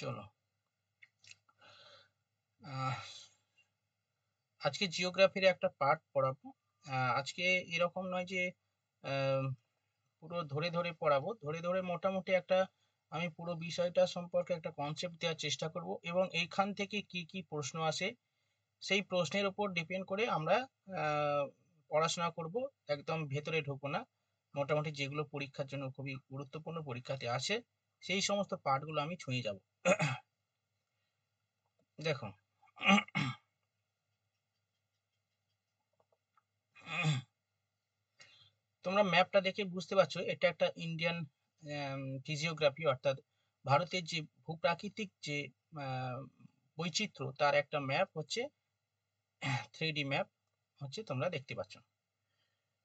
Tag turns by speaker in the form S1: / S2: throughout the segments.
S1: চলো আজকে জিওগ্রাফির একটা পার্ট পড়াবো। আজকে এরকম নয় যে পুরো ধরে ধরে পড়াবো, ধরে ধরে মোটামুটি একটা আমি পুরো বিষয়টা সম্পর্কে একটা কনসেপ্ট দেওয়ার চেষ্টা করব এবং এইখান থেকে কি কি প্রশ্ন আসে সেই প্রশ্নের উপর ডিপেন্ড করে আমরা পড়াশোনা করব। একদম ভেতরে ঢুকবো না, মোটামুটি যেগুলো পরীক্ষার জন্য খুবই গুরুত্বপূর্ণ পরীক্ষাতে আসে সেই সমস্ত পার্টগুলো আমি ছুঁয়ে যাব। দেখো, তোমরা ম্যাপটা দেখে বুঝতে পারছো এটা একটা ইন্ডিয়ান ফিজিওগ্রাফি, অর্থাৎ ভারতের যে ভূপ্রাকৃতিক যে বৈচিত্র্য তার একটা ম্যাপ হচ্ছে 3D ম্যাপ হচ্ছে, তোমরা দেখতে পাচ্ছ।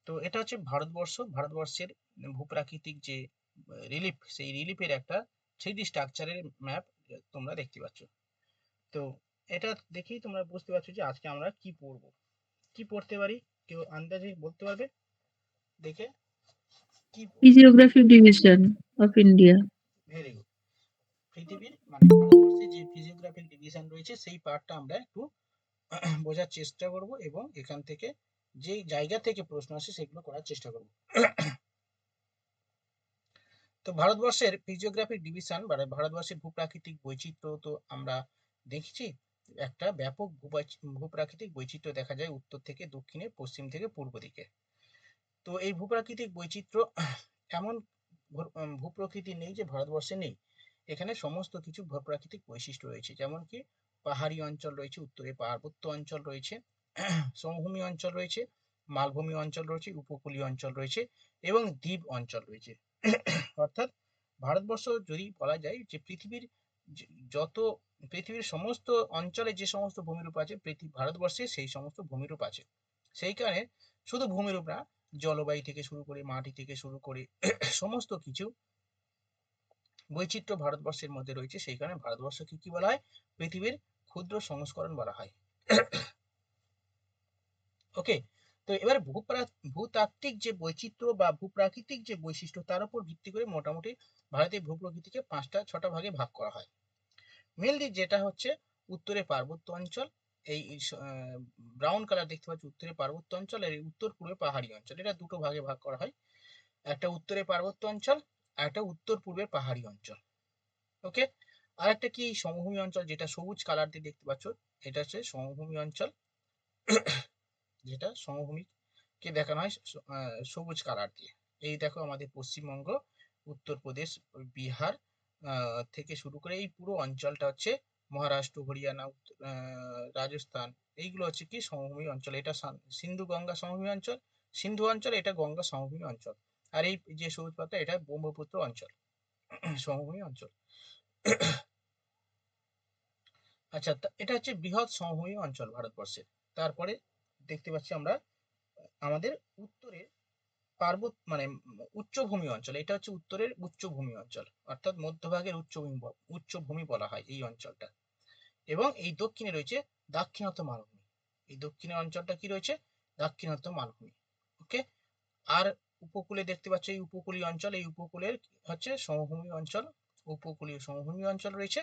S1: তো এটা হচ্ছে ভারতবর্ষের ভূপ্রাকৃতিক যে রিলিফ, সেই রিলিফের একটা 3D স্ট্রাকচারের ম্যাপ তোমরা দেখতে পাচ্ছ। তো এটা দেখেই তোমরা বুঝতে পারছো যে আজকে আমরা কি পড়বো, কি পড়তে পারি। কেউ আন্দাজে বলতে পারবে দেখে কি?
S2: Physiography division of India.
S1: Very good. পৃথিবীর মানে ভারতবর্ষে যে ফিজিওগ্রাফিক ডিভিশন রয়েছে সেই পার্টটা আমরা একটু বোঝার চেষ্টা করব এবং এখান থেকে যে জায়গা থেকে প্রশ্ন আসে সেগুলো করার চেষ্টা করব। তো ভারতবর্ষের ফিজিওগ্রাফিক ডিভিশন বা ভারতবর্ষের ভূপ্রাকৃতিক বৈচিত্র্য তো আমরা দেখছি, একটা ব্যাপক ভূপ্রাকৃতিক বৈচিত্র্য দেখা যায় উত্তর থেকে দক্ষিণে, পশ্চিম থেকে পূর্ব দিকে। তো এই ভূপ্রাকৃতিক বৈচিত্র্য এমন ভূপ্রকৃতি নেই যে ভারতবর্ষে নেই, এখানে সমস্ত কিছু ভূপ্রাকৃতিক বৈশিষ্ট্য রয়েছে। যেমন কি পাহাড়ি অঞ্চল রয়েছে, উত্তরে পার্বত্য অঞ্চল রয়েছে, সমভূমি অঞ্চল রয়েছে, মালভূমি অঞ্চল রয়েছে, উপকূলীয় অঞ্চল রয়েছে এবং দ্বীপ অঞ্চল রয়েছে। অর্থাৎ ভারতবর্ষ যদি বলা যায় যে যত পৃথিবীর সমস্ত অঞ্চলে যে সমস্ত ভূমিরূপ আছে ভারতবর্ষে সেই সমস্ত ভূমিরূপ আছে। সেই কারণে শুধু ভূমিরূপ না, জলবায়ু থেকে শুরু করে মাটি থেকে শুরু করে সমস্ত কিছু বৈচিত্র্য ভারতবর্ষের মধ্যে রয়েছে। সেই কারণে ভারতবর্ষকে কি বলা হয়? পৃথিবীর ক্ষুদ্র সংস্করণ বলা হয়। ওকে, তো এবার ভূতাত্ত্বিক যে বৈচিত্র্য বা ভূপ্রাকৃতিক যে বৈশিষ্ট্য তার উপর ভিত্তি করে মোটামুটি ভারতের ভূপ্রকৃতিকে 5-6টা ভাগে ভাগ করা হয়। মেনলি যেটা হচ্ছে উত্তরে পার্বত্য অঞ্চল, এই ব্রাউন কালার দেখতে পাচ্ছি উত্তরে পার্বত্য অঞ্চল, আর উত্তর পূর্বে পাহাড়ি অঞ্চল, এটা দুটো ভাগে ভাগ করা হয়। একটা উত্তরে পার্বত্য অঞ্চল আর একটা উত্তর পূর্বের পাহাড়ি অঞ্চল। ওকে, আর একটা কি সমভূমি অঞ্চল, যেটা সবুজ কালার দিয়ে দেখতে পাচ্ছ, এটা হচ্ছে সমভূমি অঞ্চল। যেটা সমভূমিকে দেখানো হয় সবুজ কালার দিয়ে। এই দেখো আমাদের পশ্চিমবঙ্গ, উত্তরপ্রদেশ, বিহার থেকে শুরু করে এই পুরো অঞ্চলটা হচ্ছে মহারাষ্ট্র, হরিয়ানা, রাজস্থান, এইগুলো হচ্ছে কি সমভূমি অঞ্চল। এটা সিন্ধু গঙ্গা সমভূমি অঞ্চল, সিন্ধু অঞ্চল, এটা গঙ্গা সমভূমি অঞ্চল। আর এই যে সবুজ পাতা এটা ব্রহ্মপুত্র অঞ্চল, সমভূমি অঞ্চল। আচ্ছা, এটা হচ্ছে বৃহৎ সমভূমি অঞ্চল ভারতবর্ষের। তারপরে দেখতে পাচ্ছি আমরা আমাদের উত্তরের মানে উচ্চভূমি অঞ্চল, এটা হচ্ছে উত্তরের উচ্চভূমি অঞ্চল, অর্থাৎ মধ্যভাগের উচ্চভূমি বলা হয় এই অঞ্চলটা। এবং এই দক্ষিণে রয়েছে দাক্ষিণাত্য মালভূমি। এই দক্ষিণের অঞ্চলটা কি রয়েছে? দাক্ষিণাত্য মালভূমি। ওকে, আর উপকূলে দেখতে পাচ্ছ এই উপকূলীয় অঞ্চল, এই উপকূলের হচ্ছে সমভূমি অঞ্চল, উপকূলীয় সমভূমি অঞ্চল রয়েছে।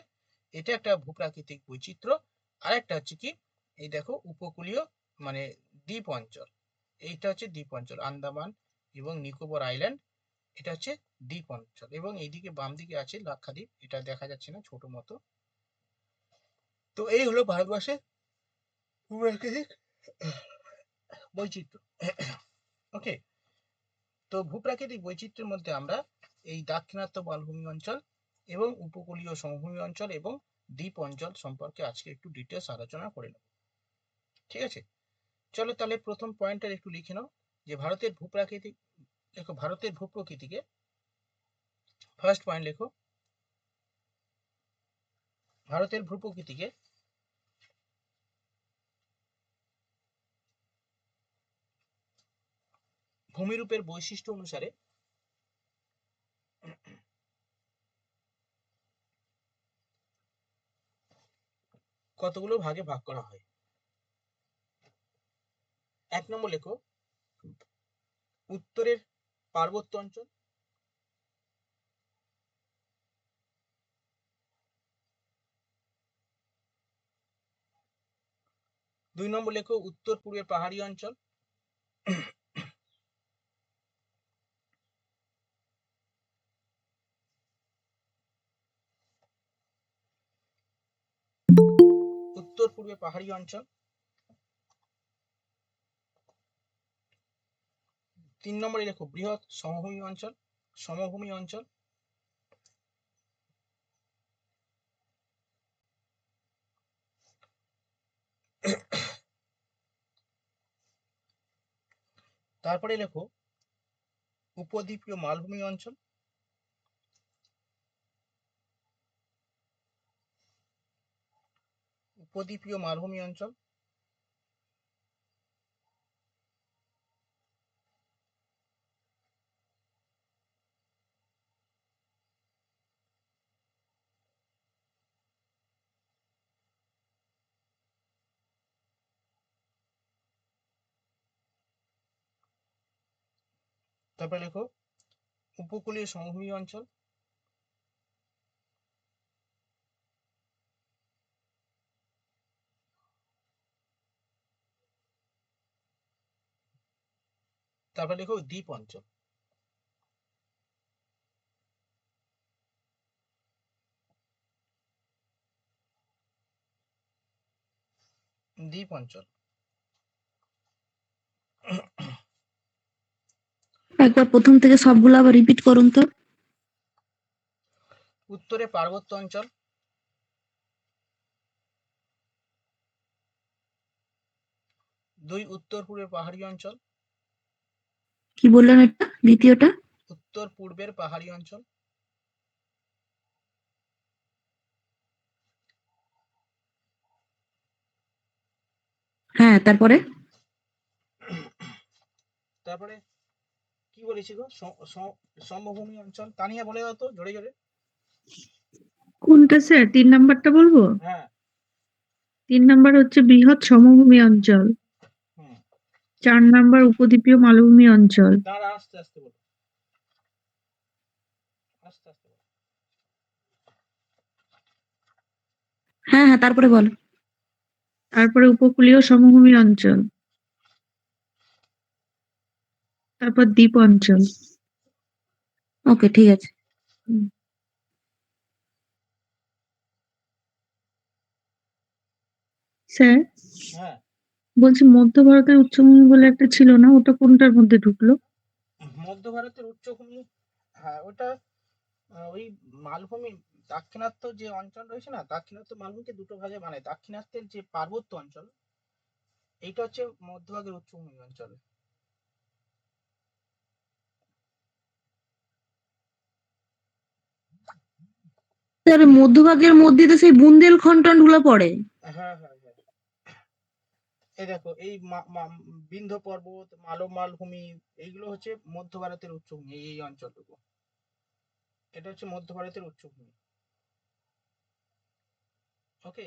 S1: এটা একটা ভূপ্রাকৃতিক বৈচিত্র্য। আর একটা হচ্ছে কি, এই দেখো উপকূলীয় মানে দ্বীপ অঞ্চল, এইটা হচ্ছে দ্বীপ অঞ্চল, আন্দামান এবং নিকোবর আইল্যান্ড, এটা হচ্ছে দ্বীপ অঞ্চল। এবং এইদিকে বাম দিকে আছে লাক্ষাদ্বীপ, এটা দেখা যাচ্ছে না, ছোট মতো। তো এই হলো ভারতবর্ষের ভূপ্রাকৃতিক বৈচিত্র্য। ওকে, তো ভূপ্রাকৃতিক বৈচিত্র্যের মধ্যে আমরা এই দাক্ষিণাত্য মালভূমি অঞ্চল এবং উপকূলীয় সমভূমি অঞ্চল এবং দ্বীপ অঞ্চল সম্পর্কে আজকে একটু ডিটেলস আলোচনা করে নেব। ঠিক আছে, চলো তাহলে প্রথম পয়েন্টটা একটু লিখে নাও যে ভারতের ভূপ্রাকৃতিক, দেখো ভারতের ভূপ্রকৃতিকে, ফার্স্ট পয়েন্ট লেখো, ভারতের ভূপ্রকৃতিকে ভূমিরূপের বৈশিষ্ট্য অনুসারে কতগুলো ভাগে ভাগ করা হয়। 1 নম্বর লেখো উত্তরের পার্বত্য অঞ্চল, 2 নম্বর লেখো উত্তর পূর্বের পাহাড়ি অঞ্চল। 3 নম্বরে লেখো বৃহৎ সমভূমি অঞ্চল। তারপরে লেখো উপদ্বীপীয় মালভূমি অঞ্চল। তারপরে লেখো উপকূলীয় সমভূমি অঞ্চল। তারপরে লেখো দ্বীপ অঞ্চল।
S2: একবার প্রথম থেকে সবগুলো আবার রিপিট করুন তো।
S1: উত্তরে পার্বত্য অঞ্চল, 2 উত্তর পূর্বের পাহাড়ি অঞ্চল।
S2: কি বললেন এটা দ্বিতীয়টা?
S1: উত্তর পূর্বের পাহাড়ি অঞ্চল।
S2: হ্যাঁ, তারপরে?
S1: তারপরে কি বলেছি গো? সমভূমি অঞ্চল। তানিয়া বলে দাও তো জোরে জোরে।
S2: কোনটা স্যার? 3 নাম্বারটা বলবো?
S1: হ্যাঁ।
S2: 3 নাম্বার হচ্ছে বৃহৎ সমভূমি অঞ্চল। 4 নাম্বার উপদ্বীপীয় মালভূমি অঞ্চল।
S1: দাঁড়া, আস্তে আস্তে বলো, আস্তে আস্তে বলো।
S2: হ্যাঁ, হ্যাঁ, তারপরে বল। তারপরে উপকূলীয় সমভূমি অঞ্চল। তারপর দ্বীপ অঞ্চল। ওকে, ঠিক আছে। স্যার,
S1: হ্যাঁ,
S2: বলছি মধ্য ভারতের উচ্চভূমি বলে একটা ছিল না, ওটা কোনটার মধ্যে ঢুকলো?
S1: মধ্য ভারতের উচ্চভূমি, হ্যাঁ ওটা ওই মালভূমি, দাক্ষিণাত্য যে অঞ্চল রয়েছে না, দাক্ষিণাত্য মালভূমিকে দুটো ভাগে বানায়। দাক্ষিণাত্যের যে পার্বত্য অঞ্চল, এইটা হচ্ছে মধ্যভাগের উচ্চভূমি অঞ্চল।
S2: স্যার, মধ্যভাগের মধ্যে তো সেই বুন্দেলখণ্ড গুলো পড়ে।
S1: হ্যাঁ হ্যাঁ হ্যাঁ, এই দেখো এই বিন্ধ্য পর্বত, মালব মালভূমি, এইগুলো হচ্ছে মধ্য ভারতের উচ্চভূমি। এই অঞ্চলটুকু, এটা হচ্ছে মধ্য ভারতের উচ্চভূমি। ওকে।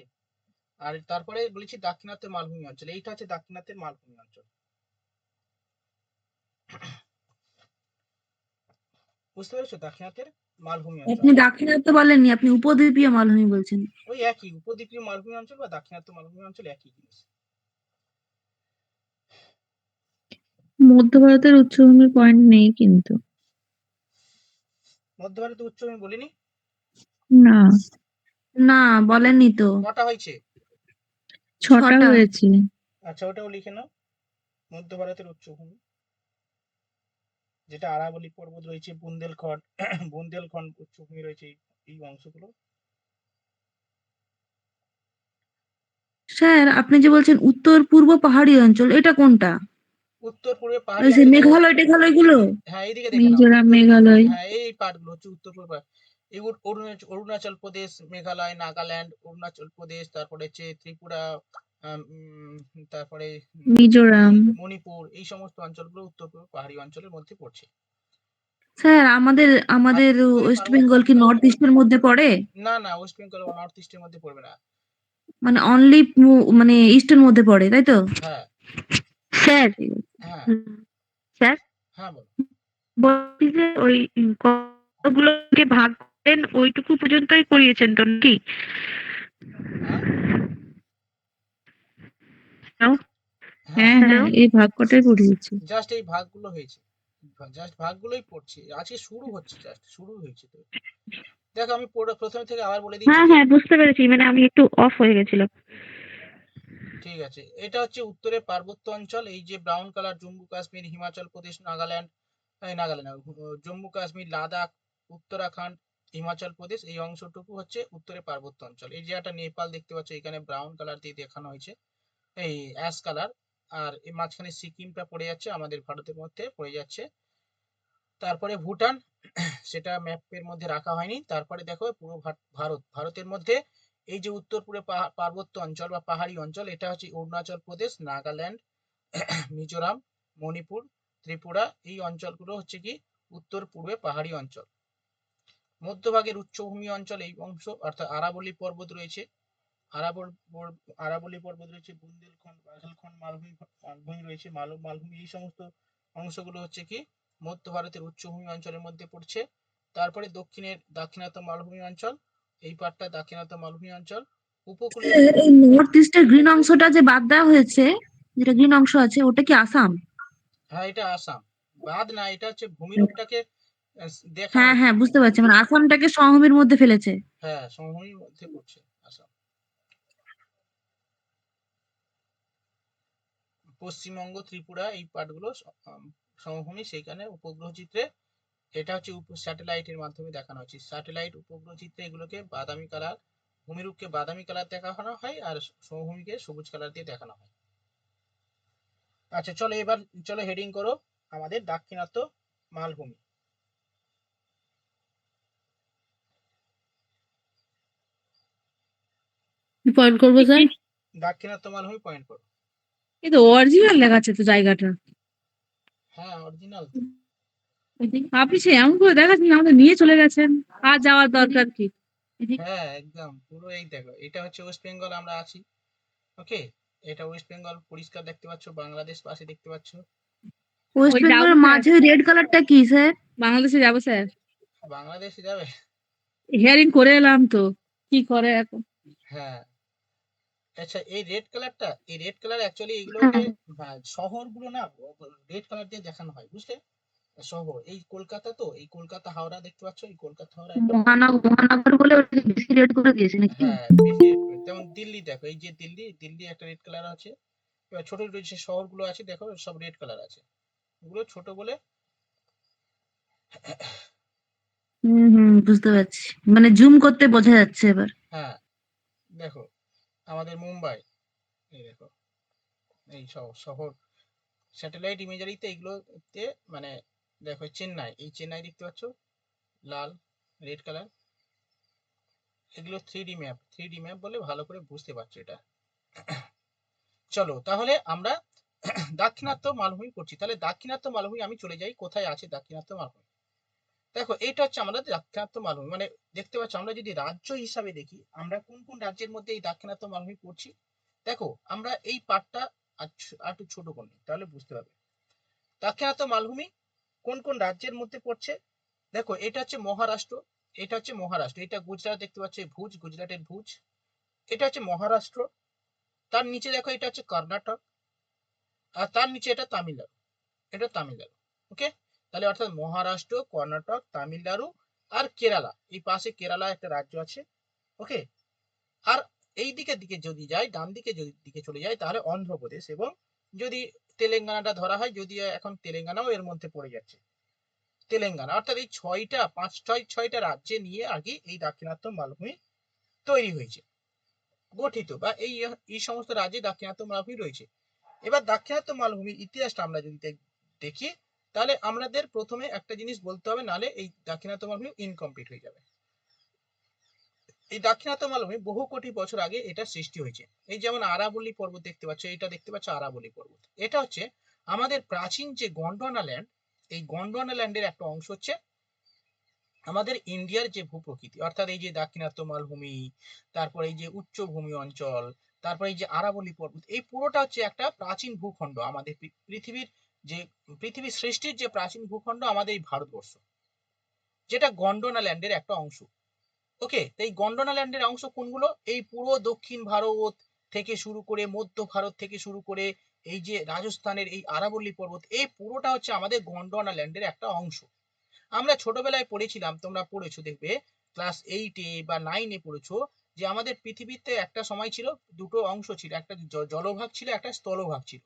S1: আর তারপরে বলেছি দাক্ষিণাত্যের মালভূমি অঞ্চল, এইটা হচ্ছে দাক্ষিণাত্যের মালভূমি অঞ্চল। বুঝতে পেরেছো? দাক্ষিণাত্যের মালভূমি অঞ্চল।
S2: আপনি দাক্ষিণাত্য বলেননি, আপনি উপদ্বীপীয় মালভূমি বলছেন।
S1: ওই একই, উপদ্বীপীয় মালভূমি অঞ্চল বা দাক্ষিণাত্য মালভূমি অঞ্চল একই জিনিস।
S2: মধ্য ভারতের উচ্চভূমির পয়েন্ট নেই কিন্তু।
S1: মধ্য ভারতের উচ্চভূমি বলিনি?
S2: না, না বলেননি তো।
S1: কটা হয়েছে?
S2: 6টা হয়েছে।
S1: আচ্ছা, ওটাও লিখে নাও। মধ্য ভারতের উচ্চভূমি, যেটা আরাবলী পর্বত রয়েছে, বুন্দেলখণ্ড বুন্দেলখণ্ড উচ্চভূমি রয়েছে, এই অংশগুলো।
S2: স্যার, আপনি যে বলছেন উত্তর পূর্ব পাহাড়ি অঞ্চল, এটা কোনটা?
S1: উত্তর পূর্বে পাহাড়ি
S2: ওই যে
S1: অঞ্চল,
S2: মেঘালয় টেঘালয় গুলো?
S1: হ্যাঁ এইদিকে দেখে নাও।
S2: মিজোরাম, মেঘালয়।
S1: হ্যাঁ, এই পার্টগুলো হচ্ছে উত্তর পূর্ব। এই অরুণাচল প্রদেশ, মেঘালয়, নাগাল্যান্ড, অরুণাচল প্রদেশ, তারপরে হচ্ছে ত্রিপুরা, তারপরে
S2: মিজোরাম।
S1: মণিপুর, এই সমস্ত অঞ্চলগুলো উত্তর পূর্ব পাহাড়ি অঞ্চলের মধ্যে পড়ছে।
S2: স্যার, আমাদের
S1: আর
S2: আমাদের
S1: উত্তরে
S2: ওয়েস্ট
S1: পার্বত্য
S2: বেঙ্গল কি
S1: অঞ্চল।
S2: নর্থ ইস্টের মধ্যে পড়ে?
S1: না না, ওয়েস্ট বেঙ্গল ও নর্থ ইস্টের মধ্যে পড়বে না।
S2: মানে অনলি মানে ইস্টের মধ্যে পড়ে, তাই তো?
S1: হ্যাঁ
S2: স্যার,
S1: হ্যাঁ
S2: স্যার
S1: হ্যাঁ, বলো।
S2: বলছি যে ওই কতগুলোকে ভাগ করেন ওইটুকু পর্যন্তই করিয়েছেন তো নাকি?
S1: হ্যাঁ, হ্যাঁ
S2: হ্যাঁ, এই ভাগ কটাই পড়িয়েছি।
S1: জাস্ট এই ভাগগুলো হয়েছে, জাস্ট ভাগগুলোই পড়ছি, আজকে শুরু হচ্ছে, জাস্ট শুরু হয়েছে। তো দেখো আমি প্রথম থেকে আবার বলে দিচ্ছি যে
S2: বুঝতে পেরেছি, মানে আমি একটু অফ হয়ে গেছিলাম।
S1: ঠিক আছে, এটা হচ্ছে উত্তরে পার্বত্য অঞ্চল, এই যে ব্রাউন কালার জম্মু কাশ্মীর, হিমাচল প্রদেশ, নাগাল্যান্ড, নাগাল্যান্ড জম্মু কাশ্মীর, লাদাখ, উত্তরাখণ্ড, হিমাচল প্রদেশ, এই অংশটুকু হচ্ছে উত্তরে পার্বত্য অঞ্চল। এই যে একটা নেপাল দেখতে পাচ্ছ, এখানে ব্রাউন কালার দিয়ে দেখানো হয়েছে, এই অ্যাশ কালার, আর এই মাঝখানে সিকিমটা পড়ে যাচ্ছে, আমাদের ভারতের মধ্যে পড়ে যাচ্ছে। তারপরে ভুটান, সেটা ম্যাপের মধ্যে রাখা হয়নি। তারপরে দেখো পুরো ভারতের মধ্যে এই যে উত্তর পূর্বে পার্বত্য অঞ্চল বা পাহাড়ি অঞ্চল, এটা হচ্ছে অরুণাচল প্রদেশ, নাগাল্যান্ড, মিজোরাম, মণিপুর, ত্রিপুরা, এই অঞ্চলগুলো হচ্ছে কি উত্তর পূর্বে পাহাড়ি অঞ্চল। মধ্যভাগের উচ্চভূমি অঞ্চল এই অংশ, অর্থাৎ আরাবল্লী পর্বত রয়েছে, আরাবল্লী পর্বত রয়েছে, বুন্দেলখণ্ড, বাঘেলখণ্ড মালভূমি রয়েছে, মালব মালভূমি, এই সমস্ত অংশগুলো হচ্ছে কি মধ্য ভারতের উচ্চভূমি অঞ্চলের মধ্যে পড়ছে। তারপরে দাক্ষিণাত্য মালভূমি অঞ্চল, এই পাটটা দাক্ষিণাত্য মালভূমি অঞ্চল। উপকূলীয়
S2: এই নর্থ ইস্টের গ্রিন অংশটা যে বাদ দেওয়া হয়েছে, যেটা গ্রিন অংশ আছে, ওটা কি আসাম?
S1: হ্যাঁ, এটা আসাম। বাদ না, এটা হচ্ছে ভূমিরূপটাকে দেখানো
S2: হ্যাঁ,
S1: হয়েছে।
S2: হ্যাঁ, বুঝতে পারছি, মানে আসামটাকে সমভূমির মধ্যে ফেলেছে।
S1: হ্যাঁ, সমভূমির মধ্যে পড়ছে আসাম। পশ্চিমবঙ্গ, ত্রিপুরা, এই পাটগুলো সমভূমি, সেইখানে উপগ্রহ চিত্রে এটা হচ্ছে স্যাটেলাইটের মাধ্যমে দেখানো হচ্ছে। স্যাটেলাইট উপগ্রহ চিত্রে এগুলোকে বাদামি কালার, ভূমিরূপকে বাদামি কালার দেখানো হয়, আর সমভূমিকে সবুজ কালার দিয়ে দেখানো হয়। আচ্ছা চলো এবার, চলো হেডিং করো আমাদের দাক্ষিণাত্য মালভূমি।
S2: পয়েন্ট করবো স্যার?
S1: দাক্ষিণাত্য মালভূমি পয়েন্ট করো।
S2: এই তো অরিজিনাল লেখা আছে তো জায়গাটা।
S1: হ্যাঁ, অরিজিনাল তো।
S2: আপনি সে এমন করে দেখাচ্ছেন, আমাদের নিয়ে চলে গেছেন, আর যাওয়ার দরকার কি?
S1: হ্যাঁ, একদম পুরো, এই দেখো এটা হচ্ছে ওয়েস্ট বেঙ্গল, আমরা আছি। ওকে, এটা ওয়েস্ট বেঙ্গল পরিষ্কার দেখতে পাচ্ছ, বাংলাদেশ পাশে দেখতে পাচ্ছ।
S2: ওয়েস্ট বেঙ্গলের মাঝে রেড কালারটা কি স্যার? বাংলাদেশে যাবো স্যার,
S1: বাংলাদেশে যাবে?
S2: হিয়ারিং করে এলাম তো, কি করে এখন?
S1: হ্যাঁ, আচ্ছা এই রেড কালারটা, এই রেড কালার অ্যাকচুয়ালি এগুলোকে, হ্যাঁ, শহরগুলো না রেড কালার দিয়ে দেখানো হয়, বুঝলে? শহর, এই কলকাতা, তো এই কলকাতা হাওড়া দেখতে পাচ্ছ, এই কলকাতা হাওড়া একটা,
S2: মহানগর বলে ওটাকে বেশি রেড করে দিয়েছে নাকি?
S1: হ্যাঁ বেশি রেড করে। যেমন দিল্লি দেখো, এই যে দিল্লি, দিল্লি একটা রেড কালার আছে। এবার ছোট ছোট যে শহরগুলো আছে দেখো সব রেড কালার আছে, এগুলো ছোট বলে।
S2: হুম, হুম, বুঝতে পারছি, মানে জুম করতে বোঝা যাচ্ছে এবার।
S1: হ্যাঁ, দেখো আমাদের মুম্বাই, এই দেখো এই শহর, স্যাটেলাইট ইমেজারিতে এগুলোতে, মানে দেখো চেন্নাই, এই চেন্নাই দেখতে পাচ্ছ লাল, রেড কালার, এগুলো 3D ম্যাপ, 3D ম্যাপ বলে ভালো করে বুঝতে পারছো এটা। চলো তাহলে আমরা দাক্ষিণাত্য মালভূমি করছি। তাহলে দাক্ষিণাত্য মালভূমি আমি চলে যাই, কোথায় আছে দাক্ষিণাত্য মালভূমি। দেখো এইটা হচ্ছে আমাদের দাক্ষিণাত্য মালভূমি, মানে দেখতে পাচ্ছ, আমরা যদি রাজ্য হিসাবে দেখি, আমরা কোন কোন রাজ্যের মধ্যে এই দাক্ষিণাত্য মালভূমি পড়ছি। দেখো আমরা এই পার্টটা আর একটু ছোট করে নিই, তাহলে বুঝতে পারবে দাক্ষিণাত্য মালভূমি কোন কোন রাজ্যের মধ্যে পড়ছে। দেখো এটা হচ্ছে মহারাষ্ট্র, এটা হচ্ছে মহারাষ্ট্র, এটা গুজরাট দেখতে পাচ্ছ, ভুজ, গুজরাটের ভুজ, এটা হচ্ছে মহারাষ্ট্র। তার নিচে দেখো এটা হচ্ছে কর্ণাটক, আর তার নিচে এটা তামিলনাড়ু, এটা তামিলনাড়ু। ওকে, তাহলে অর্থাৎ মহারাষ্ট্র, কর্ণাটক, তামিলনাড়ু আর কেরালা, এই পাশে কেরালা একটা রাজ্য আছে। ওকে, আর এই দিকে যদি যাই, ডান দিকে যদি দিকে চলে যায়, তাহলে অন্ধ্রপ্রদেশ, এবং যদি তেলেঙ্গানাটা ধরা হয়, যদিও এখন তেলেঙ্গানাও এর মধ্যে পড়ে যাচ্ছে, তেলেঙ্গানা, অর্থাৎ এই ছয়টা রাজ্যে নিয়ে আগে এই দাক্ষিণাত্য মালভূমি তৈরি হয়েছে, গঠিত, বা এই সমস্ত রাজ্যে দাক্ষিণাত্য মালভূমি রয়েছে। এবার দাক্ষিণাত্য মালভূমির ইতিহাসটা আমরা যদি দেখি, তাহলে আমাদের প্রথমে একটা জিনিস বলতে হবে, নালে এই দাক্ষিণাত্য মালভূমি ইনকমপ্লিট হয়ে যাবে। এই দাক্ষিণাত্য মালভূমি বহু কোটি বছর আগে এটা সৃষ্টি হয়েছে। এই যেমন আরাবল্লী পর্বত দেখতে পাচ্ছ, এটা দেখতে পাচ্ছ আরাবল্লী পর্বত, এটা হচ্ছে আমাদের প্রাচীন যে গন্ডোয়ানা ল্যান্ড, এই গন্ডোয়ানা ল্যান্ডের একটা অংশ হচ্ছে আমাদের ইন্ডিয়ার যে ভূপ্রকৃতি, অর্থাৎ এই যে দাক্ষিণাত্য মালভূমি, তারপর এই যে উচ্চভূমি অঞ্চল, তারপর এই যে আরাবল্লী পর্বত, এই পুরোটা হচ্ছে একটা প্রাচীন ভূখণ্ড, আমাদের পৃথিবীর যে পৃথিবীর সৃষ্টির যে প্রাচীন ভূখণ্ড আমাদের এই ভারতবর্ষ, যেটা গন্ডোনা ল্যান্ডের একটা অংশ। ওকে, এই গন্ডোনা ল্যান্ডের অংশ কোনগুলো, এই পুরো দক্ষিণ ভারত, থেকে শুরু করে মধ্য ভারত থেকে শুরু করে এই যে রাজস্থানের এই আরাবল্লী পর্বত, এই পুরোটা হচ্ছে আমাদের গন্ডোয়ানা ল্যান্ডের একটা অংশ। আমরা ছোটবেলায় পড়েছিলাম, তোমরা পড়েছো দেখবে, ক্লাস 8-এ বা 9-এ পড়েছো, যে আমাদের পৃথিবীতে একটা সময় ছিল, দুটো অংশ ছিল, একটা জলভাগ ছিল, একটা স্থলভাগ ছিল।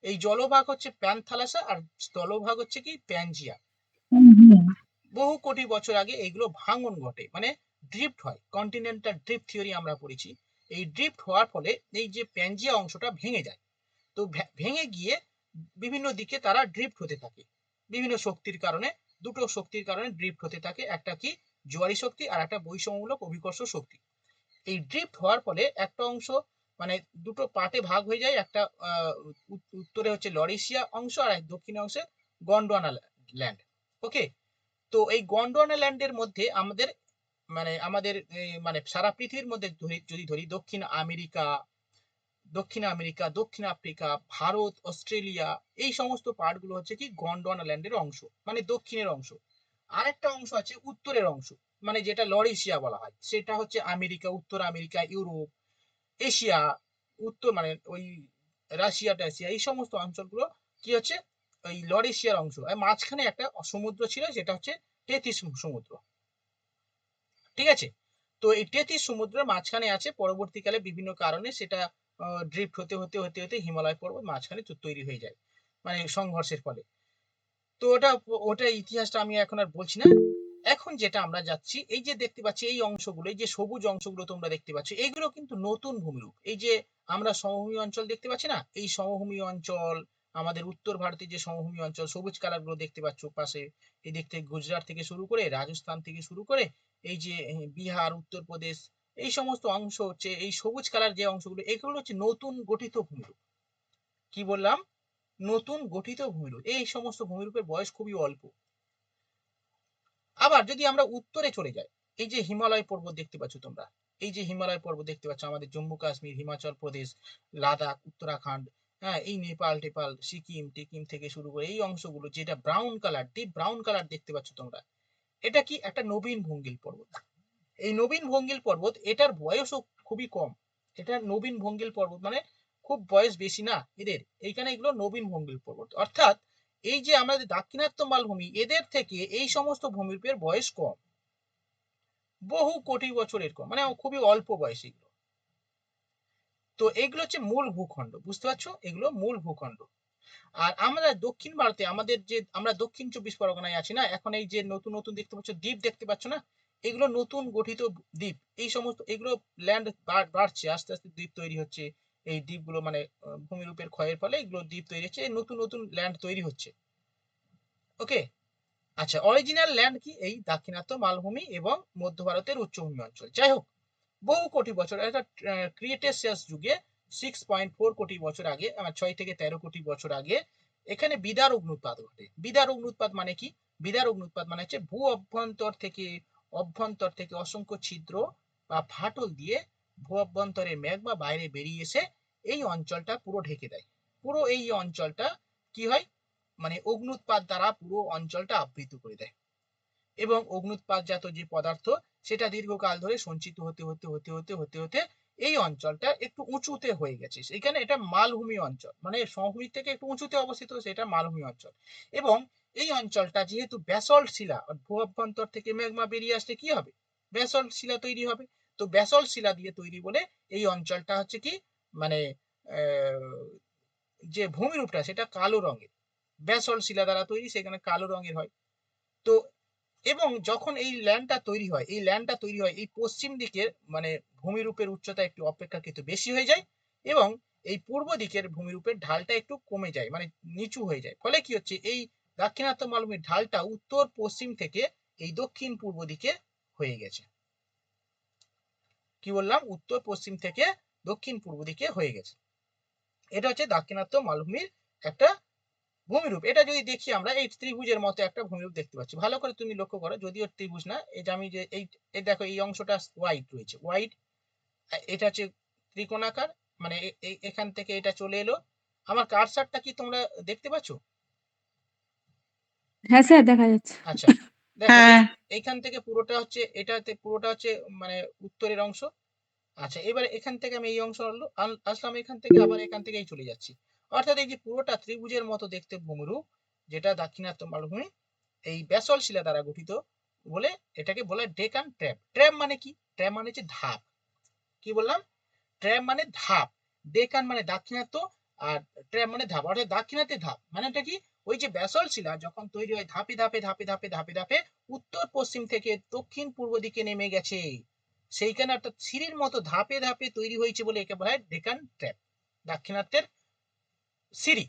S1: এই জলভাগ হচ্ছে প্যানথালাসা আর স্থলভাগ হচ্ছে কি প্যানজিয়া। বহু কোটি বছর আগে এইগুলো ভাঙন ঘটে, মানে ড্রিফট হয়, কন্টিনেন্টাল ড্রিফট থিওরি আমরা পড়েছি। এই ড্রিফট হওয়ার ফলে এই যে প্যানজিয়া অংশটা ভেঙে যায়। তো ভেঙে গিয়ে বিভিন্ন দিকে তারা ড্রিফট হতে থাকে বিভিন্ন শক্তির কারণে। দুটো শক্তির কারণে ড্রিফট হতে থাকে, একটা কি জোয়ারি শক্তি আর একটা বৈষম্যমূলক অভিকর্ষ শক্তি। এই ড্রিফট হওয়ার ফলে একটা অংশ মানে দুটো পার্টে ভাগ হয়ে যায়, একটা উত্তরে হচ্ছে লরেশিয়া অংশ আর দক্ষিণে অংশে গন্ডোয়ানা ল্যান্ড। ওকে, তো এই গন্ডোয়ানা ল্যান্ডের মধ্যে আমাদের মানে সারা পৃথিবীর মধ্যে যদি ধরি দক্ষিণ আমেরিকা, দক্ষিণ আফ্রিকা, ভারত, অস্ট্রেলিয়া, এই সমস্ত পার্টগুলো হচ্ছে কি গন্ডোয়ানা ল্যান্ডের অংশ, মানে দক্ষিণের অংশ। আরেকটা অংশ আছে উত্তরের অংশ, মানে যেটা লরেশিয়া বলা হয়, সেটা হচ্ছে আমেরিকা, উত্তর আমেরিকা, ইউরোপ, এশিয়া, উত্তর মানে ওই রাশিয়া টাশিয়া, এই সমস্ত অঞ্চলগুলো কি হচ্ছে ওই লরেশিয়ার অংশ। আর মাঝখানে একটা সমুদ্র ছিল, যেটা হচ্ছে তেথিস সমুদ্র। ঠিক আছে, তো এই তেথিস সমুদ্রের মাঝখানে আছে, পরবর্তীকালে বিভিন্ন কারণে সেটা ড্রিফট হতে হতে হতে হতে হিমালয় পর্বত মাঝখানে তৈরি হয়ে যায়, মানে সংঘর্ষের ফলে। তো ওটা ইতিহাসটা আমি এখন আর বলছি না। এখন যেটা আমরা যাচ্ছি, এই যে দেখতে পাচ্ছি এই অংশগুলো, এই যে সবুজ অংশগুলো তোমরা দেখতে পাচ্ছ, এইগুলো কিন্তু নতুন ভূমিরূপ। এই যে আমরা সমভূমি অঞ্চল দেখতে পাচ্ছি না, এই সমভূমি অঞ্চল, আমাদের উত্তর ভারতের যে সমভূমি অঞ্চল, সবুজ কালার গুলো দেখতে পাচ্ছ পাশে, এই দেখতে গুজরাট থেকে শুরু করে, রাজস্থান থেকে শুরু করে, এই যে বিহার, উত্তরপ্রদেশ, এই সমস্ত অংশ হচ্ছে এই সবুজ কালার যে অংশগুলো, এগুলো হচ্ছে নতুন গঠিত ভূমিরূপ। কি বললাম? নতুন গঠিত ভূমিরূপ। এই সমস্ত ভূমিরূপের বয়স খুবই অল্প। আবার যদি আমরা উত্তরে চলে যাই, এই যে হিমালয় পর্বত দেখতে পাচ্ছ তোমরা, এই যে হিমালয় পর্বত দেখতে পাচ্ছ, আমাদের জম্মু কাশ্মীর, হিমাচল প্রদেশ, লাদাখ, উত্তরাখণ্ড, হ্যাঁ, এই নেপাল টেপাল, সিকিম টিকিম থেকে শুরু করে এই অংশগুলো, যেটা brown colour, deep brown colour দেখতে পাচ্ছ তোমরা, এটা কি একটা নবীন ভঙ্গিল পর্বত। এই নবীন ভঙ্গিল পর্বত, এটার বয়সও খুবই কম। এটা নবীন ভঙ্গিল পর্বত মানে খুব বয়স বেশি না এদের, এইখানে এগুলো নবীন ভঙ্গিল পর্বত। অর্থাৎ এই যে আমাদের দাক্ষিণাত্য মালভূমি, এদের থেকে এই সমস্ত ভূমিরূপের বয়স কম, বহু কোটি বছরের কম, মানে খুবই অল্প বয়স এগুলো। তো এগুলো হচ্ছে মূল ভূখণ্ড, বুঝতে পারছো, এগুলো মূল ভূখণ্ড। আর আমরা দক্ষিণ ভারতে, আমাদের যে আমরা দক্ষিণ 24 পরগনায় আছি না, এখন এই যে নতুন নতুন দেখতে পাচ্ছ দ্বীপ দেখতে পাচ্ছ না, এগুলো নতুন গঠিত দ্বীপ। এই সমস্ত এগুলো ল্যান্ড বাড়ছে, আস্তে আস্তে দ্বীপ তৈরি হচ্ছে। এই দ্বীপগুলো মানে ভূমিরূপের ক্ষয়ের ফলে এগুলো দ্বীপ তৈরি হচ্ছে, নতুন নতুন ল্যান্ড তৈরি হচ্ছে। ওকে, আচ্ছা, অরিজিনাল ল্যান্ড কি এই দাক্ষিণাত্য মালভূমি এবং মধ্য ভারতের উচ্চভূমি অঞ্চল। যাই হোক, বহু কোটি বছর, একটা ক্রিয়েটেসিয়াস যুগে 6.4 কোটি বছর আগে, 6 থেকে 13 কোটি বছর আগে এখানে বিদার অগ্নুৎপাত ঘটে। বিদার অগ্নুৎপাত মানে কি? বিদার অগ্নুৎপাত মানে হচ্ছে ভূ অভ্যন্তর থেকে অসংখ্য ছিদ্র বা ফাটল দিয়ে ভূ অভ্যন্তরের ম্যাগমা বাইরে বেরিয়ে এসে এই অঞ্চলটা পুরো ঢেকে দেয়। পুরো এই অঞ্চলটা কি হয়, মানে অগ্নুৎপাত দ্বারা পুরো অঞ্চলটা আবৃত করে দেয়। এবং অগ্নুৎপাতজাত যে পদার্থ, সেটা দীর্ঘকাল ধরে সঞ্চিত হতে হতে হতে হতে হতে হতে এই অঞ্চলটা একটু উঁচুতে হয়ে গেছে। এখানে এটা মালভূমি অঞ্চল, মানে সমভূমি থেকে একটু উঁচুতে অবস্থিত, সেটা মালভূমি অঞ্চল। এবং এই অঞ্চলটা যেহেতু ব্যাসল্ট শিলা, ভূ অভ্যন্তর থেকে ম্যাগমা বেরিয়ে আসলে কি হবে, ব্যাসল্ট শিলা তৈরি হবে। তো ব্যাসল্ট শিলা দিয়ে তৈরি বলে এই অঞ্চলটা হচ্ছে কি, মানে যে ভূমিরূপটা সেটা কালো রঙের, ব্যাসল্ট শিলা দ্বারা তৈরি, সেখানে কালো রঙের হয়। তো এবং যখন এই ল্যান্ডটা তৈরি হয়, এই পশ্চিম দিকের মানে ভূমিরূপের উচ্চতা একটু অপেক্ষাকৃত বেশি হয়ে যায়, এবং এই পূর্ব দিকের ভূমিরূপের ঢালটা একটু কমে যায়, মানে নিচু হয়ে যায়। ফলে কি হচ্ছে, এই দাক্ষিণাত্য মালভূমির ঢালটা উত্তর পশ্চিম থেকে এই দক্ষিণ পূর্ব দিকে হয়ে গেছে। কি বললাম, উত্তর পশ্চিম থেকে দক্ষিণ পূর্ব দিকে হয়ে গেছে। এটা হচ্ছে দাক্ষিণাত্য মালভূমির একটা ভূমিরূপ। এটা যদি দেখি আমরা, এই ত্রিভুজের মতো একটা ভূমিরূপ দেখতে পাচ্ছি। ভালো করে তুমি লক্ষ্য করো, যদিও ত্রিভুজ না, এই যে আমি যে এই দেখো এই অংশটা হোয়াইট রয়েছে, হোয়াইট, এটা হচ্ছে ত্রিকোণাকার, মানে এখান থেকে এটা চলে এলো। আমার কারসারটা কি তোমরা দেখতে পাচ্ছ?
S2: হ্যাঁ স্যার, দেখা যাচ্ছে।
S1: আচ্ছা, দেখো
S2: হ্যাঁ।
S1: এইখান থেকে পুরোটা হচ্ছে, এটাতে পুরোটা হচ্ছে মানে উত্তরের অংশ, আচ্ছা, এবারে এখান থেকে আমি এই অংশ আসলাম, এখান থেকে আবার এখান থেকেই চলে যাচ্ছি। অর্থাৎ এই যে পুরোটা ত্রিভুজের মতো দেখতে ভূমিরূপ, যেটা দাক্ষিণাত্য মালভূমি এই ব্যাসল্ট শিলা দ্বারা গঠিত বলে এটাকে বলে ডেকান ট্র্যাপ। ট্র্যাপ মানে কি? ট্র্যাপ মানে হচ্ছে ধাপ। কি বললাম? ট্র্যাপ মানে ধাপ, ডেকান মানে দাক্ষিণাত্য, আর ট্র্যাপ মানে ধাপ, অর্থাৎ দাক্ষিণাত্যের ধাপ। মানে এটা কি? ওই যে ব্যাসল্ট শিলা যখন তৈরি হয় ধাপে ধাপে ধাপে ধাপে ধাপে ধাপে উত্তর পশ্চিম থেকে দক্ষিণ পূর্ব দিকে নেমে গেছে, সেইখানে অর্থাৎ সিঁড়ির মতো ধাপে ধাপে তৈরি হয়েছে বলে একে বলা হয় ডেকান ট্র্যাপ, দাক্ষিণাত্যের সিঁড়ি।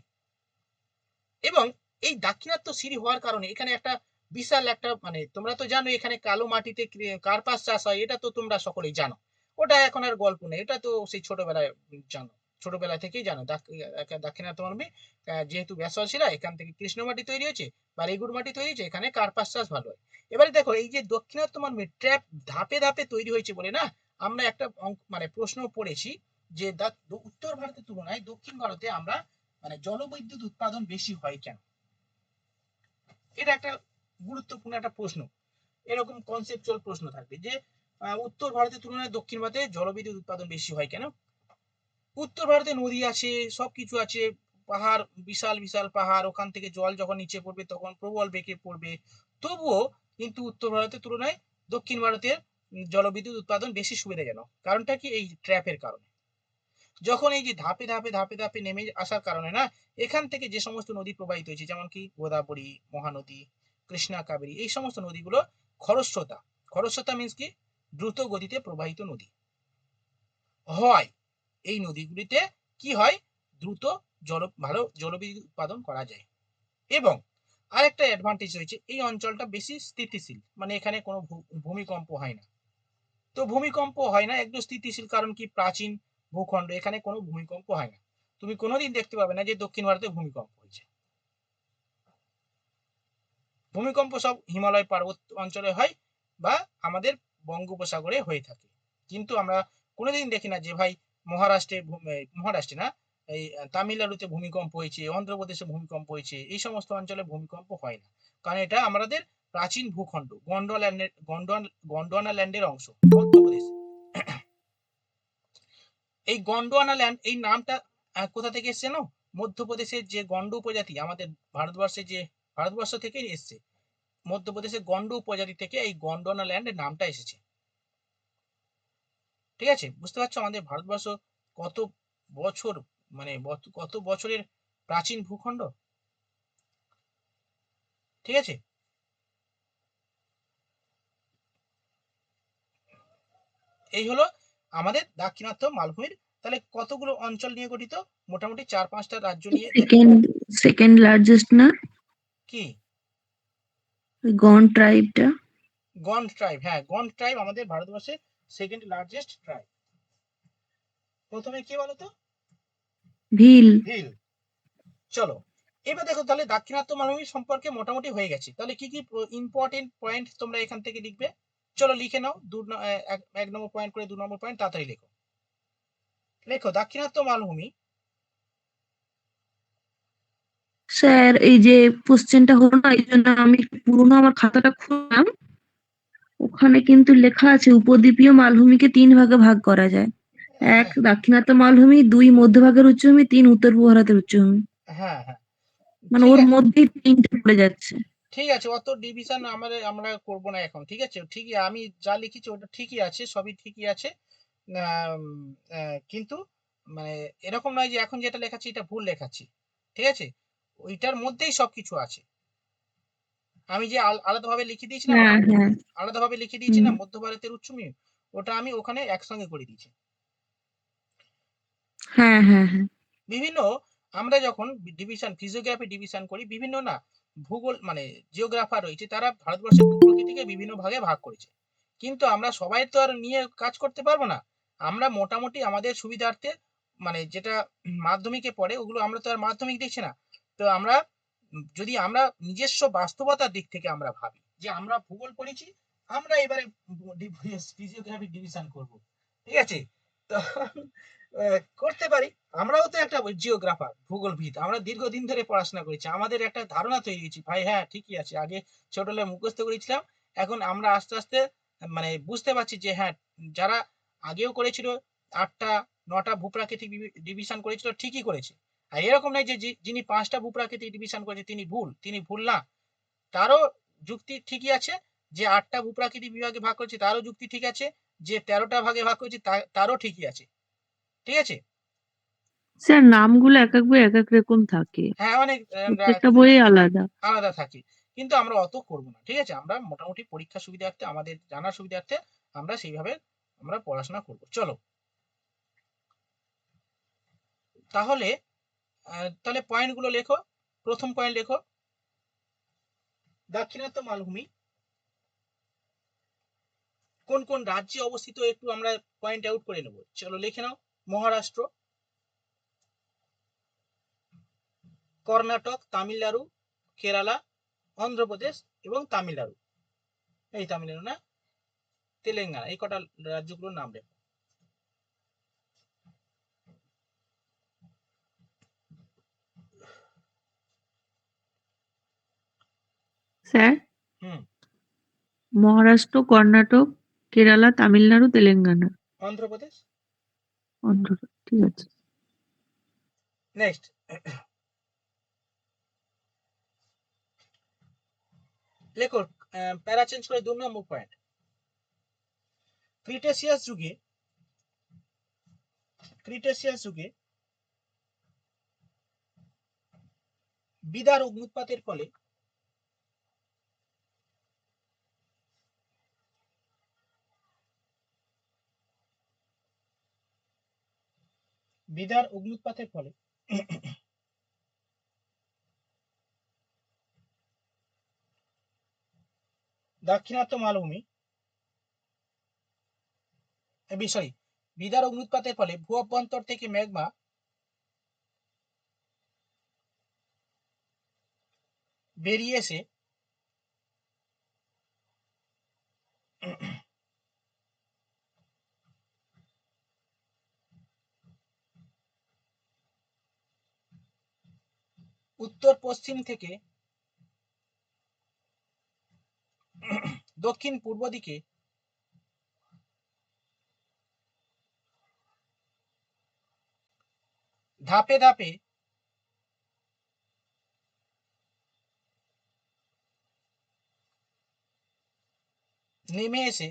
S1: এবং এই দাক্ষিণাত্য সিঁড়ি হওয়ার কারণে এখানে একটা বিশাল একটা, মানে তোমরা তো জানো এখানে কালো মাটিতে কার্পাস চাষ হয়, এটা তো তোমরা সকলেই জানো। ওটা এখন আর গল্প নেই, এটা তো সেই ছোটবেলায় জানো, ছোটবেলা থেকেই জানো। দাক্ষিণাত্য মালভূমি যেহেতু ব্যাসল্ট শিলা, এখান থেকে কৃষ্ণ মাটি তৈরি হয়েছে বা রেগুর মাটি তৈরি হয়েছে, এখানে কার্পাস চাষ ভালো হয়। এবারে দেখো এই যে দক্ষিণাত্য মালভূমি ট্র্যাপ ধাপে ধাপে তৈরি হয়েছে বলে না, আমরা একটা মানে প্রশ্ন পড়েছি যে উত্তর ভারতের তুলনায় দক্ষিণ ভারতে আমরা মানে জলবিদ্যুৎ উৎপাদন বেশি হয় কেন? এটা একটা গুরুত্বপূর্ণ একটা প্রশ্ন। এরকম কনসেপচুয়াল প্রশ্ন থাকবে যে উত্তর ভারতের তুলনায় দক্ষিণ ভারতে জলবিদ্যুৎ উৎপাদন বেশি হয় কেন? উত্তর ভারতে নদী আছে, সবকিছু আছে, পাহাড়, বিশাল বিশাল পাহাড়, ওখান থেকে জল যখন নিচে পড়বে তখন প্রবল বেগে পড়বে, তবুও কিন্তু উত্তর ভারতের তুলনায় দক্ষিণ ভারতের জলবিদ্যুৎ উৎপাদন বেশি সুবিধাজনক। কারণটা কি? এই ট্র্যাপের কারণে। যখন এই যে ধাপে ধাপে ধাপে ধাপে নেমে আসার কারণে না, এখান থেকে যে সমস্ত নদী প্রবাহিত হয়েছে, যেমন কি গোদাবরী, মহানদী, কৃষ্ণা, কাবেরী, এই সমস্ত নদীগুলো খরস্রোতা, খরস্রোতা মিন্স কি? দ্রুত গতিতে প্রবাহিত নদী হয়। এই নদীগুলিতে কি হয়? দ্রুত ভালো জলবিদ্যুৎ উৎপাদন করা যায়। এবং আরেকটা অ্যাডভান্টেজ হয়েছে, এই অঞ্চলটা বেশি স্থিতিশীল, মানে এখানে কোনো ভূমিকম্প হয় না। তো ভূমিকম্প হয় না, একটু স্থিতিশীল, কারণ কি? প্রাচীন ভূখণ্ড, এখানে কোনো ভূমিকম্প হয় না। তুমি কোনোদিন দেখতে পাবে না যে দক্ষিণ ভারতে ভূমিকম্প হয়েছে। ভূমিকম্প সব হিমালয় পার্বত্য অঞ্চলে হয় বা আমাদের বঙ্গোপসাগরে হয়ে থাকে। কিন্তু আমরা কোনোদিন দেখি না যে ভাই মহারাষ্ট্রে, মহারাষ্ট্রে না, এই তামিলনাড়ুতে ভূমিকম্প হয়েছে, অন্ধ্রপ্রদেশে ভূমিকম্প হয়েছে, এই সমস্ত অঞ্চলে ভূমিকম্প হয় না। কারণ এটা আমাদের প্রাচীন ভূখণ্ড, গন্ডোয়ানা ল্যান্ডের অংশ, মধ্যপ্রদেশ। এই গন্ডোয়ানা ল্যান্ড, এই নামটা কোথা থেকে এসছে জানো? মধ্যপ্রদেশের যে গন্ড উপজাতি, আমাদের ভারতবর্ষ থেকেই এসছে। মধ্যপ্রদেশের গন্ড উপজাতি থেকে এই গন্ডোয়ানা ল্যান্ডের নামটা এসেছে। ঠিক আছে? বুঝতে পারছো আমাদের ভারতবর্ষ কত বছর, মানে কত বছরের প্রাচীন ভূখণ্ড। ঠিক আছে? এই হলো আমাদের দাক্ষিণাত্য মালভূমির তাহলে কতগুলো অঞ্চল নিয়ে গঠিত? মোটামুটি 4-5টা রাজ্য নিয়ে।
S2: সেকেন্ড সেকেন্ড লার্জেস্ট না
S1: কি?
S2: গন্ড ট্রাইবটা?
S1: গন্ড ট্রাইব, হ্যাঁ, গন্ড ট্রাইব আমাদের ভারতবর্ষের সেকেন্ড লার্জেস্ট ট্রাইব। প্রথমে কি বলতো?
S2: ভিল।
S1: ভিল। চলো, এবার দেখো তাহলে দাক্ষিণাত্য মালভূমি সম্পর্কে মোটামুটি হয়ে গেছে। তাহলে কি কি ইম্পর্টেন্ট পয়েন্ট তোমরা এখান থেকে লিখবে? চলো লিখে নাও, 1 নম্বর পয়েন্ট করে 2 নম্বর পয়েন্ট তাড়াতাড়ি লেখো। লেখো দাক্ষিণাত্য মালভূমি।
S2: স্যার, এই যে কোশ্চেনটা হলো না, এই জন্য আমি পুরোনো আমার খাতাটা খুললাম, ওখানে কিন্তু লেখা আছে উপদ্বীপীয় মালভূমিকে 3 ভাগে ভাগ করা যায়। এক,
S1: হ্যাঁ
S2: দাক্ষিণাত্য মালভূমি, 2 মধ্যভাগের উচ্চভূমি, 3 উত্তর পূর্ব ভারতের উচ্চভূমি।
S1: হ্যাঁ হ্যাঁ,
S2: মানে
S1: ঠিক
S2: ওর
S1: আছে,
S2: মধ্যেই 3টে পড়ে যাচ্ছে।
S1: ঠিক আছে, অত ডিভিশন আমরা করব না এখন। ঠিক আছে, ঠিকই, আমি যা লিখেছি ওটা ঠিকই আছে, সবই ঠিকই আছে। আম, কিন্তু মানে এরকম নয় যে এখন যেটা লেখাচ্ছি এটা ভুল লেখাচ্ছি। ঠিক আছে, ওইটার মধ্যেই সবকিছু আছে। আমি যে আলাদাভাবে লিখে দিয়েছি না,
S2: হ্যাঁ, হ্যাঁ।
S1: আলাদাভাবে লিখে দিয়েছি
S2: হুম।
S1: না মধ্য ভারতের উচ্চভূমি, ওটা আমি ওখানে একসঙ্গে করে দিয়েছি।
S2: হ্যাঁ, হ্যাঁ, হ্যাঁ।
S1: বিভিন্ন, আমরা যখন ডিভিশন, ফিজিওগ্রাফি ডিভিশন করি, বিভিন্ন না ভূগোল মানে জিওগ্রাফার রয়েছে, তারা ভারতবর্ষের ভূপ্রকৃতিকে বিভিন্ন ভাগে ভাগ করেছে। কিন্তু আমরা সবাই তো আর নিয়ে কাজ করতে পারবো না। আমরা মোটামুটি আমাদের সুবিধার্থে, মানে যেটা মাধ্যমিকে পড়ে ওগুলো আমরা তো আর মাধ্যমিক দেখছি না। তো আমরা যদি আমরা নিজস্ব বাস্তবতার দিক থেকে আমরা ভাবি যে আমরা ভূগোল পড়েছি, আমরা এবারে ফিজিওগ্রাফি ডিভিশন করব। ঠিক আছে? তো করতে পারি। আমরাও তো একটা জিওগ্রাফার, ভূগোলবিদ, আমরা দীর্ঘদিন ধরে পড়াশোনা করেছি, আমাদের একটা ধারণা তৈরি হয়েছে ভাই। হ্যাঁ ঠিকই আছে, আগে ছোটবেলায় মুখস্থ করেছিলাম, এখন আমরা আস্তে আস্তে মানে বুঝতে পারছি যে হ্যাঁ, যারা আগেও করেছিল, 8টা 9টা ভূপ্রাকৃতিক ডিভিশন করেছিল, ঠিকই করেছে। আর এরকম নয় যে যিনি 5টা ভূপ্রাকৃতিক ডিভিশন করেছে তিনি ভুল না, তারও যুক্তি ঠিকই আছে। যে 8টা ভূপ্রাকৃতিক বিভাগে ভাগ করেছে তারও যুক্তি ঠিক আছে, যে 13টা ভাগে ভাগ করেছে তারও ঠিকই আছে। ঠিক আছে
S2: স্যার নামগুলো এক এক বই এক এক রকম থাকে,
S1: হ্যাঁ, অনেক
S2: প্রত্যেকটা বইয়ে আলাদা।
S1: আলাদা থাকে, কিন্তু আমরা অত করবো না। ঠিক আছে, আমরা মোটামুটি পরীক্ষা সুবিধার্থে, আমাদের জানার সুবিধার্থে আমরা সেইভাবে আমরা পড়াশোনা করব। চলো তাহলে তাহলে পয়েন্টগুলো লেখো। প্রথম পয়েন্ট লেখো, দাক্ষিণাত্য মালভূমি কোন কোন রাজ্যে অবস্থিত, একটু আমরা পয়েন্ট আউট করে নেব। চলো লিখে নাও। মহারাষ্ট্র, কর্ণাটক, তামিলনাড়ু, কেরালা, অন্ধ্রপ্রদেশ এবং তামিলনাড়ু, এই তামিলনাড়ু না, তেলেঙ্গানা, এই কটা রাজ্যগুলোর নাম লেখো।
S2: স্যার
S1: হুম,
S2: মহারাষ্ট্র, কর্ণাটক, কেরালা, তামিলনাড়ু, তেলেঙ্গানা,
S1: অন্ধ্রপ্রদেশ।
S2: অন্ধ্র। ঠিক আছে।
S1: নেক্সট, লেখো প্যারা চেঞ্জ করে 2 নম্বর পয়েন্ট। ক্রিটেসিয়াস যুগে বিদার অগ্নুৎপাতের ফলে দাক্ষিণাত্য মালভূমি বিদার অগ্নুৎপাতের ফলে ভূ অভ্যন্তর থেকে ম্যাগমা বেরিয়ে এসে উত্তর পশ্চিম থেকে দক্ষিণ পূর্ব দিকে ধাপে ধাপে নেমে এসে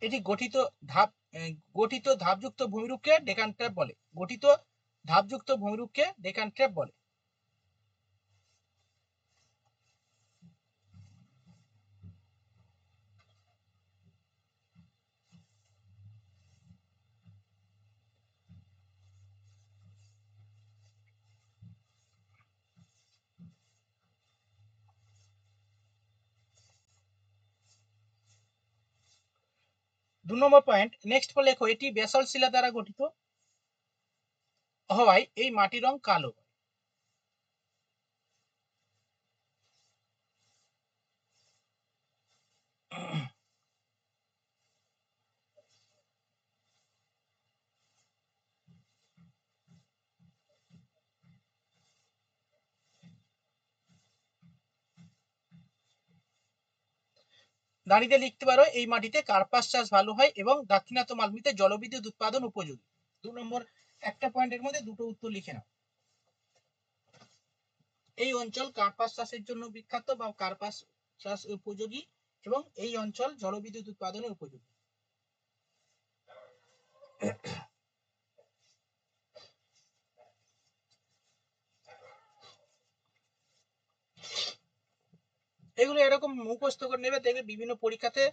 S1: এটি গঠিত ধাপযুক্ত ভূমিরূপকে ডেকান ট্র্যাপ বলে। গঠিত ধাপযুক্ত ভূমিরূপকে ডেকান ট্র্যাপ বলে। দু নম্বর পয়েন্ট, নেক্সট লেখো, এটি ব্যাসল্ট শিলা দ্বারা গঠিত হওয়ায় এই মাটির রং কালো। দাঁড়িয়ে লিখতে পারো, এই মাটিতে কার্পাস চাষ ভালো হয় এবং দাক্ষিণাত্য মালভূমিতে জলবিদ্যুৎ উৎপাদন উপযোগী। 2 নম্বর একটা পয়েন্টের মধ্যে দুটো উত্তর লিখে নাও। এই অঞ্চল কার্পাস চাষের জন্য বিখ্যাত বা কার্পাস চাষ উপযোগী, এবং এই অঞ্চল জলবিদ্যুৎ উৎপাদনের উপযোগী। এগুলো এরকম মুখস্থ করে নেবে, দেখবে বিভিন্ন পরীক্ষাতে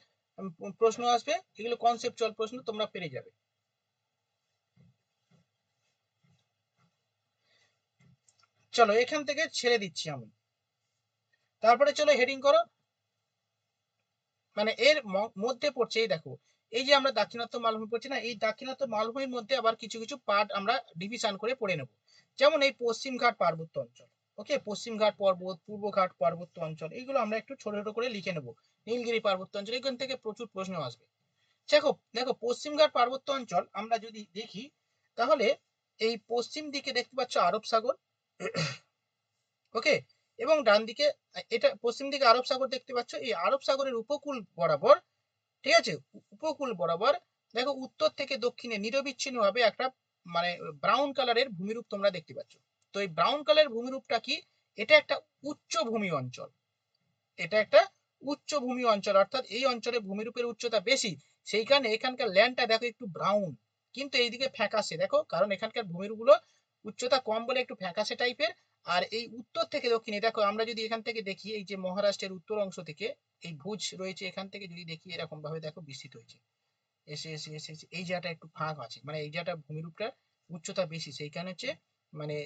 S1: প্রশ্ন আসবে, এগুলো কনসেপচুয়াল প্রশ্ন, তোমরা পেরে যাবে। চলো এখান থেকে ছেড়ে দিচ্ছি আমি, তারপরে চলো হেডিং করো। মানে এর মধ্যে পড়ছে, এই দেখো, এই যে আমরা দাক্ষিণাত্য মালভূমি পড়ছি না, এই দাক্ষিণাত্য মালভূমির মধ্যে আবার কিছু কিছু পার্ট আমরা ডিভিশন করে পড়ে নেব। যেমন এই পশ্চিম ঘাট পার্বত্য অঞ্চল, ওকে, পশ্চিম ঘাট পর্বত, পূর্ব ঘাট পার্বত্য অঞ্চল, এগুলো আমরা একটু ছোট ছোট করে লিখে নেব। নীলগিরি পার্বত্য অঞ্চল, এখান থেকে প্রচুর প্রশ্ন আসবে। দেখো দেখো পশ্চিম ঘাট পার্বত্য অঞ্চল আমরা যদি দেখি, তাহলে এই পশ্চিম দিকে দেখতে পাচ্ছ আরব সাগর, ওকে। এবং ডান দিকে এটা পশ্চিম দিকে আরব সাগর দেখতে পাচ্ছ, এই আরব সাগরের উপকূল বরাবর, ঠিক আছে, উপকূল বরাবর দেখো উত্তর থেকে দক্ষিণে নিরবিচ্ছিন্নভাবে একটা মানে ব্রাউন কালারের ভূমিরূপ তোমরা দেখতে পাচ্ছ। তো এই ব্রাউন কালারের ভূমিরূপটা কি? এটা একটা উচ্চভূমি অঞ্চল, এটা একটা উচ্চভূমি অঞ্চল, অর্থাৎ এই অঞ্চলে ভূমিরূপের উচ্চতা বেশি, সেইখানে এখানকার ল্যান্ডটা দেখো একটু ব্রাউন, কিন্তু এইদিকে ফ্যাকাশে, দেখো কারণ এখানকার ভূমিরূপগুলো উচ্চতা কম বলে একটু ফ্যাকাশে টাইপের। আর এই উত্তর থেকে দক্ষিণে দেখো, আমরা যদি এখান থেকে দেখি এই যে মহারাষ্ট্রের উত্তর অংশ থেকে এই ভুজ রয়েছে, এখান থেকে যদি দেখি এরকম ভাবে দেখো বিস্তৃত হয়েছে, এসে এসে এসে এসে এই জায়গাটা একটু ফাঁক আছে, মানে এই জায়গাটা ভূমিরূপটা উচ্চতা বেশি, সেইখানে হচ্ছে মানে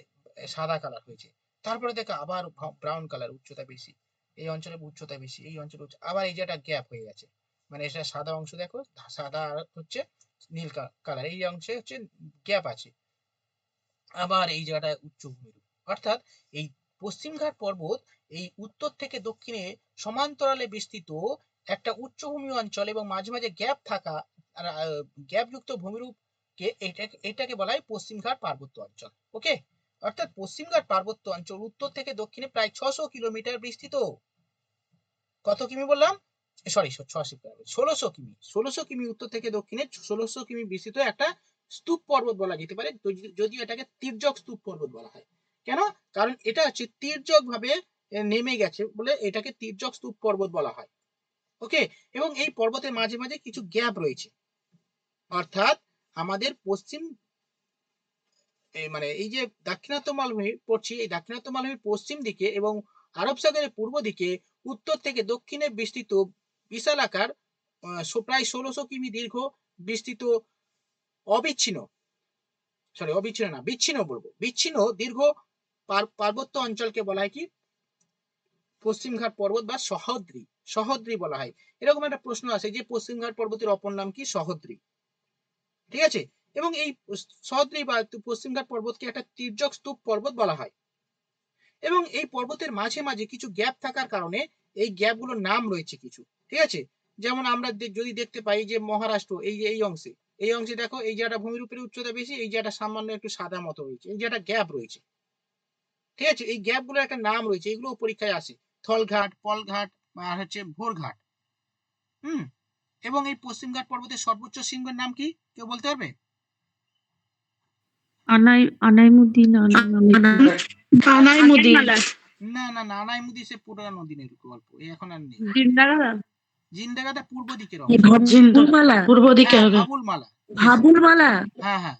S1: সাদা কালার হয়েছে। তারপরে দেখো আবার ব্রাউন কালার, উচ্চতা বেশি, এই অঞ্চলে উচ্চতা বেশি, এই অঞ্চলে আবার এই জায়গাটা গ্যাপ হয়ে গেছে, মানে এটা সাদা অংশ দেখো, সাদা আর হচ্ছে নীল কালার, এই অংশে হচ্ছে গ্যাপ আছে, আবার এই জায়গাটায় উচ্চ ভূমিরূপ। অর্থাৎ এই পশ্চিমঘাট পর্বত এই উত্তর থেকে দক্ষিণে সমান্তরালে বিস্তৃত একটা উচ্চভূমি অঞ্চল, এবং মাঝে মাঝে গ্যাপ থাকা গ্যাপ যুক্ত ভূমিরূপকে এটাকে বলা হয় পশ্চিমঘাট পার্বত্য অঞ্চল। ওকে, অর্থাৎ পশ্চিমঘাট পার্বত্য অঞ্চল উত্তর থেকে দক্ষিণে প্রায় 600 কিলোমিটার বিস্তৃত। কত কিমি বললাম? সরি, 1600 কিমি, 1600 কিমি উত্তর থেকে দক্ষিণে 1600 কিমি বিস্তৃত একটা স্তূপ পর্বত বলা যেতে পারে, যদিও এটাকে তির্যক স্তূপ পর্বত বলা হয়। কেন? কারণ এটা হচ্ছে তির্যক ভাবে নেমে গেছে বলে এটাকে তির্যক স্তূপ পর্বত বলা হয়। ওকে, এবং এই পর্বতের মাঝে মাঝে কিছু গ্যাপ রয়েছে, অর্থাৎ আমাদের পশ্চিম মানে এই যে দাক্ষিণাত্য মালভূমি পড়ছি, এই দাক্ষিণাত্য মালভূমির পশ্চিম দিকে এবং আরব সাগরের পূর্ব দিকে উত্তর থেকে দক্ষিণে বিস্তৃত বিশাল আকার প্রায় 1600 কিমি দীর্ঘ বিস্তৃত অবিচ্ছিন্ন, অবিচ্ছিন্ন না, বিচ্ছিন্ন বলবো, বিচ্ছিন্ন দীর্ঘ পার্বত্য অঞ্চলকে বলা হয় কি পশ্চিমঘাট পর্বত বা সহদ্রি, সহদ্রি বলা হয়। এরকম একটা প্রশ্ন আছে যে পশ্চিমঘাট পর্বতের অপর নাম কি? সহদ্রি, ঠিক আছে। এবং এই সহদ্রি বা পশ্চিমঘাট পর্বতকে একটা তির্যক স্তূপ পর্বত বলা হয়, এবং এই পর্বতের মাঝে মাঝে কিছু গ্যাপ থাকার কারণে এই গ্যাপগুলোর নাম রয়েছে কিছু, ঠিক আছে। যেমন আমরা যদি দেখতে পাই যে মহারাষ্ট্র এই যে এই অংশে দেখো এই জায়গাটা ভূমিরূপের উচ্চতা বেশি, এই জায়গাটা সামান্য একটু সাদা মতো রয়েছে, এই জায়গাটা গ্যাপ রয়েছে, ঠিক আছে। এই গ্যাপগুলোর একটা নাম রয়েছে, এগুলো পরীক্ষায় আসে, থলঘাট, পলঘাট, আর হচ্ছে ভোরঘাট। হুম, এবং এই পশ্চিমঘাট পর্বতের সর্বোচ্চ শৃঙ্গের নাম কি কেউ বলতে পারবে?
S2: আনাইমুদ্দিন, আনাইমুদ্দিন,
S1: না না না, আনাইমুদি সে পুরা নদী নেই গল্প, এই এখন আর নেই। জিন্দাগাদা পূর্ব দিকের অংশ,
S2: ভাবুলমালা, পূর্ব দিকে
S1: হ্যাঁ
S2: হবে
S1: ভাবুলমালা,
S2: ভাবুলমালা।
S1: হ্যাঁ হ্যাঁ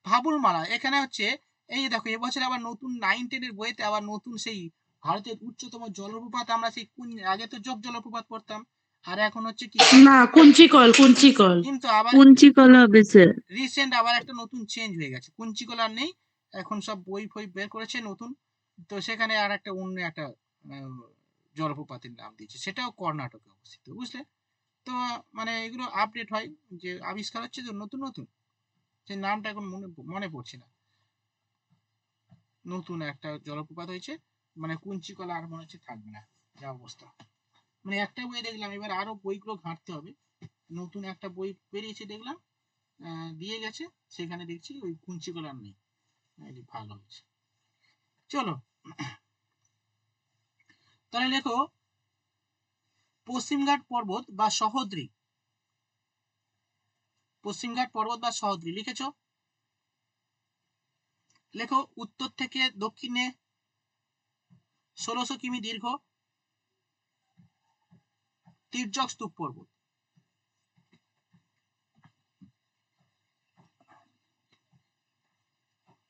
S1: ভাবুলমালা। এখানে হচ্ছে এই দেখো এবছর আবার নতুন 9-10 এর বইতে আবার নতুন সেই ভারতের উচ্চতম জলপ্রপাত, আমরা সেই আগে তো যোগ জলপ্রপাত পড়তাম, আর এখন হচ্ছে কি
S2: না, কুঞ্চিকল, কুঞ্চিকল,
S1: কিন্তু আবার
S2: কুঞ্চিকল হবে স্যার।
S1: রিসেন্ট আবার একটা নতুন চেঞ্জ হয়ে গেছে, কুঞ্চিকল আর নেই, এখন সব বই ফই বের করেছে নতুন, তো সেখানে আর একটা অন্য একটা জলপ্রপাতের নাম দিয়েছে, সেটাও কর্ণাটকে অবস্থিত, বুঝলে তো। মানে এগুলো আপডেট হয়, যে আবিষ্কার হচ্ছে তো নতুন নতুন, সেই নামটা এখন মনে পড়ছে না। নতুন একটা জলপ্রপাত হয়েছে, মানে কুঞ্চিকলা আর মনে হচ্ছে থাকবে না, যা অবস্থা। মানে একটা বই দেখলাম, এবার আরো বইগুলো ঘাঁটতে হবে, নতুন একটা বই বেরিয়েছে দেখলাম, দিয়ে গেছে, সেখানে দেখছি ওই কুঞ্চিকলার নেই, ভালো হয়েছে। চলো তাহলে লেখো পশ্চিমঘাট পর্বত বা সহদ্রি, পশ্চিমঘাট পর্বত বা সহদ্রি লিখেছো? লেখো উত্তর থেকে দক্ষিণে 1600 কিমি দীর্ঘ তির্যক স্তূপ পর্বত।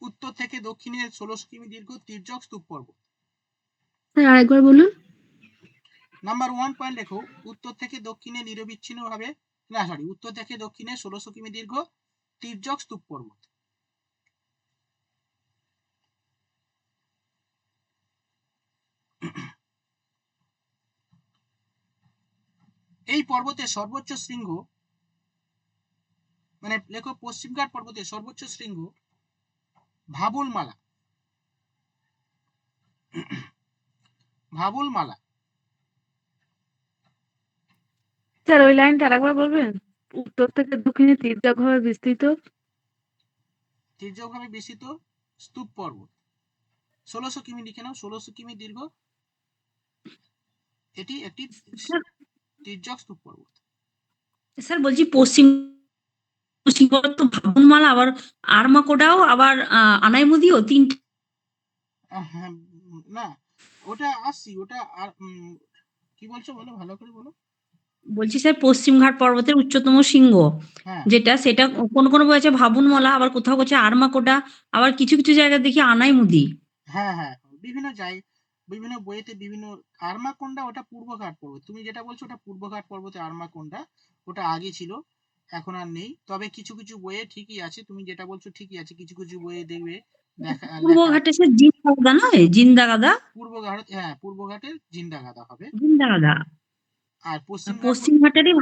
S1: উত্তর থেকে দক্ষিণে 1600 কিমি দীর্ঘ তির্যক স্তূপ পর্বত।
S2: স্যার আরেকবার বলুন।
S1: নাম্বার 1 পয়েন্ট লেখো উত্তর থেকে দক্ষিণে নিরবিচ্ছিন্ন ভাবে, না সরি, উত্তর থেকে দক্ষিণে 1600 কিমি দীর্ঘ তির্যক স্তূপ পর্বত। এই পর্বতের সর্বোচ্চ শৃঙ্গ, মানে লেখো পশ্চিমঘাট পর্বতের সর্বোচ্চ শৃঙ্গ ভাবুলমালা, ভাবুলমালা।
S2: স্যার ওই লাইনটা আরেকবার বলবেন? উত্তর থেকে দক্ষিণে তির্যকভাবে বিস্তৃত
S1: তির্যকভাবে বিস্তৃত স্তূপ পর্বত। 1600 কিমি লিখে নাও, 1600 কিমি দীর্ঘ এটি একটি
S2: স্যার
S1: তির্যক স্তূপ পর্বত।
S2: স্যার বলছি পশ্চিম সিংহল তো ভাবনমালা আবার আরমাকোটাও আবার আনাইমুদিও তিনটে।
S1: হ্যাঁ, না ওটা আসছি, ওটা আর কি বলছো বলো, ভালো করে বলো।
S2: বলছি স্যার পশ্চিমঘাট পর্বতের উচ্চতম শৃঙ্গ
S1: হ্যাঁ
S2: যেটা, সেটা কোন কোন বই আছে ভাবনমালা, আবার কোথাও আছে আরমাকোটা, আবার কিছু কিছু জায়গায় দেখি আনাইমুদি।
S1: হ্যাঁ হ্যাঁ, বিভিন্ন বিভিন্ন বইয়েতে বিভিন্ন। আরমাকোন্ডা ওটা পূর্বঘাট পর্বত, তুমি যেটা বলছো ওটা পূর্বঘাট পর্বতে আরমাকোন্ডা, ওটা আগে ছিল, এখন আর নেই। তবে কিছু কিছু বইয়ে ঠিকই আছে, তুমি যেটা বলছো ঠিকই আছে, কিছু কিছু বইয়ে দেখবে লেখা
S2: পূর্বঘাটে স্যার জিন্দাগাদা নয়, জিন্দাগাদা।
S1: পূর্বঘাট, হ্যাঁ পূর্বঘাটের জিন্দাগাদা হবে।
S2: জিন্দাগাদা।
S1: আর
S2: আর
S1: পশ্চিমঘাট
S2: পশ্চিমঘাটেরই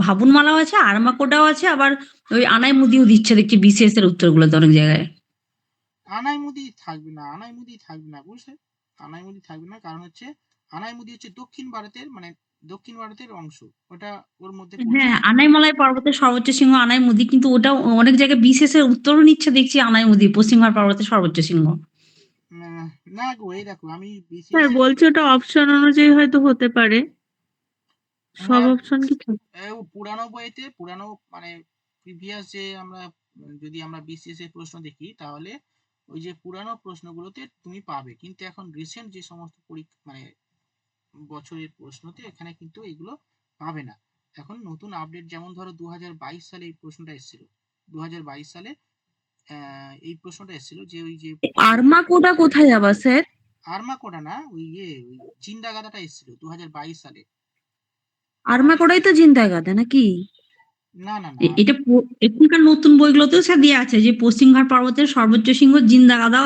S2: ভাবনমালাও আছে, আরমাকোটাও আছে, আবার ওই আনাইমুদিও দিচ্ছে দেখছি বিসিএস এর উত্তরগুলোতে অনেক জায়গায়।
S1: আনাইমুদি থাকবে না, আনাইমুদি থাকবে না, বুঝলে? আনাইমুদি থাকবে না, কারণ হচ্ছে আনাইমুদি হচ্ছে দক্ষিণ ভারতের, মানে দক্ষিণ ভারতের অংশ, ওটা ওর মধ্যে পড়ছে
S2: হ্যাঁ,
S1: না।
S2: আনাইমালাই পর্বতের সর্বোচ্চ শৃঙ্গ আনাইমুদি, কিন্তু ওটাও অনেক জায়গায় বিসিএস এর উত্তরও নিচ্ছে দেখছি আনাইমুদি পশ্চিমঘাট পর্বতের সর্বোচ্চ শৃঙ্গ।
S1: না গো, এই দেখো আমি
S2: স্যার
S1: বিসিএস এর
S2: বলছি ওটা অপশন অনুযায়ী হয়তো হতে পারে, সব
S1: হ্যাঁ,
S2: অপশন কি থাকে?
S1: পুরানো বইতে, পুরানো মানে প্রিভিয়াস যে আমরা যদি আমরা বিসিএস এর প্রশ্ন দেখি, তাহলে ওই যে পুরানো প্রশ্নগুলোতে তুমি পাবে, কিন্তু এখন রিসেন্ট যে সমস্ত পরীক্ষা মানে বছরের প্রশ্নতে এখানে কিন্তু এগুলো পাবে না। এখন নতুন আপডেট, যেমন ধরো 2022 সালে এই প্রশ্নটা এসেছিল, 2022 সালে এই প্রশ্নটা এসেছিল যে ওই যে
S2: আরমাকোটা কোথায় আবার স্যার?
S1: আর্মাকোডা না, ওই জিন্দা গাদাটা এসেছিল 2022 সালে।
S2: আরমাকোটাই তো জিন্দাগাদা নাকি?
S1: না না না
S2: এটা এখনকার নতুন বইগুলোতেও স্যার দেওয়া আছে যে পশ্চিমঘাট পর্বতের সর্বোচ্চ শৃঙ্গ জিন্দাগাদা,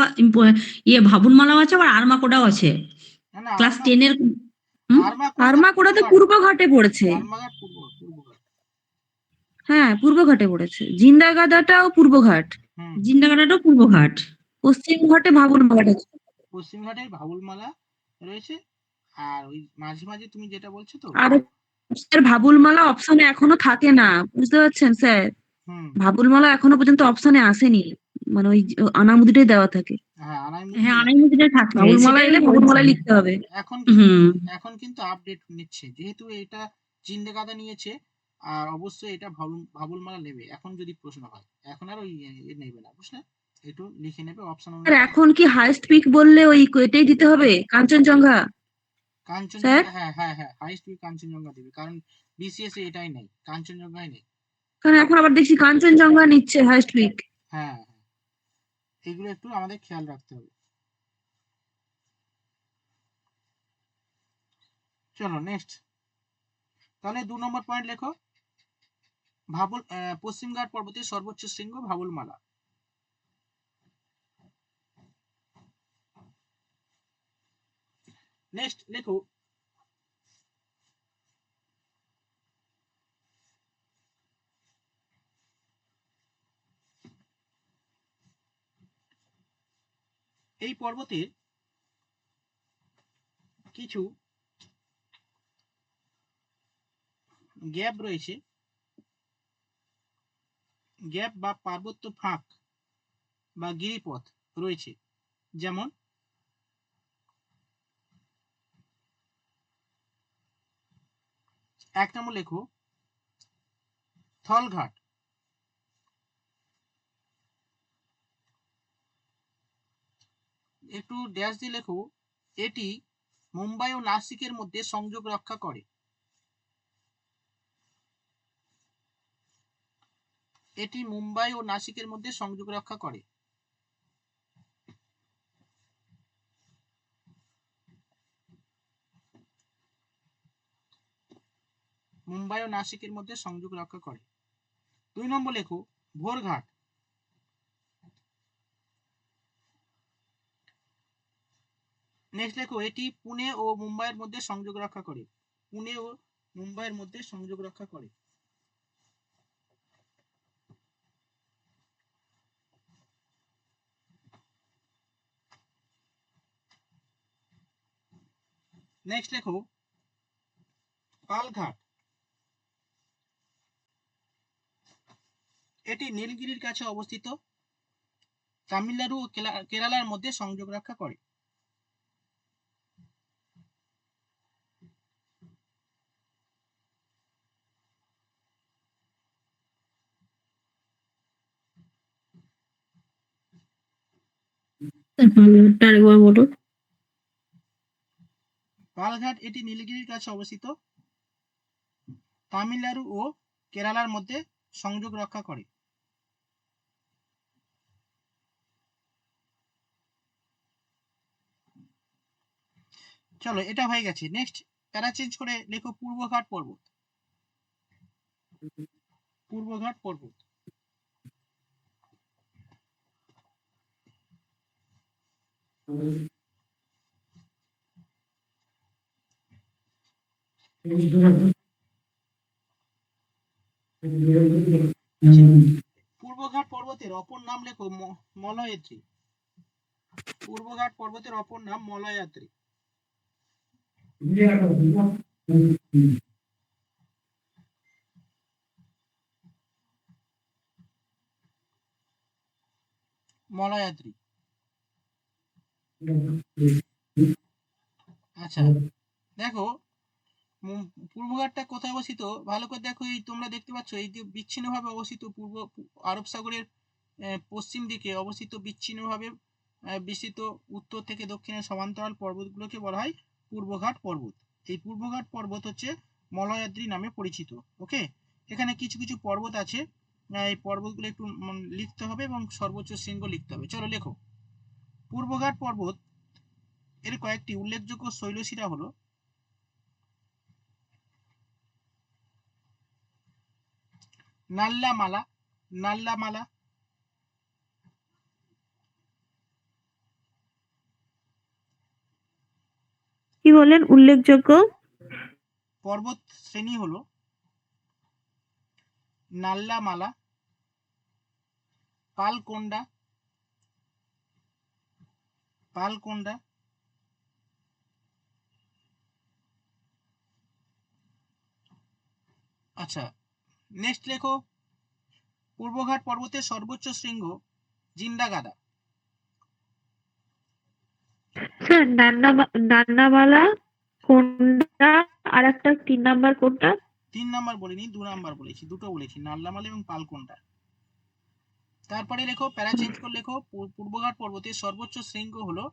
S2: ভাবনমালাও আছে, আবার আরমাকোটাও আছে।
S1: না না
S2: ক্লাস 10 এর। হুম?
S1: আর্মাকোন্ডা
S2: আরমাকোটা তো
S1: পূর্বঘাট,
S2: পূর্ব ঘাটে পড়েছে।
S1: আর্মাঘাট পূর্বঘাট।
S2: হ্যাঁ, পূর্ব ঘাটে পড়েছে, জিন্দাগাদাটাও পূর্ব ঘাট।
S1: হুম,
S2: জিন্দাগাদাটাও পূর্ব ঘাট। পশ্চিম ঘাটে ভাবনমালাটা।
S1: পশ্চিমঘাটের ভাবুলমালা রয়েছে। আর ওই মাঝে মাঝে তুমি যেটা বলছো তো,
S2: আর স্যার ভাবুলমালা অপশনে এখনো থাকে না, বুঝতে পারছেন স্যার?
S1: হুম,
S2: ভাবুলমালা এখনো পর্যন্ত অপশনে আসেনি, মানে ওই আনামুদিটাই দেওয়া থাকে।
S1: হ্যাঁ আনাইমুদি
S2: হ্যাঁ,
S1: আছে।
S2: আনাইমুদিটাই থাকে,
S1: এখন
S2: ভাবুলমালা এলে ভাবুলমালাই লিখতে হবে।
S1: এখন কিন্তু
S2: হুম।
S1: এখন কিন্তু আপডেট নিচ্ছে, যেহেতু এটা জিন্দেগাদা নিয়েছে, আর অবশ্যই এটা ভাবুলমালা নেবে এখন যদি প্রশ্ন হয়। এখন আর ওই নেবে না, বুঝলে? একটু লিখে নেবে অপশন
S2: স্যার
S1: অনুযায়ী।
S2: এখন কি হাইস্ট পিক বললে ওই এটাই দিতে হবে, কাঞ্চনজঙ্ঘা? স্যার,
S1: কাঞ্চনজঙ্ঘা, হ্যাঁ হ্যাঁ হ্যাঁ, হাইস্ট উইক কাঞ্চনজঙ্ঘা দেবে, কারণ বিসিএস এ এটাই নেই, কাঞ্চনজঙ্ঘাই নেই।
S2: কারণ এখন আবার দেখছি কাঞ্চনজঙ্ঘা নিচ্ছে হাইস্ট পিক।
S1: হ্যাঁ হ্যাঁ, এগুলো একটু আমাদের খেয়াল রাখতে হবে। চলো নেক্সট, তাহলে 2 নম্বর পয়েন্ট লেখো, পশ্চিমঘাট পর্বতের সর্বোচ্চ শৃঙ্গ ভাবুলমালা। নেক্সট লেখো, এই পর্বতের কিছু গ্যাপ রয়েছে, গ্যাপ বা পার্বত্য ফাঁক বা গিরিপথ রয়েছে, যেমন 1 নম্বর লেখো থলঘাট। একটু ড্যাশ দিয়ে লেখো, এটি মুম্বাই ও নাসিকের মধ্যে সংযোগ রক্ষা করে। এটি মুম্বাই ও নাসিকের মধ্যে সংযোগ রক্ষা করে। মুম্বাই ও নাসিকের মধ্যে সংযোগ রক্ষা করে। 2 নম্বর লেখো ভোরঘাট। নেক্সট লেখো, এটি পুনে ও মুম্বাইয়ের মধ্যে সংযোগ রক্ষা করে। পুনে ও মুম্বাইয়ের মধ্যে সংযোগ রক্ষা করে। নেক্সট লেখো পালঘাট। এটি নীলগিরির কাছে অবস্থিত। তামিলনাড়ু ও কেরালার মধ্যে সংযোগ রক্ষা করে?
S2: আরেকবার বলো।
S1: পালঘাট এটি নীলগিরির কাছে অবস্থিত। তামিলনাড়ু ও কেরালার মধ্যে সংযোগ রক্ষা করে। চলো, এটা হয়ে গেছে। নেক্সট প্যারা চেঞ্জ করে লেখো পূর্বঘাট পর্বত। পূর্বঘাট পর্বত। পূর্বঘাট পর্বতের অপর নাম লেখো মলয়দ্রি। পূর্বঘাট পর্বতের অপর নাম মলয়াদ্রি। মলয়াদ্রি। আচ্ছা, দেখো পূর্বঘাটটা কোথায় অবস্থিত ভালো করে দেখো। এই তোমরা দেখতে পাচ্ছ এই যে বিচ্ছিন্নভাবে অবস্থিত আরব সাগরের পশ্চিম দিকে অবস্থিত বিচ্ছিন্নভাবে বিস্তৃত উত্তর থেকে দক্ষিণের সমান্তরাল পর্বতগুলোকে বলা হয় পূর্বঘাট পর্বত। এই পূর্বঘাট পর্বত হচ্ছে মলয়াদ্রি নামে পরিচিত। ওকে, এখানে কিছু কিছু পর্বত আছে, এই পর্বতগুলো একটু লিখতে হবে এবং সর্বোচ্চ শৃঙ্গ লিখতে হবে। চলো লেখো। পূর্বঘাট পর্বত এর কয়েকটি উল্লেখযোগ্য শৈলশিরা হলো নাল্লামালা। নাল্লামালা
S2: কি বলেন উল্লেখযোগ্য?
S1: পর্বত শ্রেণী হলো নাল্লামালা, পালকোন্ডা, পালকোন্ডা, আচ্ছা নেক্সট লেখো পূর্বঘাট পর্বতের সর্বোচ্চ শৃঙ্গ জিন্দাগাদা।
S2: স্যার নান্নামালা কোনটা, আর একটা 3 নাম্বার কোনটা?
S1: 3 নাম্বার বলিনি, 2 নাম্বার বলেছি, দুটো বলেছি, নাল্লামালা এবং পালকোন্ডা। তারপরে লেখো, প্যারা চেঞ্জ করে লেখো পূর্বঘাট পর্বতের সর্বোচ্চ শৃঙ্গ হলো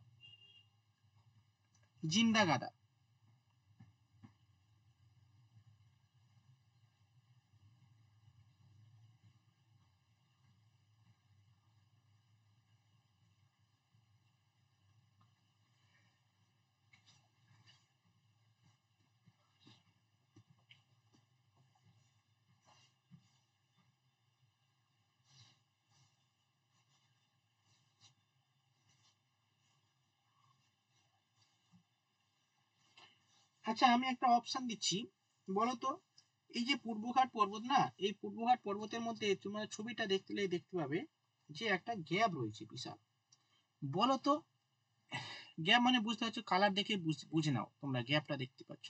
S1: জিন্দাগাদা। আচ্ছা, আমি একটা অপশন দিচ্ছি, বলো তো এই যে পূর্বঘাট পর্বত না, এই পূর্বঘাট পর্বতের মধ্যে তোমরা ছবিটা দেখতে পাবে যে একটা গ্যাপ রয়েছে বিশাল। বলো তো, গ্যাপ মানে বুঝতে পারছো, কালার দেখে বুঝে নাও তোমরা গ্যাপটা দেখতে পাচ্ছ।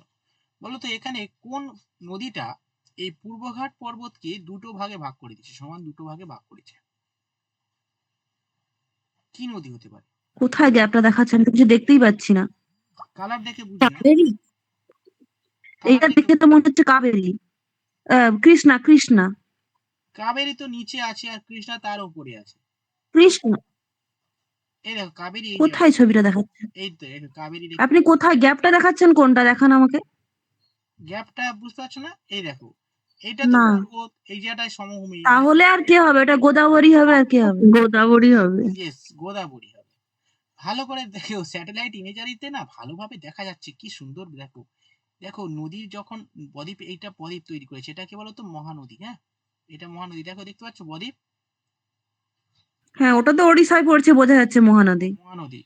S1: বলো তো এখানে কোন নদীটা এই পূর্বঘাট পর্বতকে দুটো ভাগে ভাগ করে দিয়েছে, সমান দুটো ভাগে ভাগ করেছে? কি নদী হতে পারে?
S2: কোথায় গ্যাপটা দেখাচ্ছে? আমি তো কিছু দেখতেই পাচ্ছি না।
S1: কালার দেখে বুঝে নাও।
S2: কাবেরী।
S1: কালার
S2: এইটা
S1: দেখে।
S2: দেখে তো মনে হচ্ছে কাবেরী। কৃষ্ণা কৃষ্ণা।
S1: কাবেরী তো নিচে আছে আর কৃষ্ণা তার উপরে আছে।
S2: কৃষ্ণা
S1: এই দেখো কাবেরী এই যে
S2: কোথায়
S1: আছে।
S2: ছবিটা দেখাচ্ছে?
S1: এই তো এই কাবেরী দেখতে
S2: আপনি
S1: পাচ্ছ?
S2: কোথায় গ্যাপটা দেখাচ্ছেন? কোনটা দেখান আমাকে।
S1: গ্যাপটা বুঝতে পারছো না? এই দেখো, এইটা তো
S2: না,
S1: পর্বত, এই জায়গাটায় সমভূমি, মানে
S2: তাহলে আর কে হবে? এটা গোদাবরী হবে, আর কে হবে? গোদাবরী হবে।
S1: ইয়েস গোদাবরী হবে। ভালো করে দেখো, স্যাটেলাইট ইমেজারিতে না ভালোভাবে দেখা যাচ্ছে, কি সুন্দর দেখো। দেখো নদীর যখন বদ্বীপ, এইটা বদ্বীপ তৈরি করেছে, এটা কি বলতো মহানদী। হ্যাঁ, এটা মহানদী, দেখো দেখতে পাচ্ছ বদ্বীপ।
S2: হ্যাঁ, ওটা তো ওড়িশায় পড়ছে, বোঝা যাচ্ছে মহানদী।
S1: মহানদী।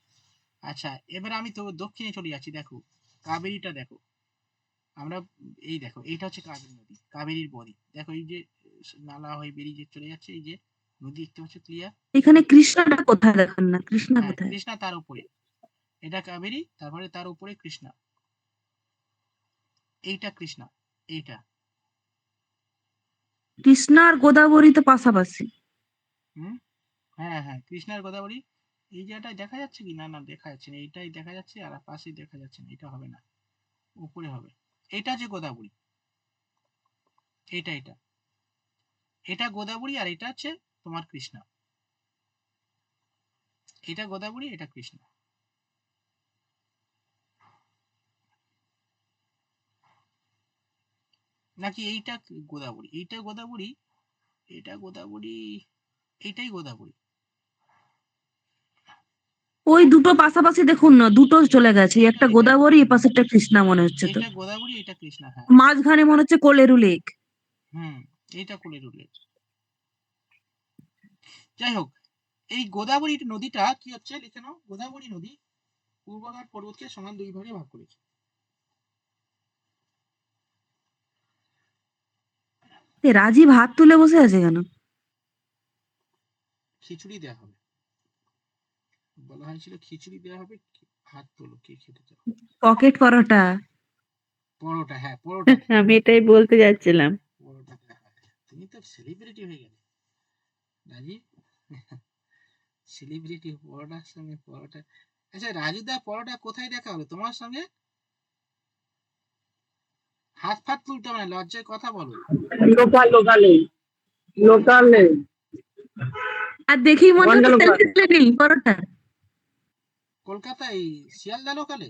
S1: আচ্ছা, এবার আমি তো দক্ষিণে চলে যাচ্ছি, দেখো কাবেরীটা দেখো। আমরা এই দেখো, এইটা হচ্ছে কাবেরী নদী, কাবেরীর বদ্বীপ। দেখো এই যে নালা হয়ে বেরিয়ে যে চলে যাচ্ছে, এই যে নদী দেখতে পাচ্ছ ক্লিয়ার।
S2: এখানে কৃষ্ণাটা কোথায় দেখান না? কৃষ্ণা
S1: হ্যাঁ,
S2: কোথায়?
S1: কৃষ্ণা তার উপরে, এটা কাবেরী, তারপরে তার উপরে কৃষ্ণা, এইটা কৃষ্ণা, এইটা।
S2: কৃষ্ণা আর গোদাবরী তো পাশাপাশি।
S1: হুম, হ্যাঁ হ্যাঁ, কৃষ্ণার গোদাবরী এই জায়গাটায় দেখা যাচ্ছে কি? না না, দেখা যাচ্ছে না, এইটাই দেখা যাচ্ছে, আর পাশে দেখা যাচ্ছে না, এটা হবে না, উপরে হবে। এটা যে গোদাবরী, এটা এটা এটা গোদাবরী, আর এটা হচ্ছে তোমার কৃষ্ণা। এটা গোদাবরী, এটা কৃষ্ণা। নাকি এইটা গোদাবরী, এইটা গোদাবরী, এটা গোদাবরী, এইটাই গোদাবরী।
S2: ওই দুটো পাশাপাশি দেখুন না, দুটো চলে গেছে,
S1: এটা
S2: একটা
S1: এটা
S2: গোদাবরী এ পাশে একটা কৃষ্ণা মনে হচ্ছে তো।
S1: এটা গোদাবরী, এটা কৃষ্ণা, হ্যাঁ।
S2: মাঝখানে মনে হচ্ছে কোলেরু লেক।
S1: হুম, এইটা কোলের উল্লেখ। যাই হোক, এই গোদাবরী নদীটা কি হচ্ছে লিখে নাও, গোদাবরী নদী পূর্বঘাট পর্বতকে সমান দুই ভাগে ভাগ করেছে।
S2: রাজীব হাত তুলে বসে আছে কেন?
S1: খিচুড়ি দেওয়া হবে, বলা হয়েছিল খিচুড়ি দেওয়া হবে, হাত তোলো, কে খেতে চাও?
S2: পকেট পরোটা।
S1: পরোটা, হ্যাঁ পরোটা দেয়,
S3: আমি এটাই বলতে যাচ্ছিলাম।
S1: পরোটা দেওয়া হয়। তুমি তো সেলিব্রিটি হয়ে গেলে রাজীব, সেলিব্রিটি পরোটার সঙ্গে পরোটা। আচ্ছা রাজুদা, পরোটা কোথায় দেখা হলো তোমার সঙ্গে? হাত ফাত তুলতে হবে না, লজ্জায় কথা বলো।
S4: লোকালে লোকালে
S2: আর দেখেই মনে
S4: বনগা
S2: হচ্ছে তেল
S4: লোকালে
S2: তেলে নেই পরোটা।
S1: কলকাতায় শিয়ালদা লোকালে?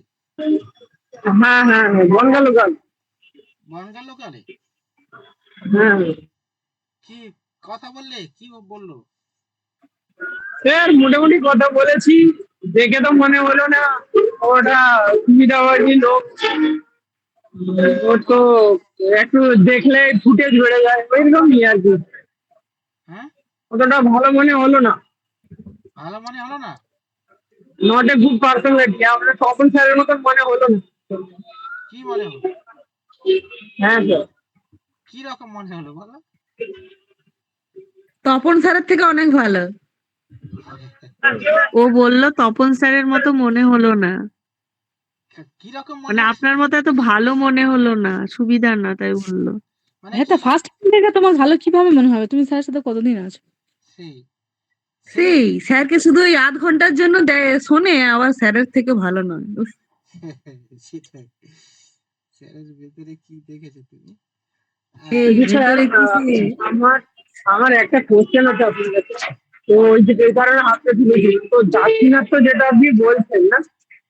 S4: হ্যাঁ হ্যাঁ হ্যাঁ বনগা লোকাল
S1: বনগাঁ লোকালে?
S4: হ্যাঁ।
S1: কি কথা বললে, কি বললো?
S4: স্যার মোটামুটি কথা বলেছি, দেখে তো মনে হলো না ওটা সুবিধাবাদী লোক। ও তো একটু দেখলে ফুটেজ বেড়ে যায় ওইরকমই আর কি,
S1: হ্যাঁ,
S4: অতটা ভালো মনে হলো না।
S1: ভালো মনে হলো না?
S4: নট এ গুড পার্সোনালিটি, আমরা তপন স্যারের মতন মনে হলো না।
S1: কি মনে হলো?
S4: হ্যাঁ স্যার।
S1: কি রকম মনে হলো বলো?
S2: তপন স্যারের থেকে অনেক ভালো।
S3: ও বলল তপন স্যারের মতো মনে হলো না,
S1: কি রকম মনে
S3: মানে
S1: হলো?
S3: আপনার মতো এত ভালো মনে হলো না, সুবিধা না, তাই বললো।
S1: মানে
S5: হ্যাঁ,
S1: কি?
S5: তো ফার্স্ট টাইম দেখে তোমার ভালো কিভাবে মনে হবে? তুমি স্যারের সাথে কতদিন আছো?
S1: সেই সেই
S2: সেই স্যারকে শুধু ওই আধ ঘন্টার জন্য দেয় শোনে, আবার স্যারের থেকে ভালো নয়। উফ,
S1: সেটাই, স্যারের ভেতরে কি দেখেছো তুমি?
S2: এই
S4: কিন্তু স্যার
S2: ভেতরে কি সে।
S4: আমার আমার একটা কোশ্চেন আছে আপনার কাছে। তো ওই যে এই কারণে হাতটা তুলেছি, তো দাক্ষিণাত্য যেটা আপনি বলছেন না,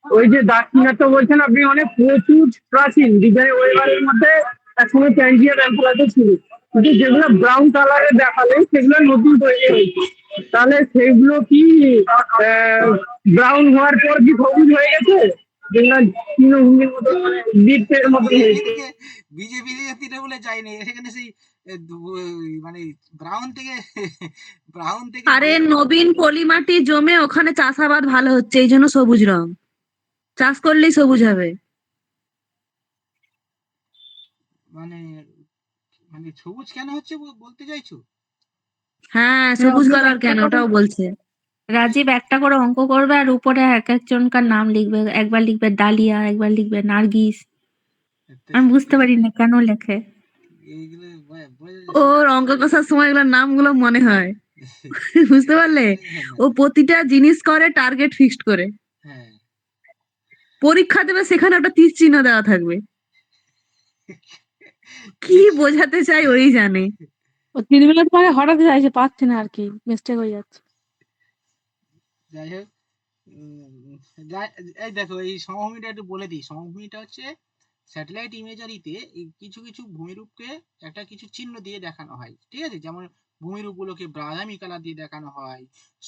S4: ওই যে দাক্ষিণাত্য বলছেন আপনি, অনেক প্রচুর প্রাচীন ডিজাইন ওয়েবারের মধ্যে একসময় ট্যাঙ্কিয়া টেম্পলাতে ছিল, কিন্তু যেগুলো ব্রাউন কালারে দেখালে সেগুলো নতুন তৈরি হয়েছে। তাহলে সেগুলো কি ব্রাউন হওয়ার পর কি সবুজ হয়ে গেছে? যেগুলো তৃণভূমির মতো মানে দ্বীপের মতো
S1: বিজেপি
S4: হয়েছে?
S1: থেকে, বিজেপি থেকে তৃণমূলে যায়নি, সেখানে সেই মানে ব্রাউন থেকে, ব্রাউন থেকে
S2: আরে নবীন পলিমাটি জমে ওখানে চাষাবাদ ভালো হচ্ছে, এই জন্য সবুজ রং। চাষ করলেই সবুজ হবে।
S1: মানে, মানে সবুজ কেন হচ্ছে বলতে চাইছো?
S2: হ্যাঁ, সবুজ
S3: রাজীব
S2: কালার
S3: একটা
S2: কেন
S3: করে
S2: ওটাও বলছে।
S3: রাজীব একটা করে অঙ্ক করবে, আর উপরে এক একজনকার নাম লিখবে, একবার লিখবে ডালিয়া, একবার লিখবে নার্গিস। আমি বুঝতে পারি না কেন লেখে।
S1: এইগুলো বোঝা
S2: ওর অঙ্ক কষার সময় এগুলোর নামগুলো মনে হয়। বুঝতে পারলে?
S1: যায় না।
S2: ও প্রতিটা জিনিস করে টার্গেট ফিক্সড করে।
S1: হ্যাঁ,
S2: পরীক্ষা দেবে সেখানে একটা তীর চিহ্ন দেওয়া থাকবে। কি বোঝাতে চাই ওই জানে।
S5: ও 3 মিনিট পরে হঠাৎ চাইছে, পাচ্ছে না আর কি, মিস্টেক হয়ে যাচ্ছে।
S1: যাই হোক, উম, এই দেখো এই সমভূমিটা একটু বলে দিই। সমভূমিটা হচ্ছে স্যাটেলাইট ইমেজারিতে কিছু কিছু ভূমিরূপকে একটা কিছু চিহ্ন দিয়ে দেখানো হয়, ঠিক আছে? যেমন ভূমিরূপগুলোকে বাদামি কালার দিয়ে দেখানো হয়,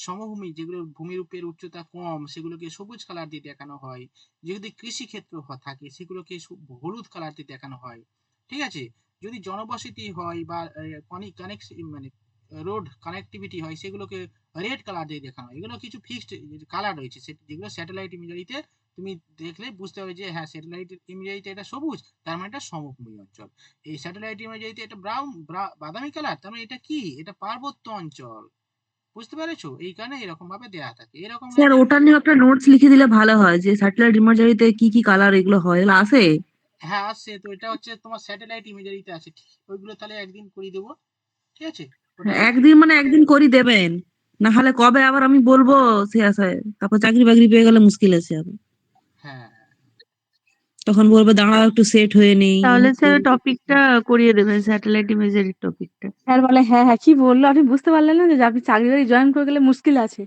S1: সমভূমি যেগুলো ভূমিরূপের উচ্চতা কম সেগুলোকে সবুজ কালার দিয়ে দেখানো হয়, যদি কৃষি ক্ষেত্র থাকে সেগুলোকে হলুদ কালার দিয়ে দেখানো হয়, ঠিক আছে? যদি জনবসতি হয় বা মানে রোড কানেক্টিভিটি হয় সেগুলোকে রেড কালার দিয়ে দেখানো হয়। এগুলো কিছু ফিক্সড কালার রয়েছে, যেগুলো স্যাটেলাইট ইমেজারিতে তুমি দেখলে বুঝতে হবে যে হ্যাঁ স্যাটেলাইট ইমেজারিতে এটা সবুজ, তার মানে এটা সমভূমি অঞ্চল। এই স্যাটেলাইট ইমেজারিতে এটা বাদামি কালার, তার মানে এটা কি? এটা পার্বত্য অঞ্চল। বুঝতে পেরেছো? এই কারণে এরকম ভাবে দেয়া থাকে, এরকম
S2: স্যার
S1: ভাবে।
S2: ওটা নিয়ে একটা নোটস লিখে দিলে ভালো হয়, যে স্যাটেলাইট ইমার্জারিতে কি কি কালার এগুলো হয়, এগুলো আছে।
S1: হ্যাঁ আসছে তো, এটা হচ্ছে তোমার স্যাটেলাইট ইমেজারিতে আছে, ঠিক ওইগুলো তাহলে একদিন করে দেবো, ঠিক আছে? ওটা
S2: একদিন মানে একদিন করি দেবেন। না হলে কবে আবার আমি বলবো সে আশায়, তারপর চাকরি বাকরি পেয়ে গেলে মুশকিল আছে আবার।
S1: হ্যাঁ
S2: তখন বলবে দাঁড়াও একটু সেট হয়ে নেই।
S3: তাহলে স্যার টপিকটা করিয়ে দেবেন, স্যাটেলাইট ইমেজারির টপিকটা।
S5: স্যার বলে হ্যাঁ হ্যাঁ কি বললো আপনি বুঝতে পারলেন না যে আপনি চাকরি বাকরি জয়েন করে গেলে মুশকিল আছে।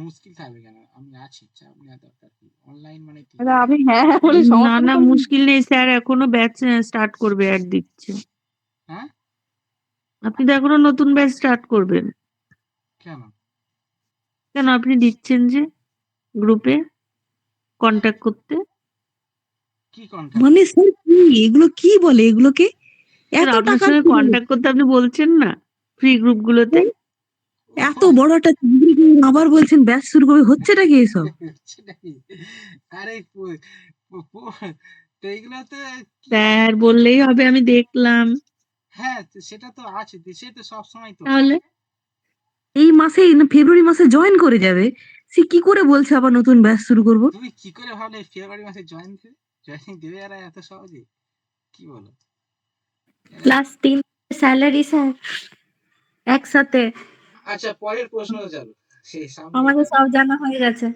S1: মুশকিল থাকবে কেন, আমি আছি, চাপ নেওয়ার দরকার কি, অনলাইন মানে কি।
S5: এবার আপনি হ্যাঁ হ্যাঁ বলে
S3: না
S5: সমস্যা
S3: না, মুশকিল নেই স্যার, এখনো ব্যাচ স্টার্ট করবে, অ্যাড দিচ্ছে।
S1: হ্যাঁ
S3: আপনি তো এখনো নতুন ব্যাচ স্টার্ট করবেন।
S1: কেন?
S3: কেন আপনি দিচ্ছেন যে গ্রুপে কন্ট্যাক্ট করতে।
S1: কি কন্ট্যাক্ট?
S2: মানে স্যার কি এগুলো কি বলে এগুলোকে?
S3: স্যার
S2: এত
S3: আপনার
S2: টাকা
S3: সঙ্গে কন্ট্যাক্ট করতে আপনি বলছেন না ফ্রি গ্রুপ গুলোতে।
S2: এত বড় একটা চাকরি করে আবার বলছেন ব্যাচ শুরু করবে, হচ্ছেটা কি এসব?
S1: সেটা কি? আরে তো এগুলাতে কি
S3: স্যার বললেই হবে, আমি দেখলাম।
S1: হ্যাঁ তো সেটা তো আছে, সে তো সবসময় তো
S3: তাহলে
S2: এই মাসে না ফেব্রুয়ারি মাসে জয়েন করে যাবে, সে কি করে বলছে আবার নতুন ব্যাচ শুরু করব?
S1: তুমি কি করে ভাবলে ফেব্রুয়ারি মাসে জয়েনিং দেবে এরা এত সহজে? কি বলো?
S3: ক্লাস 3 স্যালারি স্যার একসাথে।
S1: আচ্ছা পরের প্রশ্ন চলো, সেই সামনে
S3: আমাদের সব জানা হয়ে গেছে।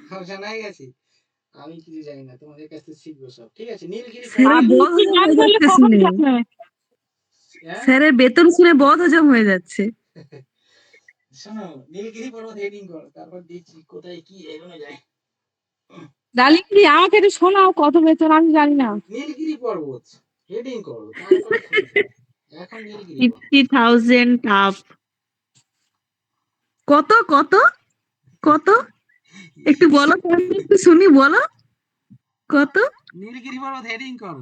S1: সব জানা হয়ে গেছে, আমি কিছু জানি না, তোমাদের কাছ থেকে শিখবো সব। ঠিক আছে, নীলগিরি
S2: স্যারের
S5: আপনি
S2: বদ
S5: কি
S2: হজম
S5: জয়েন
S2: হয়ে
S5: করলে
S2: যাচ্ছে
S5: কখন
S2: শুনে,
S5: যাবে?
S1: হ্যাঁ?
S2: স্যারের বেতন শুনে বদ হজম হয়ে যাচ্ছে।
S1: শোনো, নীলগিরি পর্বত হেডিং করো, তারপর দেখছি কোথায় কি এগোনো যায়।
S5: ডালিমদি আমাকে একটু শোনাও কত বেতন আমি জানি না।
S1: নীলগিরি পর্বত হেডিং করো, তারপরে শুনবো। এখন নীলগিরি পর্বত
S3: 50,000 আপ।
S2: কত কত কত একটু বলো তো, আমি একটু শুনি, বলো কত?
S1: নীলগিরি পর্বত হেডিং করো।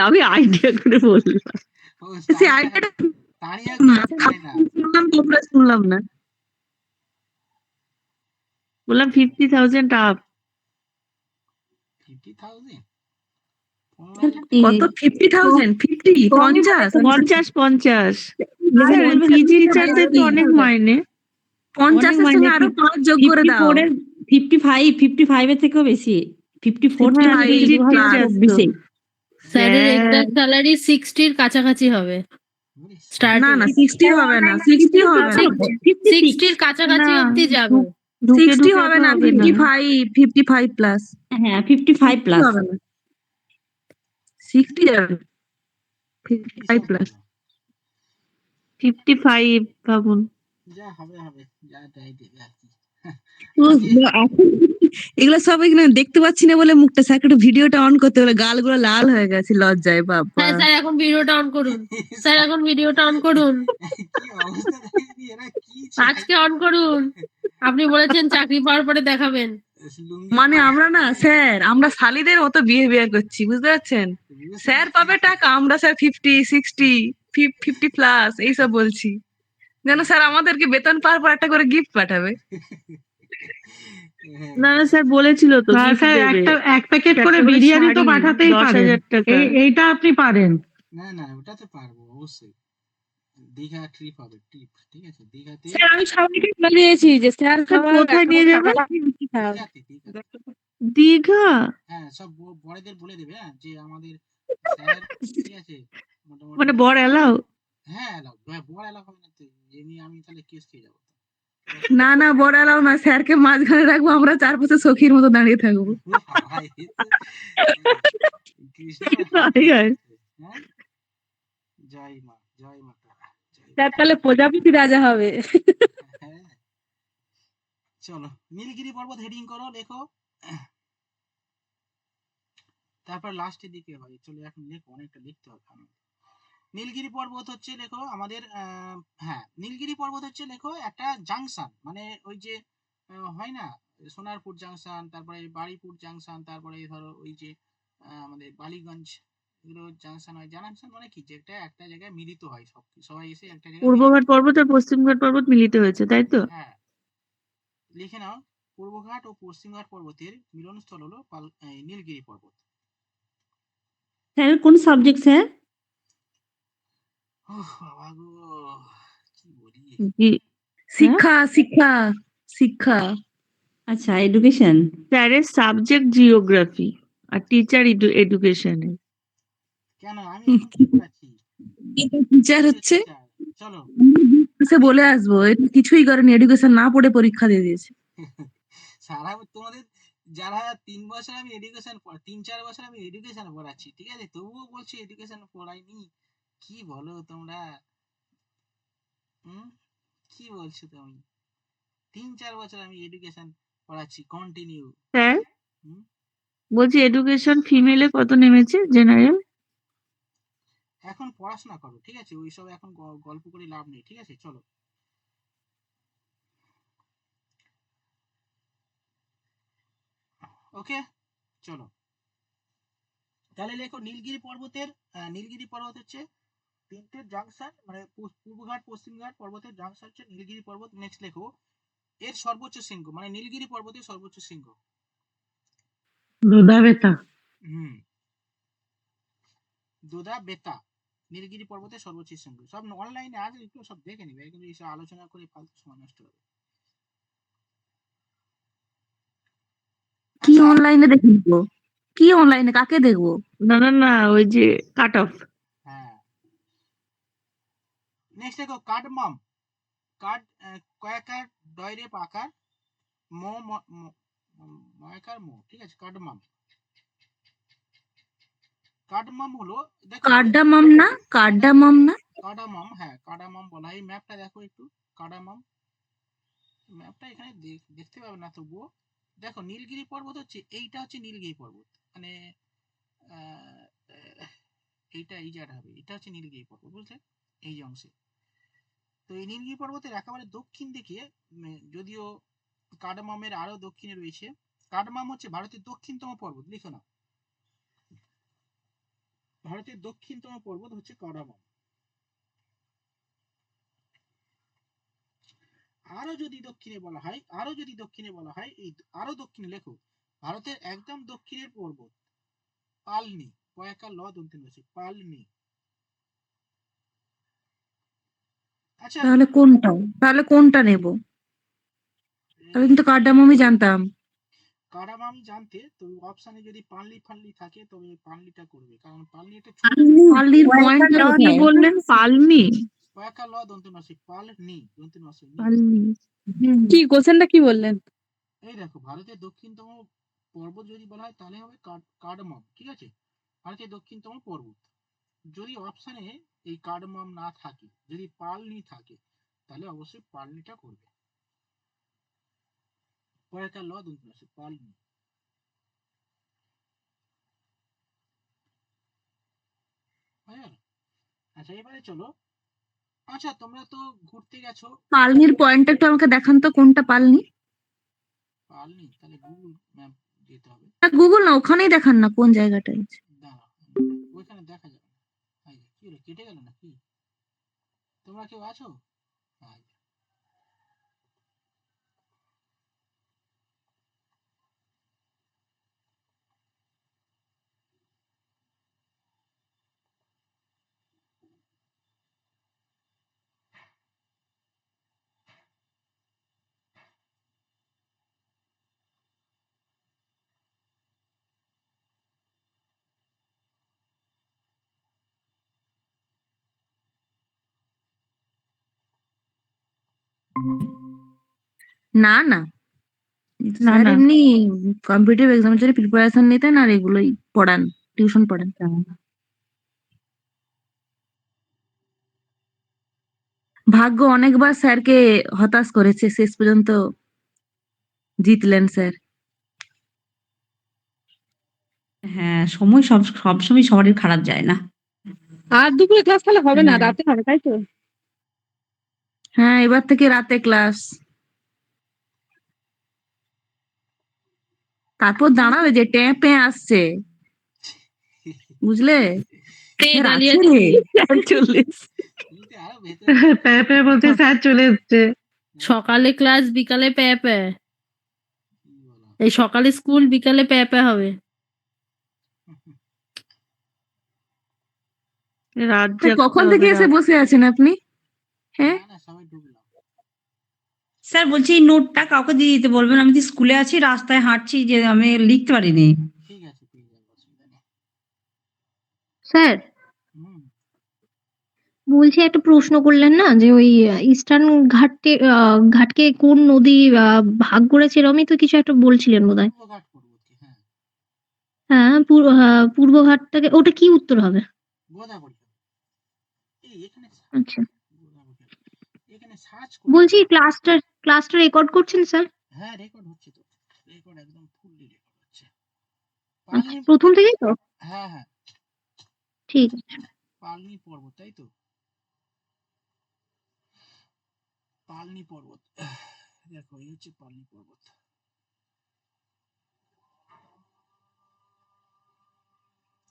S3: আমি আইডিয়া করে বললাম।
S1: ও
S2: সে
S1: তানিয়া,
S2: আইডিয়াটা
S1: তানিয়া
S2: না,
S1: করতে পারে না।
S2: শুনলাম তোমরা শুনলাম না।
S3: বললাম 50,000 আপ।
S1: 50,000
S2: কত? 50,000? 50? 50?
S3: 50
S2: আরে
S3: স্যার
S2: বলবে
S3: পিজি
S2: না,
S3: রিচার্জের তো অনেক মাইনে।
S2: 50-এর সঙ্গে আরো 5 যোগ করে দাও।
S5: 55 এর থেকেও বেশি 54 টা আমি
S2: 55
S5: দেখি
S2: plus।
S5: 2024
S6: স্যারের
S3: স্যার
S6: এক্সাক্ট স্যালারি 60 এর কাছাকাছি হবে
S2: না
S6: স্টার্টিং।
S2: না 60 হবে না, 60 হবে না,
S6: 60 এর কাছাকাছি
S3: না,
S6: অবধি যাবে।
S3: ঢুকে
S2: 60
S3: ঢুকে
S2: হবে
S3: অত
S2: না,
S3: হবে না।
S2: 55 প্লাস।
S5: হ্যাঁ 55 প্লাস
S2: হবে না, 60 যাবে, 55 প্লাস।
S3: 55 ভাবুন।
S1: যা হবে হবে, যা দেয় দেবে আর কি।
S2: এখন এগুলো সব এখানে দেখতে পাচ্ছি না বলে মুখটা, স্যার একটু ভিডিওটা অন করতে বলে, গালগুলো লাল হয়ে গেছে লজ্জায়, বাবা।
S6: হ্যাঁ স্যার এখন ভিডিওটা অন করুন, স্যার এখন ভিডিওটা অন করুন,
S1: কি অবস্থা দেখেছি, এরা কি চায়?
S6: আজকে অন করুন। আপনি বলেছেন চাকরি পাওয়ার পরে দেখাবেন।
S1: লুঙ্গি
S2: মানে
S1: পরে-
S2: আমরা না স্যার, আমরা শালিদের মতো বিহেভিয়ার করছি, বুঝতে পারছেন?
S1: বুঝতে
S2: স্যার
S1: পারছি।
S2: পাবে টাকা, আমরা স্যার 50, 60, 50 প্লাস এইসব বলছি, যেন স্যার আমাদেরকে বেতন পাওয়ার পর একটা করে গিফট পাঠাবে।
S1: হ্যাঁ,
S3: না না স্যার বলেছিল তো gift
S5: স্যার
S3: দেবে।
S5: এক প্যাকেট
S3: একটা
S5: করে
S3: করে
S5: বিরিয়ানি তো
S3: শাড়ি,
S5: পাঠাতেই পারেন
S3: 10,000 টাকা।
S5: এইটা আপনি পারেন।
S1: না না ওটা তো পারবো অবশ্যই। দীঘা ট্রিপ হবে, ট্রিপ, ঠিক আছে, দীঘাতে।
S5: স্যার আমি সবাইকে বলে দিয়েছি যে স্যার সবার
S3: কোথায় নিয়ে যাবে?
S1: দীঘাতে
S3: দীঘা।
S1: হ্যাঁ সব বড়দের বলে দেবে, হ্যাঁ যে আমাদের স্যার, ঠিক আছে, মোটামুটি
S3: মানে বর এলাও?
S1: হ্যাঁ বড় এলাকা হবে না তো, এমনি আমি তাহলে কেস খেয়ে যাবো।
S2: না না বড় এলাও না, স্যারকে মাঝখানে রাখবো, আমরা চারপাশে সখীর মতো দাঁড়িয়ে থাকবো।
S1: বাবা, এ তো কৃষ্ণ
S3: তাই হয়।
S1: হ্যাঁ, জয় মা, জয় মাতা, জয় মা।
S5: স্যার তাহলে প্রজাপতি রাজা হবে।
S1: হ্যাঁ চলো, নীলগিরি পর্বত হেডিং করো, লেখো, তারপর লাস্টের দিকে হয়। চলো এখন লেখো, অনেকটা লিখতে হবে আমাদের। নীলগিরি পর্বত হচ্ছে লেখো আমাদের হ্যাঁ নীলগিরি পর্বত হচ্ছে লেখো একটা জাংশন, মানে ওই যে হয় না সোনারপুর জাংশন, তারপরে বারুইপুর জাংশন, তারপরে ধরো ওই যে আমাদের বালিগঞ্জ, এগুলো জাংশন হয়। জাংশন মানে কি, যেটা একটা জায়গায় মিলিত হয়, সবাই এসে একটা জায়গায়
S3: পূর্বঘাট পর্বত আর পশ্চিমঘাট পর্বত মিলিত হয়েছে, তাই তো?
S1: হ্যাঁ লিখে নাও, পূর্বঘাট ও পশ্চিমঘাট পর্বতের মিলনস্থল হলো নীলগিরি পর্বত।
S5: স্যার কোন সাবজেক্ট স্যার?
S1: বাবা গো, কি বলি।
S2: শিক্ষা শিক্ষা শিক্ষা।
S5: আচ্ছা এডুকেশন।
S3: স্যারের সাবজেক্ট জিওগ্রাফি আর টিচার এডুকেশনে।
S1: কেন আমি এখন কি করাচ্ছি?
S2: টিচার হচ্ছে,
S1: চলো
S2: সে বলে আসবো এটা কিছুই করেনি, এডুকেশন না পড়ে পরীক্ষা দিয়ে দিয়েছে।
S1: সারা তোমাদের যারা 3 বছর আমি এডুকেশন 3-4 বছর আমি এডুকেশন পড়াচ্ছি, ঠিক আছে, তবুও বলছি এডুকেশন পড়াইনি। কি বলো তোমরা? হুম, কি বলছো তুমি? 3-4 বছর আমি এডুকেশন পড়াচ্ছি কন্টিনিউ।
S3: স্যার
S1: হুম,
S3: বলছি এডুকেশন ফিমেলে কত নেমেছে জেনারেল?
S1: এখন পড়াশোনা করো, ঠিক আছে, ওইসব এখন গল্প করে লাভ নেই, ঠিক আছে, চলো। ওকে, চলো তাহলে লেখো নীলগিরি পর্বত হচ্ছে 3টে জাংশন, মানে পূর্বঘাট পশ্চিমঘাট পর্বতের জাংশন হচ্ছে নীলগিরি পর্বত। নেক্সট লেখো এর সর্বোচ্চ শৃঙ্গ, মানে নীলগিরি পর্বতের সর্বোচ্চ শৃঙ্গ।
S2: দুধা বেতা।
S1: হুম, দোদা বেতা নীলগিরি পর্বতের সর্বোচ্চ শৃঙ্গ। সব অনলাইনে আছে, একটু সব দেখে নিবে, কিন্তু এইসব আলোচনা করে ফালতু সময় নষ্ট হবে।
S2: কি
S1: আচ্ছা,
S2: অনলাইনে দেখে নিবো? কি অনলাইনে কাকে দেখবো?
S3: না না না, ওই যে কাট অফ।
S1: হ্যাঁ, নেক্সট দেখো কার্ডমাম। কার্ড কয়াকার ডয়রে পাকার মো ময়াকার মো, ঠিক আছে, কার্ডমাম। কার্ডমাম হলো, দেখো
S2: কার্ডামাম না? কার্ডামাম না?
S1: কার্ডামাম, হ্যাঁ কার্ডামাম বলা। এই ম্যাপটা দেখো একটু, কার্ডামাম ম্যাপটা এখানে দেখতে পাবে না তবুও দেখো, নীলগিরি পর্বত হচ্ছে এইটা, হচ্ছে নীলগিরি পর্বত, মানে আহ, এইটা এই জায়গাটা হবে, এটা হচ্ছে নীলগিরি পর্বত, বুঝলে, এই যে অংশে। তো এই নীলগিরি পর্বতের একেবারে দক্ষিণ দিকে, যদিও কার্ডামামের আরো দক্ষিণে রয়েছে, কার্ডামাম হচ্ছে ভারতের দক্ষিণতম পর্বত, লিখো না, ভারতের দক্ষিণতম পর্বত হচ্ছে কার্ডামাম। আরো যদি দক্ষিণে বলা হয় এই আরো দক্ষিণে লেখো, ভারতের একদম দক্ষিণের পর্বত পালনি, কয়েকা ল দন্তেন রয়েছে, পালনি। আচ্ছা,
S2: তাহলে কোনটা নেব? আমি কিন্তু কার্ডামামই জানতাম।
S1: কার্ডামাম জানতে, তো অপশনে যদি পালনি ফালনি থাকে তবে পালনিটা করবে, কারণ পালনি একটা ছোট দ্বীপ।
S2: পার্লির পয়েন্টটা
S3: কি
S2: কোথায়?
S3: বললেন? পালমি?
S1: কয়েকা ল দন্তেন রয়েছে, পালনি দন্তেন রয়েছে।
S3: পালমি।
S5: কি কোশ্চেনটা কি বললেন?
S1: এই দেখো, ভারতের দক্ষিণতম পর্বত যদি বলা হয় তাহলে হবে কার্ডামাম, ঠিক আছে, ভারতের দক্ষিণতম পর্বত। যদি অপশনে এই কার্ডামাম না থাকে, যদি পালনি থাকে, তাহলে অবশ্যই পালনিটা করবে। কয়েকা ল দন্তেন রয়েছে, পালনি। বুঝা গেল? আচ্ছা, এবারে চলো। আচ্ছা, তোমরা তো ঘুরতে গেছো
S2: পালনির পয়েন্টটা একটু আমাকে দেখান তো, কোনটা পালনি?
S1: পালনি, তাহলে গুগল ম্যাপ যেতে হবে।
S2: না গুগল না, ওখানেই দেখান না কোন জায়গাটায় আছে।
S1: দাঁড়া, ওইখানে দেখা যাবে না। কি হলো, কেটে গেল নাকি? তোমরা কেউ আছো? হাই,
S2: না না,
S3: না
S2: স্যার
S3: না,
S2: এমনি কম্পিটিটিভ এক্সামের জন্য প্রিপারেশন নিতেন আর এগুলোই পড়ান, টিউশন পড়ান। ভাগ্য অনেকবার স্যারকে হতাশ করেছে, শেষ পর্যন্ত জিতলেন স্যার।
S7: হ্যাঁ, সময় সবসময় সবারই খারাপ যায় না।
S5: আর দুপুরে ক্লাস তাহলে হবে না,
S2: হ্যাঁ
S5: রাতে হবে, তাই তো?
S2: হ্যাঁ, এবার থেকে রাতে ক্লাস, তারপর দাঁড়াবে যে ট্যাপে আসছে, বুঝলে?
S6: কে
S2: স্যার
S6: দাঁড়িয়ে
S2: আছে
S6: আছে?
S2: রে, স্যার চলে এসছে।
S1: বলতে আরো ভেতরে
S2: ট্যাপে বলতে স্যার চলে এসছে।
S6: সকালে ক্লাস, বিকালে প্যাপে।
S1: কি বলো?
S6: এই সকালে স্কুল, বিকালে প্যাপে হবে।
S3: রাত
S2: তা
S3: জাগতে
S2: কখন থেকে
S3: হবে
S2: এসে
S3: রাত।
S2: বসে আছেন আপনি? হ্যাঁ,
S1: না না, সবাই ঢুকলাম।
S7: স্যার বলছি এই নোটটা কাউকে দিয়ে দিতে বলবেন, আমি যে স্কুলে আছি রাস্তায় হাঁটছি যে আমি লিখতে পারিনি।
S1: ঠিক আছে, পেয়ে যাবো, অসুবিধা নেই।
S3: স্যার
S1: হুম,
S8: বলছি একটা প্রশ্ন করলেন না যে ওই ইস্টার্ন ঘাটকে কোন নদী ভাগ করেছে এরমই তো কিছু একটা বলছিলেন বোধহয়।
S1: পূর্বঘাট পর্বতকে, হ্যাঁ,
S8: হ্যাঁ পূর্ব ঘাটটাকে ওটা কি উত্তর হবে?
S1: গোদাবরী হবে। এখানে
S8: আচ্ছা,
S1: গোদাবরী হবে। এখানে সার্চ করে
S8: বলছি ক্লাসটা রেকর্ড করছেন স্যার?
S1: হ্যাঁ, রেকর্ড হচ্ছে তো, রেকর্ড একদম ফুললি রেকর্ড হচ্ছে।
S8: আচ্ছা,
S1: পালনি,
S8: প্রথম থেকেই তো?
S1: হ্যাঁ হ্যাঁ,
S8: ঠিক আছে।
S1: পালনি পর্বত, তাই তো, পালনি পর্বত। দেখো এই হচ্ছে পালনি পর্বত।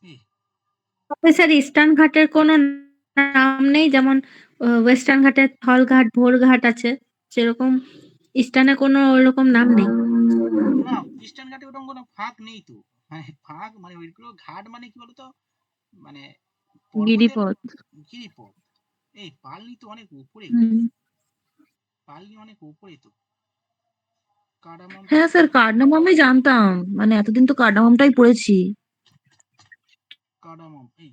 S1: এই
S3: তবে স্যার ইস্টার্ন ঘাটের কোনো নাম নেই, যেমন ওয়েস্টার্ন ঘাটের স্থলঘাট, ভোরঘাট আছে, সেরকম ইস্টার্নে কোনো ওরকম নাম নেই।
S1: না, ইস্টার্ন ঘাটে ওরকম কোনো ফাঁক নেই তো, মানে ফাঁক মানে ওইগুলো ঘাট মানে কি বলতো, মানে পর্বতের
S3: গিরিপথ।
S1: গিরিপথ। এই পালনি তো অনেক উপরে গো,
S3: হুম।
S1: পালনি অনেক উপরে তো, কার্ডামাম
S2: হ্যাঁ স্যার, কার্ডামাম আমি জানতাম, মানে এতদিন তো কার্ডামামটাই পড়েছি।
S1: কার্ডামাম, এই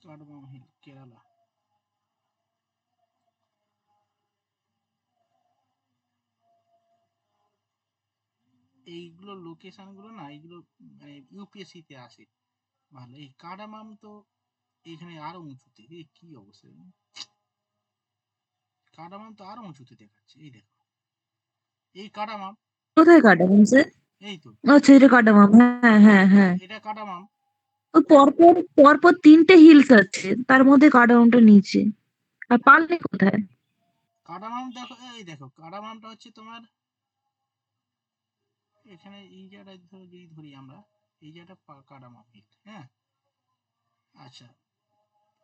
S1: কার্ডামাম হিল, কেরালা। এইগুলো লোকেশন গুলো না, এইগুলো মানে ইউপিএসসি তে আসে ভালো। এই কার্ডামাম তো এখানে আরো উঁচুতে, এই কি অবস্থা, কার্ডামাম তো আরো উঁচুতে দেখাচ্ছে, এই দেখো, এই কার্ডামাম,
S2: কোথায় কার্ডামাম স্যার?
S1: এই তো,
S2: আচ্ছা, এটা কার্ডামাম, হ্যাঁ হ্যাঁ হ্যাঁ।
S1: এটা কার্ডামাম।
S2: ওই পরপর পরপর 3টে হিলস আছে, তার মধ্যে কার্ডামামটা নিচে। আর পালনি কোথায়?
S1: কার্ডামাম দেখো, এই দেখো কার্ডামামটা হচ্ছে তোমার এখানে, এই জায়গাটা ধরো যদি ধরি আমরা, এই জায়গাটা কার্ডামাম হিল, হ্যাঁ। আচ্ছা,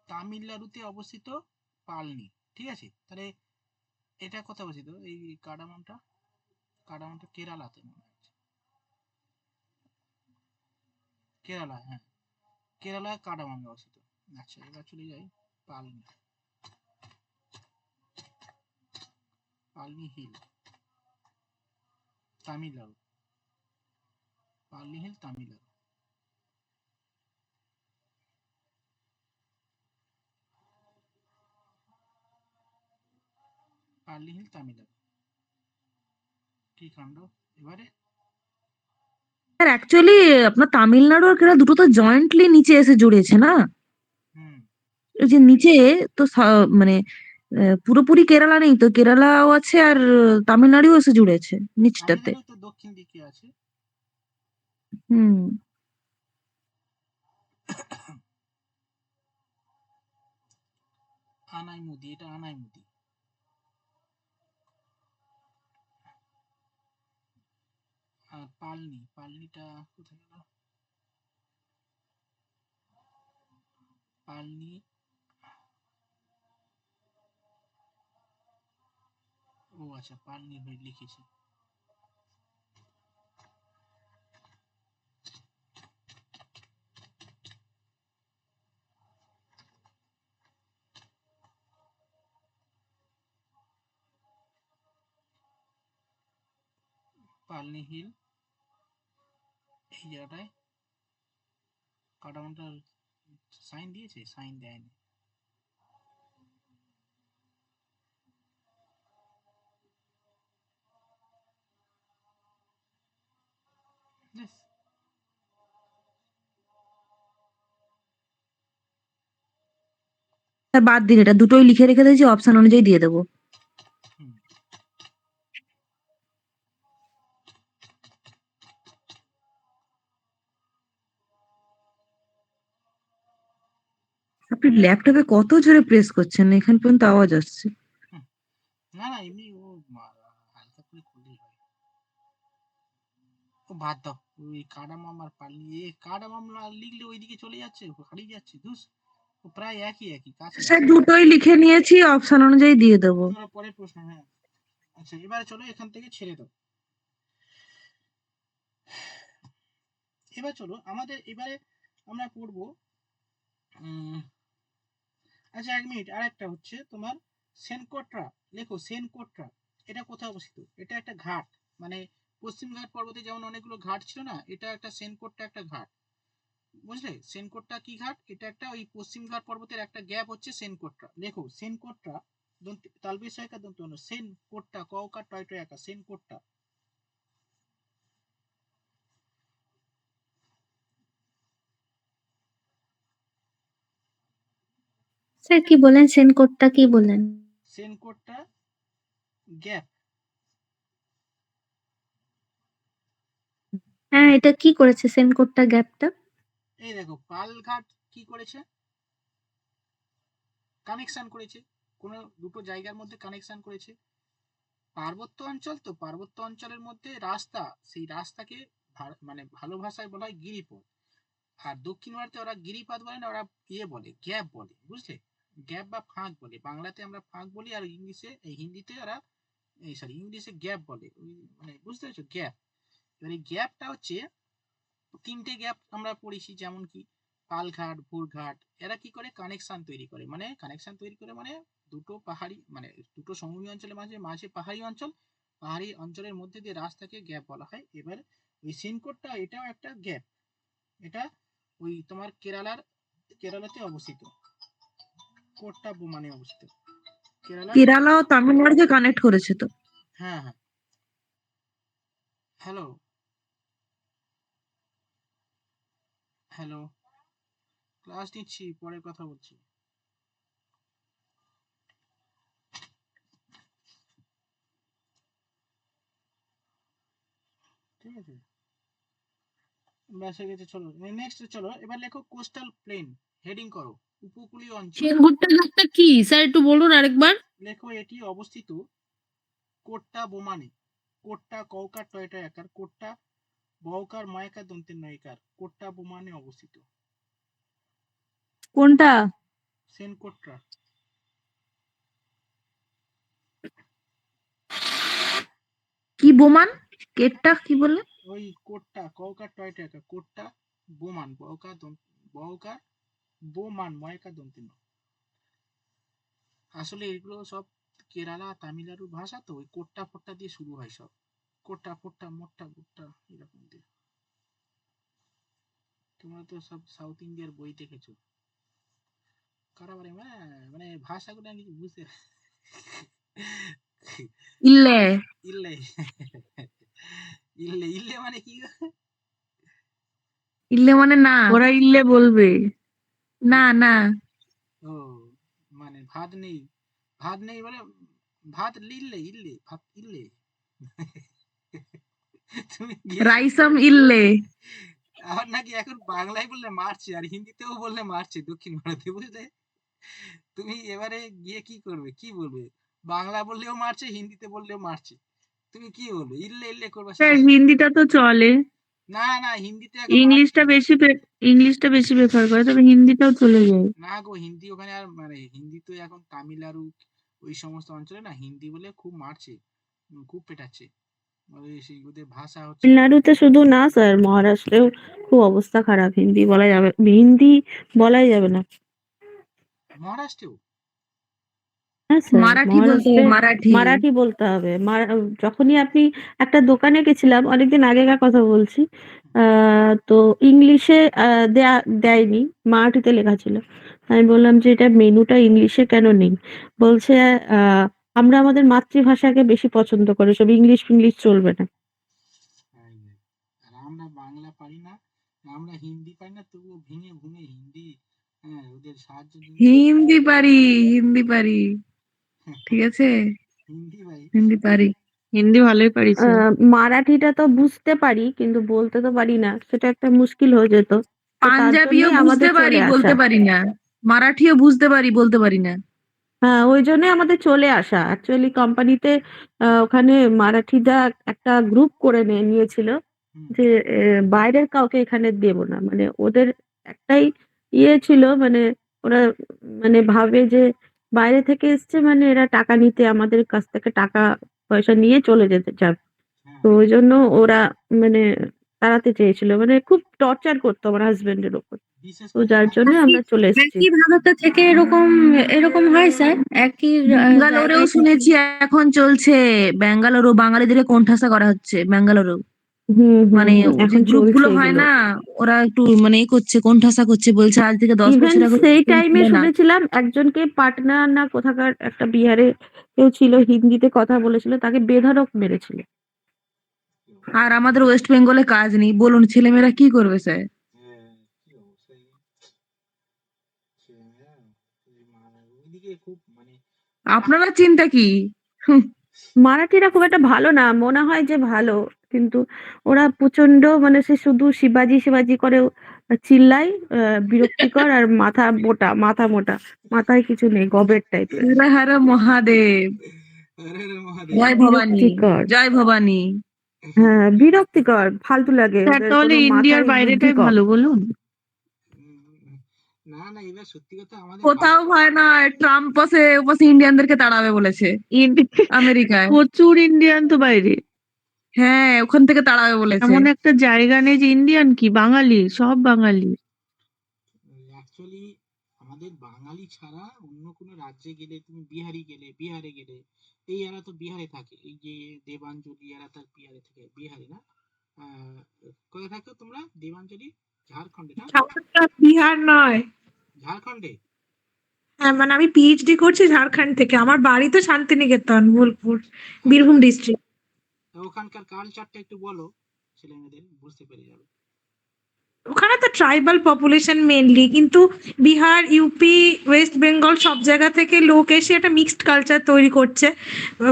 S1: তামিলনাড়ুতে অবস্থিত পালনি, ঠিক আছে, তাহলে এটা কোথায় অবস্থিত, এই কার্ডামামটা, কার্ডামামটা কেরালাতে মনে হচ্ছে, কেরালা, হ্যাঁ, কেরালায় কার্ডামামে অবস্থিত। আচ্ছা, এবার চলে যাই পালনি, পালনি hill, Tamil Nadu, পালনি hill Tamil Nadu, পালনি hill Tamil Nadu, কি কাণ্ড এবারে।
S2: স্যার অ্যাকচুয়ালি আপনার তামিলনাড়ু আর কেরলা দুটো তো জয়েন্টলি নিচে এসে জুড়েছে না?
S1: হুম,
S2: ওই যে নিচে তো মানে পুরোপুরি কেরালা নেই তো, কেরালাও আছে আর তামিলনাড়ুও এসে জুড়েছে নিচটাতে।
S1: তামিলনাড়ু তো দক্ষিণ দিকে আছে।
S2: হুম।
S1: আনাইমুদি, এটা আনাইমুদি। আর পালনি, পালনিটা কোথায় গেল, পালনি, ও আচ্ছা, পালনি হয়ে লিখেছি, পালনি হিল এই জায়গাটায়। কাটামানটা সাইন দিয়েছে, সাইন দেয়নি। ব্যাস,
S2: স্যার বাদ দিন, এটা দুটোই লিখে রেখে দিয়েছি, অপশন অনুযায়ী দিয়ে দেবো।
S1: হুম,
S2: আপনি ল্যাপটপে কত জোরে প্রেস করছেন, এখান পর্যন্ত আওয়াজ আসছে।
S1: হুম। না না, এমনি ও হালকা করে করলেই হয়। ও বাদ দাও, ওই কাডামাম আর পালনি, এ কাডামাম না লিখলে ওইদিকে চলে যাচ্ছে, হারিয়ে যাচ্ছে, ধুস, ও প্রায় একই একই কাছে
S2: স্যার
S1: আছে।
S2: দুটোই লিখে নিয়েছি, অপশন অনুযায়ী দিয়ে দেবো।
S1: পরের প্রশ্ন, হ্যাঁ। আচ্ছা, এবারে চলো এখান থেকে ছেড়ে দাও। এবার চলো আমাদের, এবারে আমরা পড়বো, আচ্ছা 1 মিনিট, আর একটা হচ্ছে তোমার সেনকোট্রা, লেখো সেনকোট্রা, এটা কোথায় অবস্থিত, এটা একটা ঘাট, মানে পশ্চিম ঘাট পর্বতে যেমন অনেকগুলো ঘাট ছিল না, এটা একটা সেনকোট্রা একটা ঘাট, বুঝলে? সেনকোট্টা কি ঘাট? এটা একটা ওই পশ্চিম ঘাট পর্বতের একটা গ্যাপ হচ্ছে সেনকোট্টা। লেখো সেনকোট্টা, তালবির সহায়িকা দন্ত ন, সেনকোট্টা, ক ওকার টয় টয় আকার, সেনকোট্টা।
S3: স্যার কি বলেন? সেনকোডটা কি বলেন?
S1: সেনকোট্টা গ্যাপ।
S3: হ্যাঁ, এটা কি করেছে সেনকোডটা গ্যাপটা?
S1: এই দেখো পালঘাট কি করেছে? কানেকশন করেছে, কোনো দুটো জায়গার মধ্যে কানেকশন করেছে। পার্বত্য অঞ্চল তো, পার্বত্য অঞ্চলের মধ্যে রাস্তা, সেই রাস্তাকে মানে ভালো ভাষায় বলা হয় গিরিপথ। আর দক্ষিণ ভারতে ওরা গিরিপথ বলে না, ওরা ইয়ে বলে, গ্যাপ বলে, বুঝলে? গ্যাপ বা ফাঁক বলে, বাংলাতে আমরা ফাঁক বলি, আর ইংলিশে হিন্দিতে ওরা সরি ইংলিশে গ্যাপ বলে, মানে বুঝতে পেরেছো গ্যাপ। এবার এই গ্যাপটা হচ্ছে তিনটে গ্যাপ আমরা পড়েছি, যেমন কি পালঘাট, ভোরঘাট, এরা কি করে কানেকশন তৈরি করে, মানে কানেকশন তৈরি করে মানে দুটো পাহাড়ি, মানে দুটো সমভূমি অঞ্চলের মাঝে মাঝে পাহাড়ি অঞ্চল, পাহাড়ি অঞ্চলের মধ্যে দিয়ে রাস্তাকে গ্যাপ বলা হয়। এবার ওই সেনকোটটা এটাও একটা গ্যাপ, এটা ওই তোমার কেরালাতে অবস্থিত, কোট্টা বোমানে অবস্থিত, কেরালার।
S2: কেরালা ও তামিলনাড়ুকে কানেক্ট করেছে তো।
S1: হ্যাঁ হ্যাঁ। হ্যালো হ্যালো, ক্লাস নিচ্ছি, পরে কথা বলছি। ঠিক আছে, ব্যাস হয়ে গেছে, চলো নেক্সট। চলো এবার লেখো কোস্টাল প্লেন, হেডিং করো উপকূলীয় অঞ্চল।
S6: সেনকোট্টা ঘাটটা কি স্যার একটু বলুন আরেকবার।
S1: লেখো এটি অবস্থিত কোট্টা বোমানে, কোট্টা কৌকার টয়টা একার, কোট্টা বউকার ময়াকার দন্তের নয়কার, কোট্টা বোমানে অবস্থিত।
S5: কোনটা?
S1: সেনকোট্টা।
S2: কি বোমান? কেটটা কি বললে?
S1: ওই কোট্টা কৌকার টয়টা একার, কোট্টা বোমান, বউকার বোমান ময়াকার দন্তের ন। আসলে এগুলো সব কেরালা তামিলনাড়ুর ভাষা তো, ওই কোট্টা ফোট্টা দিয়ে শুরু হয় সব, কোট্টা ফোট্টা মোট্টা গুট্টা এরকম দিয়ে। তোমরা তো সব সাউথ ইন্ডিয়ার বই দেখেছো, কারাবারে মানে, মানে ভাষাগুলো আমি কিছু বুঝতে
S2: ইল্লে।
S1: ইল্লে ইল্লে ইল্লে মানে কি গো?
S2: ইল্লে মানে না।
S5: ওরা ইল্লে বলবে।
S2: না না।
S1: ও মানে ভাত নেই, ভাত নেই বলে ভাত ইল্লে, ইল্লে ভাত ইল্লে। তুমি
S2: রাইসাম ইল্লে।
S1: আর নাকি এখন বাংলায় বললে মারছে, আর হিন্দিতেও বললে মারছে দক্ষিণ ভারতে, বুঝলে? তুমি এবারে গিয়ে কি করবে, কি বলবে? বাংলা বললেও মারছে, হিন্দিতে বললেও মারছে, তুমি কি বলবে? ইল্লে ইল্লে করবে
S2: স্যার
S1: সবাই।
S2: হিন্দিটা তো চলে,
S1: না না, হিন্দিতে এখন মারছে।
S2: ইংলিশটা বেশি প্রেফার করে, তবে হিন্দিটাও চলে যায়।
S1: না গো, হিন্দি ওখানে আর মানে হিন্দি তো এখন তামিলনাড়ু ওই সমস্ত অঞ্চলে না হিন্দি বলে খুব মারছে, খুব পেটাচ্ছে, সেই ওদের ভাষা হচ্ছে।
S5: তামিলনাড়ুতে শুধু না স্যার, মহারাষ্ট্রেও খুব অবস্থা খারাপ, হিন্দি বলা যাবে, হিন্দি বলাই যাবে না।
S1: মহারাষ্ট্রেও?
S5: হ্যাঁ স্যার,
S2: মারাঠি বলতে
S5: মহারাষ্ট্রে
S2: মারাঠি।
S5: মারাঠি বলতে হবে। যখনই আপনি একটা দোকানে গেছিলাম, অনেকদিন আগেকার কথা বলছি, তো ইংলিশে দেয়নি, মারাঠিতে লেখা ছিল। আমি বললাম যে এটা মেনুটা ইংলিশে কেন নেই? বলছে আহ আমরা আমাদের মাতৃভাষাকে বেশি পছন্দ করি, সব ইংলিশ ফিংলিশ চলবে না।
S1: আর আমরা বাংলা পারি না, আমরা হিন্দি পারি না, তবুও ভেঙে ভুঙে হিন্দি, হ্যাঁ ওদের সাহায্যের জন্য
S2: হিন্দি পারি, হিন্দি পারি, ঠিক আছে,
S1: হিন্দি ভাই।
S2: হিন্দি পারি, হিন্দি ভালোই পারি স্যার।
S5: মারাঠিটা তো বুঝতে পারি কিন্তু বলতে তো পারি না, সেটা একটা মুশকিল হয়ে যেত। তো তার
S2: পাঞ্জাবিও
S5: জন্যই
S2: বুঝতে
S5: আমাদের
S2: পারি,
S5: চলে আসা।
S2: বলতে পারি না। মারাঠিও বুঝতে পারি, বলতে পারি না।
S5: হ্যাঁ, ওই জন্য আমাদের চলে আসা। অ্যাকচুয়ালি কোম্পানিতে ওখানে মারাঠিরা একটা গ্রুপ করে নিয়েছিল
S1: হুম।
S5: যে বাইরের কাউকে এখানে দেব না, মানে ওদের একটাই ইয়ে ছিল, মানে ওরা মানে ভাবে যে বাইরে থেকে এসছে মানে এরা টাকা নিতে, আমাদের কাছ থেকে টাকা পয়সা নিয়ে চলে যেতে চায়।
S1: হ্যাঁ
S5: তো ওই জন্য ওরা মানে তাড়াতে চেয়েছিল, মানে খুব টর্চার করতো আমার হাজবেন্ডের উপর।
S1: বিশেষ
S5: তো
S1: করে
S5: যার জন্য আমরা চলে এসেছি।
S3: একই ভারতে থেকে এরকম এরকম হয় স্যার? একই
S2: ব্যাঙ্গালোরেও
S3: জায়গায় থেকে?
S2: শুনেছি এখন চলছে, ব্যাঙ্গালোরও বাঙালিদের কোণঠাসা করা হচ্ছে ব্যাঙ্গালোরেও। মানে যে
S5: এখন
S2: গ্রুপ
S5: চলছে
S2: গুলো হয়
S5: এগুলো।
S2: না, ওরা একটু মানে করছে, কোণঠাসা করছে, বলছে আজ থেকে 10
S5: ইভেন
S2: বছর আগে
S5: সেই
S2: এরকম
S5: টাইমে
S2: ছিল না।
S5: শুনেছিলাম একজনকে পাটনা না কোথাকার একটা বিহারে কেউ ছিল, হিন্দিতে কথা বলেছিল, তাকে বেধড়ক মেরেছিল।
S2: আর আমাদের ওয়েস্ট বেঙ্গলে কাজ নেই, বলুন ছেলেমেয়েরা কি করবে স্যার? আপনারা চিন্তা কি? হুম,
S5: মারাঠিরা খুব একটা ভালো না, মনে হয় যে ভালো, কিন্তু ওরা প্রচন্ড মানে সে শুধু শিবাজি শিবাজি করে চিল্লায়, বিরক্তিকর, আর মাথা মোটা, মাথায় কিছু নেই, গবেট টাইপের,
S2: হর হর মহাদেব, জয় ভবানী,
S5: বিরক্তিকর।
S2: জয় ভবানী।
S5: হ্যাঁ, বিরক্তিকর, ফালতু লাগে,
S6: স্যার
S5: ওদের
S6: তাহলে
S5: কোনো
S6: ইন্ডিয়ার
S5: মাথায় বুদ্ধি
S6: বাইরেটাই
S5: কম।
S6: ভালো বলুন।
S2: কোথাও হয় না, ট্রাম্প পাশে পাশে ইন্ডিয়ানদেরকে তাড়াবে বলেছে আমেরিকায়।
S6: প্রচুর ইন্ডিয়ান তো বাইরে।
S2: হ্যাঁ, ওখান থেকে তাড়াবে বলেছে।
S6: এমন একটা জায়গা নেই যে ইন্ডিয়ান কি, বাঙালি, সব বাঙালি।
S9: আমারটা বিহার নয়। হ্যাঁ, মানে আমি পিএইচডি করছি ঝাড়খণ্ড থেকে। আমার বাড়ি তো শান্তিনিকেতন, বোলপুর, বীরভূম ডিস্ট্রিক্ট। ওখানে তো ট্রাইবাল পপুলেশন মেনলি, কিন্তু বিহার, ইউপি, ওয়েস্ট বেঙ্গল সব জায়গা থেকে লোক এসে একটা মিক্সড কালচার তৈরি করছে।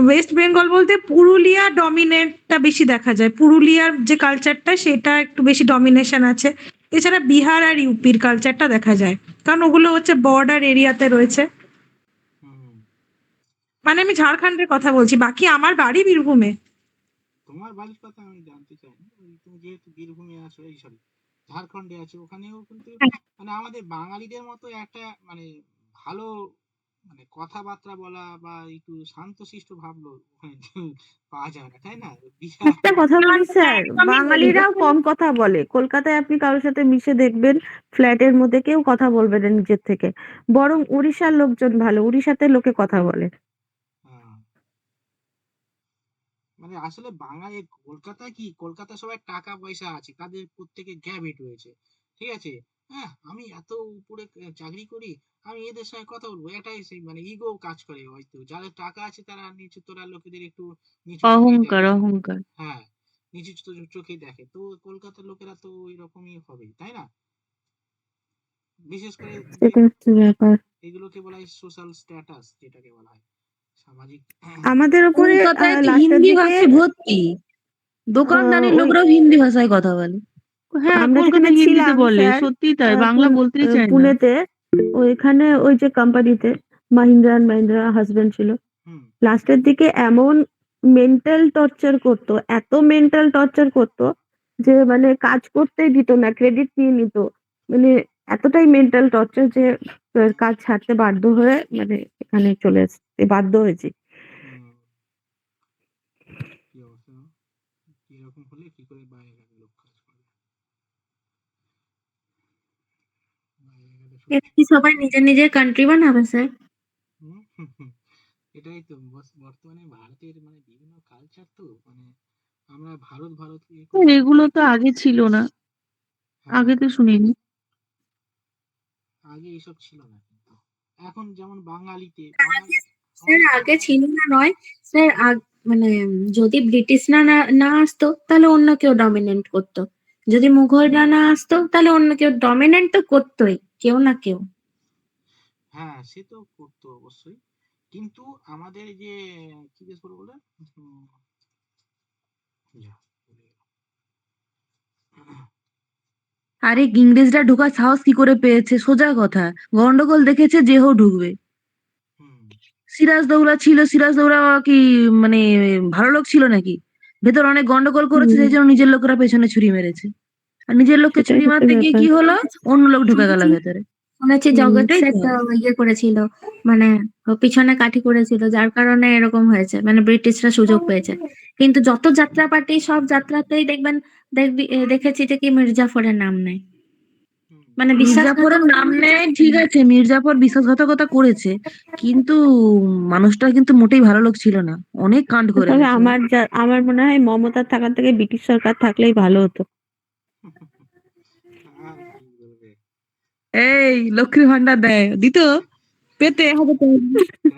S9: ওয়েস্ট বেঙ্গল বলতে পুরুলিয়া ডমিনেটটা বেশি দেখা যায়, পুরুলিয়ার যে কালচারটা সেটা একটু বেশি ডমিনেশন আছে। এছাড়া বিহার আর ইউপির কালচারটা দেখা যায়, কারণ ওগুলো হচ্ছে বর্ডার এরিয়াতে রয়েছে। মানে আমি ঝাড়খণ্ডের কথা বলছি, বাকি আমার বাড়ি বীরভূমে।
S5: একটা কথা বলি স্যার,
S9: আমি বলি
S5: বাঙালিরাও কম কথা বলে। কলকাতায় আপনি কারোর সাথে মিশে দেখবেন, ফ্ল্যাটের মধ্যে কেউ কথা বলবে না নিজের থেকে, বরং উড়িষ্যার লোকজন ভালো, উড়িষ্যাতে লোকে কথা বলে।
S6: অহংকার, অহংকার।
S5: সেটা হচ্ছে ব্যাপার। আমাদের ওপরে
S2: কলকাতায় তো
S5: লাস্টের
S2: হিন্দি
S5: দিকে
S2: ভাষী ভর্তি, দোকানদানির
S5: ওই
S2: লোকরাও হিন্দি ভাষায় কথা বলে।
S6: হ্যাঁ,
S5: আমরা যেখানে
S6: কলকাতায় হিন্দিতে
S5: ছিলাম
S6: বলে,
S5: স্যার,
S6: সত্যিই তাই, বাংলা বলতেই চায় না।
S5: পুনেতে, ওইখানে ওই যে কোম্পানিতে মাহিন্দ্রা অ্যান্ড মাহিন্দ্রা হাজবেন্ড ছিল, লাস্টের দিকে এমন মেন্টাল টর্চার করতো, এত মেন্টাল টর্চার করতো যে মানে কাজ করতেই দিত না, ক্রেডিট নিয়ে নিত, মানে এতটাই মেন্টাল টর্চার যে কাজ ছাড়তে বাধ্য হয়ে মানে এখানে চলে আসতে বাধ্য হয়েছি।
S3: এর কি সবাই নিজের নিজের কান্ট্রি বানাবে স্যার?
S6: এগুলো তো আগে ছিল না, আগে তো শুনিনি।
S3: স্যার আগে ছিল না নয় স্যার, মানে যদি ব্রিটিশরা না আসতো তাহলে অন্য কেউ ডমিনেন্ট করতো, যদি মুঘলরা না আসতো তাহলে অন্য কেউ ডমিনেন্ট তো করতোই, কেউ না কেউ।
S2: আরে ইংরেজরা ঢোকার সাহস কি করে পেয়েছে? সোজা কথা, গন্ডগোল দেখেছে যে হোক ঢুকবে। সিরাজদৌল্লা ছিল, সিরাজদৌল্লা কি মানে ভালো লোক ছিল নাকি? ভেতর অনেক গন্ডগোল করেছে, সেই জন্য নিজের লোকেরা পেছনে ছুরি মেরেছে। আর নিজের লোককে
S5: সেটাই
S2: ছুরি
S5: হচ্ছে
S2: মারতে গিয়ে
S5: ব্যাপার।
S2: কি হলো, অন্য লোক ঢুকে গেল
S3: শুনেছি
S2: ভেতরে।
S3: শুনেছি জগৎ
S2: এটাই
S3: সেট
S2: তো।
S3: ইয়ে করেছিল, মানে পিছনে কাঠি করেছিল, যার কারণে এরকম হয়েছে, মানে ব্রিটিশরা সুযোগ পেয়েছে। কিন্তু যত যাত্রাপার্টি সব যাত্রাতেই দেখবেন, দেখেছি যে কি মির্জাফরের নাম নেই। মানে
S2: মির্জাফরের নাম নেয় ঠিক আছে, মির্জাফর বিশ্বাসঘাতকতা করেছে, কিন্তু মানুষটা কিন্তু মোটেই ভালো লোক ছিল না, অনেক কাণ্ড করে
S5: তবে
S2: গেছে।
S5: আমার মনে হয় মমতার থাকার থেকে ব্রিটিশ সরকার থাকলেই ভালো হতো।
S1: আর কি বলবে।
S2: এই লক্ষ্মীর ভান্ডার দেয়, দিত, পেতে হবে তো।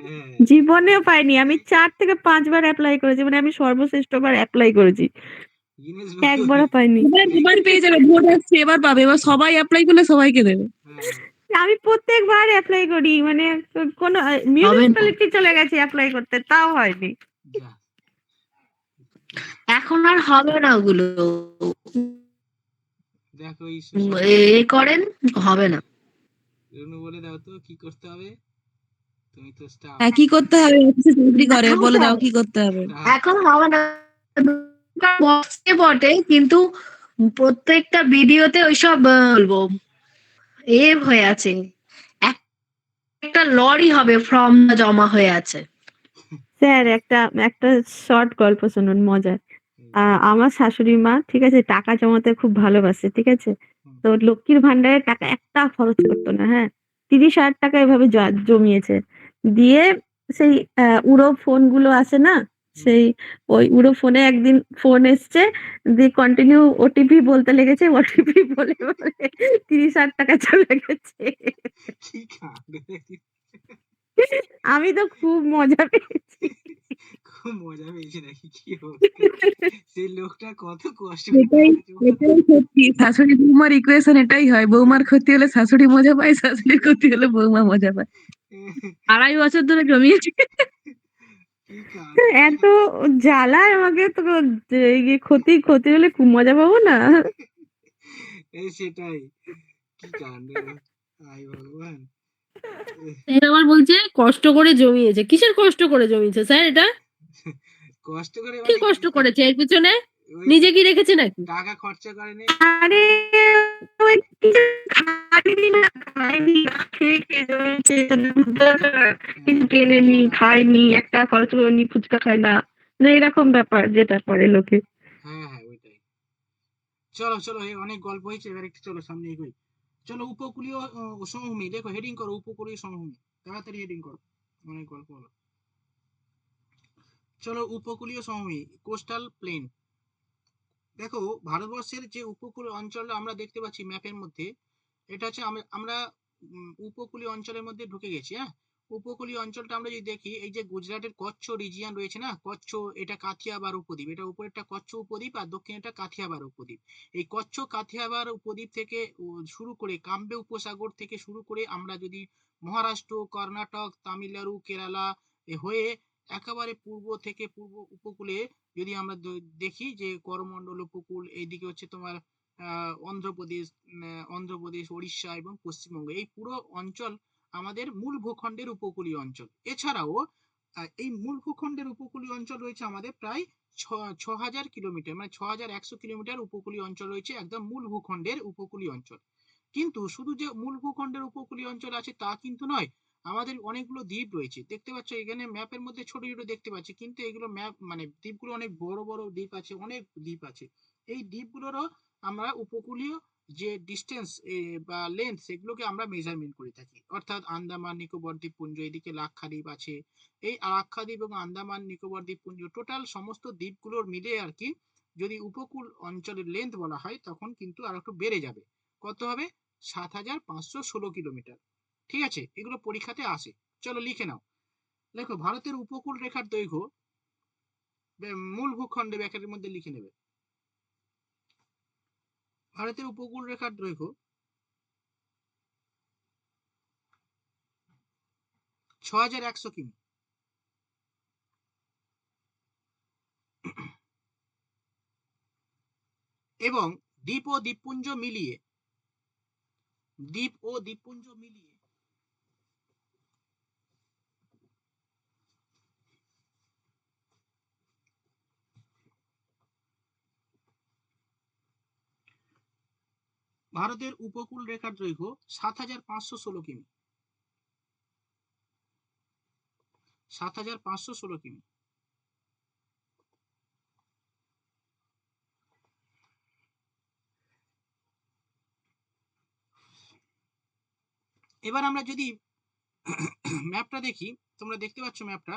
S1: হ্যাঁ
S5: জীবনেও পাইনি, আমি 4 থেকে 5 বার অ্যাপ্লাই করেছি, মানে আমি সর্বশ্রেষ্ঠবার অ্যাপ্লাই করেছি,
S1: গিনেস বুকে
S5: একবারও পাইনি।
S2: এবার পেয়ে যাবে, ভোট আসছে, এবার পাবে, এবার সবাই অ্যাপ্লাই করলে সবাইকে দেবে।
S1: হ্যাঁ
S5: আমি প্রত্যেকবার অ্যাপ্লাই করি, মানে কোনো
S8: হবে না।
S5: মিউনিসিপ্যালিটি চলে গেছি অ্যাপ্লাই করতে, তাও হয়নি।
S1: যা
S8: এখন আর হবে না ওগুলো।
S1: দেখো এই
S8: করেন, হবে না।
S1: রুনু বলে দাও তো কি করতে হবে, তুমি তো স্টার।
S2: হ্যাঁ, কি করতে হবে? অফিসে চাকরি করে, বলে দাও কি করতে হবে।
S8: এখন হবে না, বসে বটে, কিন্তু প্রত্যেকটা ভিডিওতে ওইসব বলবো হয়ে আছে, একটা লরি হবে ফর্ম জমা হয়ে আছে।
S5: স্যার একটা শর্ট গল্প শুনুন, মজার। আমার শাশুড়ি মা, ঠিক আছে, টাকা জমাতে খুব ভালোবাসে, ঠিক আছে। তো লক্ষ্মীর ভান্ডারে টাকা একটা খরচ করতো না, হ্যাঁ। 30,000 টাকা এভাবে জমিয়েছে। দিয়ে সেই উড়ো ফোন গুলো আসে না, সেই ওই উড়ো ফোনে একদিন ফোন এসছে, দিয়ে কন্টিনিউ ওটিপি বলতে লেগেছে, ওটিপি বলে বলে 30,000 টাকা চলে গেছে।
S1: কি কাণ্ড দেখি।
S5: আমি তো খুব মজা পেয়েছি।
S1: খুব মজা পেয়েছি নাকি, কি হবে সেই লোকটা কত কষ্ট করে
S2: এটাই
S1: টাকা জমালো।
S2: এটাই সত্যি, শাশুড়ি বৌমার ইকুয়েশন এটাই হয়, বৌমার ক্ষতি হলে শাশুড়ি মজা পায়, শাশুড়ির ক্ষতি হলে বৌমা মজা পায়। 2.5 বছর ধরে জমিয়েছে।
S1: কি কাণ্ড।
S5: এত জ্বালায় আমাকে তো, ক্ষতি ক্ষতি হলে খুব মজা পাবো না।
S1: এই সেটাই, কি কাণ্ড, হায় ভগবান।
S6: আবার বলছে কষ্ট করে জমিয়েছে, কিসের কষ্ট করে জমিয়েছে স্যার? এটা
S1: কষ্ট করে
S6: কি
S1: মানে
S6: কষ্ট করেছে এর পিছনে?
S1: ওই
S6: নিজে কি রেখেছে নাকি?
S1: টাকা খরচা করেনি।
S5: আরে ওই কিছু খাইনি না, খাইনি না, খেয়ে খেয়ে জমেছে, কিছু কেনেনি, খাইনি, একটা খরচ করেনি, ফুচকা খায় না, মানে এরকম ব্যাপার যেটা করে লোকে।
S1: হ্যাঁ হ্যাঁ ওইটাই। চলো চলো, এই অনেক গল্প হয়েছে, এবার একটু চলো সামনে এগোই। চলো, উপকূলীয় সমভূমি, দেখো হেডিং করো, উপকূলীয় সমভূমি, তাড়াতাড়ি হেডিং করো, অনেক গল্প হলো। চলো, উপকূলীয় সমভূমি, কোস্টাল প্লেন। দেখো, ভারতবর্ষের যে উপকূলীয় অঞ্চলটা আমরা দেখতে পাচ্ছি ম্যাপের মধ্যে, এটা হচ্ছে আমরা উপকূলীয় অঞ্চলের মধ্যে ঢুকে গেছি। হ্যাঁ, উপকূলীয় অঞ্চলটা আমরা যদি দেখি, এই যে গুজরাটের কচ্ছ রিজিয়ন রয়েছে না, কচ্ছ, এটা কাথিয়াবার উপদ্বীপ, এটা উপরেরটা কচ্ছ উপদ্বীপ আর দক্ষিণেরটা কাথিয়াবার উপদ্বীপ। এই কচ্ছ কাথিয়াবার উপদ্বীপ থেকে শুরু করে কাম্বে উপসাগর থেকে শুরু করে আমরা যদি মহারাষ্ট্র, কর্ণাটক, তামিলনাড়ু, কেরালা হয়ে একেবারে পূর্ব থেকে পূর্ব উপকূলে যদি আমরা দেখি, যে করমণ্ডল উপকূল, এইদিকে হচ্ছে তোমার অন্ধ্রপ্রদেশ, ওড়িশা এবং পশ্চিমবঙ্গ, এই পুরো অঞ্চল আমাদের মূল ভূখণ্ডের উপকূলীয় অঞ্চল। এছাড়াও এই মূল ভূখণ্ডের উপকূলীয় অঞ্চল রয়েছে আমাদের প্রায় 6,000 কিলোমিটার, মানে 6,100 কিলোমিটার উপকূলীয় অঞ্চল রয়েছে, একদম মূল ভূখণ্ডের উপকূলীয় অঞ্চল। কিন্তু শুধু যে মূল ভূখণ্ডের উপকূলীয় অঞ্চল আছে তা কিন্তু নয়, আমাদের অনেকগুলো দ্বীপ রয়েছে, দেখতে পাচ্ছ এখানে ম্যাপের মধ্যে ছোট ছোট দেখতে পাচ্ছি, কিন্তু এগুলো ম্যাপ মানে দ্বীপগুলো অনেক বড় বড় দ্বীপ আছে, অনেক দ্বীপ আছে। এই দ্বীপগুলোরও আমরা উপকূলীয় যে ডিস্টেন্স বা লেন্থ, সেগুলোকে আমরা মেজারমেন্ট করে থাকি। অর্থাৎ আন্দামান নিকোবর দ্বীপপুঞ্জ, এদিকে লাক্ষাদ্বীপ আছে, এই লাক্ষাদ্বীপ এবং আন্দামান নিকোবর দ্বীপপুঞ্জ, টোটাল সমস্ত দ্বীপগুলোর মিলে আর কি, যদি উপকূল অঞ্চলের লেন্থ বলা হয়, তখন কিন্তু আর একটু বেড়ে যাবে। কত হবে? 7,516 কিলোমিটার। ঠিক আছে, এগুলো পরীক্ষাতে আসে। চলো লিখে নাও। দেখো, ভারতের উপকূল রেখার দৈর্ঘ্য মূল ভূখণ্ডে ব্যাকেটের মধ্যে লিখে নেবে। ভারতের উপকূল রেখার দৈর্ঘ্য 6,100 কিমি। এবং দ্বীপ ও দ্বীপপুঞ্জ মিলিয়ে ভারতের উপকূল রেখার দৈর্ঘ্য 7,516 কিমি। 7,516 কিমি। এবার আমরা যদি ম্যাপটা দেখি, তোমরা দেখতে পাচ্ছ ম্যাপটা,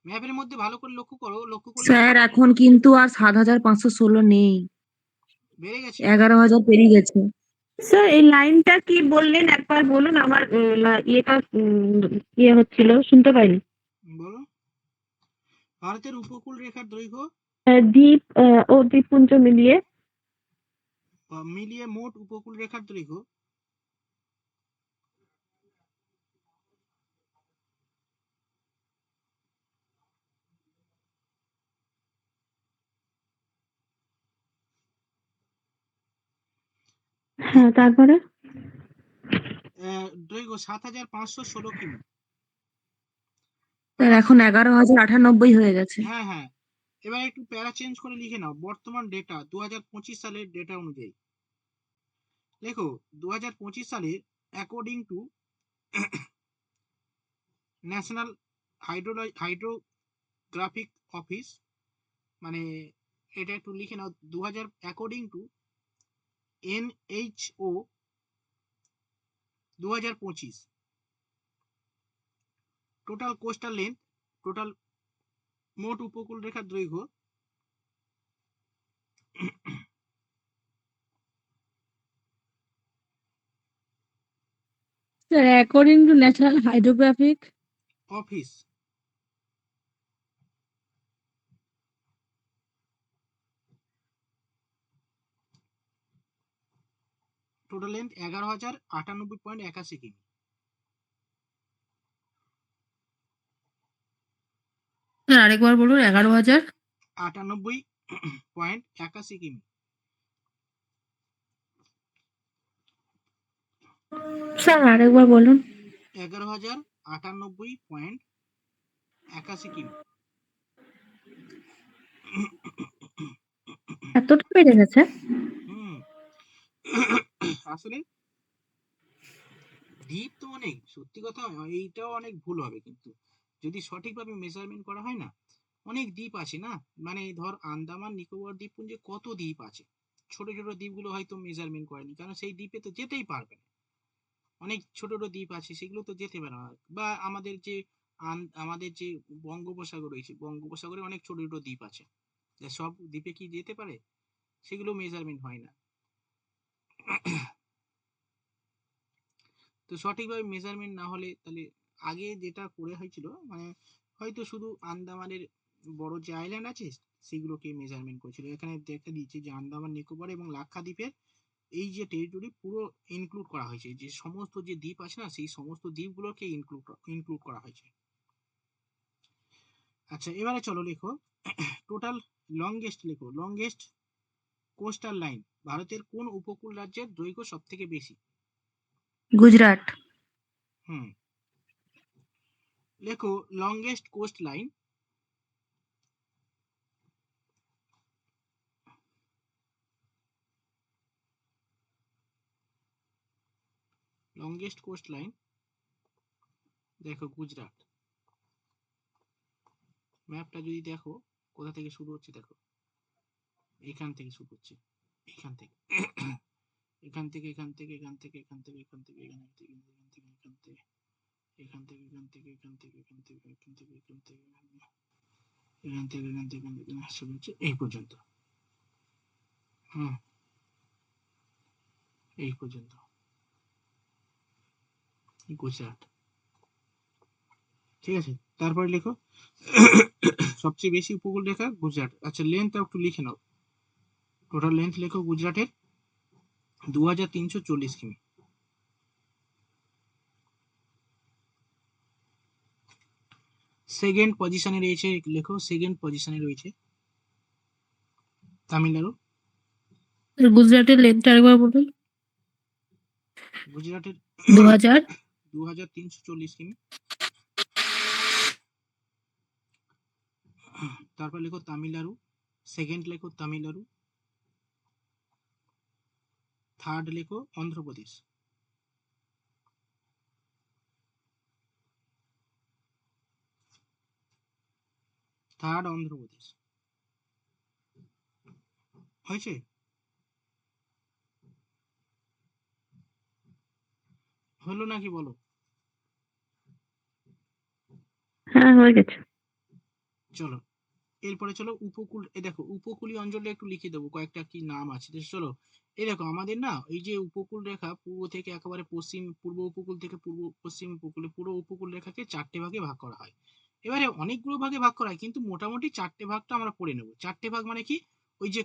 S1: ম্যাপের মধ্যে ভালো করে লক্ষ্য করো, লক্ষ্য করলে
S2: স্যার এখন কিন্তু আর 7,516 নেই,
S1: বেড়ে গেছে।
S2: 11,000 পেরিয়ে গেছে।
S5: স্যার এই লাইনটা কি বললেন একবার বলুন, আমার ইয়েটা ইয়ে হচ্ছিল, শুনতে পাইনি।
S1: বলো। ভারতের উপকূল রেখার দৈর্ঘ্য
S5: দ্বীপ ও দ্বীপপুঞ্জ মিলিয়ে
S1: মিলিয়ে মোট উপকূল রেখার দৈর্ঘ্য
S5: হ্যাঁ তারপরে
S1: দৈর্ঘ্য 7,516 কিমি।
S2: স্যার এখন 11,098 হয়ে গেছে।
S1: হ্যাঁ হ্যাঁ, এবার একটু প্যারা চেঞ্জ করে লিখে নাও, বর্তমান ডেটা 2025 সালের ডেটা অনুযায়ী লেখো। 2025 সালের according to national hydrographic office, মানে এটা একটু লিখে নাও, 2000 according to NHO 2025 total coastal length, total মোট উপকূল রেখার দৈর্ঘ্য
S6: sir according to national hydrographic
S1: office total length 11,098.81 কিমি।
S6: স্যার আরেকবার বলুন, 11,000
S1: 98.81 কিমি।
S3: স্যার আরেকবার বলুন।
S1: 11,098.81 কিমি।
S3: এতটা বেড়ে গেছে?
S1: হুম আসলে দ্বীপ তো অনেক, সত্যি কথা এইটাও অনেক ভুল হবে, কিন্তু যদি সঠিকভাবে মেজারমেন্ট করা হয় না, অনেক দ্বীপ আছে না, মানে ধর আন্দামান নিকোবর দ্বীপপুঞ্জে কত দ্বীপ আছে, ছোট ছোট দ্বীপগুলো হয়তো মেজারমেন্ট করেনি, কারণ সেই দ্বীপে তো যেতেই পারবে না, অনেক ছোট ছোট দ্বীপ আছে, সেগুলো তো যেতে পারে না। বা আমাদের যে বঙ্গোপসাগর রয়েছে, বঙ্গোপসাগরে অনেক ছোট ছোট দ্বীপ আছে, সব দ্বীপে কি যেতে পারে, সেগুলো মেজারমেন্ট হয় না। তো সঠিকভাবে মেজারমেন্ট না হলে তাহলে আগে যেটা করে হয়েছিল, মানে হয়তো শুধু আন্দামানের বড় যে আইল্যান্ড আছে সেগুলোকে মেজারমেন্ট করেছিল। এখানে দেখা দিয়েছে যে আন্দামান নিকোবর এবং লাক্ষাদ্বীপের এই যে টেরিটরি পুরো ইনক্লুড করা হয়েছে, যে সমস্ত যে দ্বীপ আছে না, সেই সমস্ত দ্বীপগুলোকে ইনক্লুড করা হয়েছে। আচ্ছা এবারে চলো লেখো টোটাল লংগেস্ট, লেখো লংগেস্ট কোস্টাল লাইন ভারতের কোন উপকূল রাজ্যের দৈর্ঘ্য সব থেকে বেশি?
S2: গুজরাট।
S1: হুম, লেখো longest coastline longest coastline দেখো গুজরাট। ম্যাপটা যদি দেখো কোথা থেকে শুরু হচ্ছে, দেখো এখান থেকে শুরু হচ্ছে, এখান থেকে এখান থেকে এখান থেকে এখান থেকে এখান থেকে এখান থেকে এখান থেকে এখান থেকে এখান থেকে এখান থেকে এখান থেকে এখান থেকে এখান থেকে এখান থেকে এখান থেকে এখান থেকে এখান থেকে এখান থেকে শুরু হচ্ছে এই পর্যন্ত। হুম, এই পর্যন্ত গুজরাট, ঠিক আছে। তারপরে লেখো সবচেয়ে বেশি উপকূল রেখা গুজরাট। আচ্ছা লেন্থটা একটু লিখে নাও, টোটাল লেন্থ লেখো গুজরাটের 2,340 কিমি। সেকেন্ড পজিশনে রয়েছে, লেখো সেকেন্ড পজিশনে রয়েছে তামিলনাড়ু।
S6: গুজরাটের লেন্থটা আরেকবার বলুন।
S1: গুজরাটের
S6: 2,000
S1: 2,340 কিমি। তারপর লেখো তামিলনাড়ু, সেকেন্ড লেখো তামিলনাড়ু, থার্ড লেখো অন্ধ্রপ্রদেশ, থার্ড অন্ধ্রপ্রদেশ হয়েছে। হলো নাকি বলো?
S5: হ্যাঁ, হয়ে গেছে।
S1: চলো এরপরে চলো উপকূল, দেখো উপকূলীয় অঞ্চলে একটু লিখে দেবো কয়েকটা কি নাম আছে। চলো এই দেখো আমাদের না এই যে উপকূল রেখা পূর্ব থেকে একেবারে পশ্চিম, পূর্ব উপকূল থেকে পূর্ব পশ্চিম উপকূলে পুরো উপকূল রেখাকে 4টে ভাগে ভাগ করা হয়। এবারে অনেকগুলো ভাগে ভাগ করা হয় কিন্তু মোটামুটি 4টে ভাগটা আমরা পড়ে নেবো। 4টে ভাগ মানে কি, ওই যে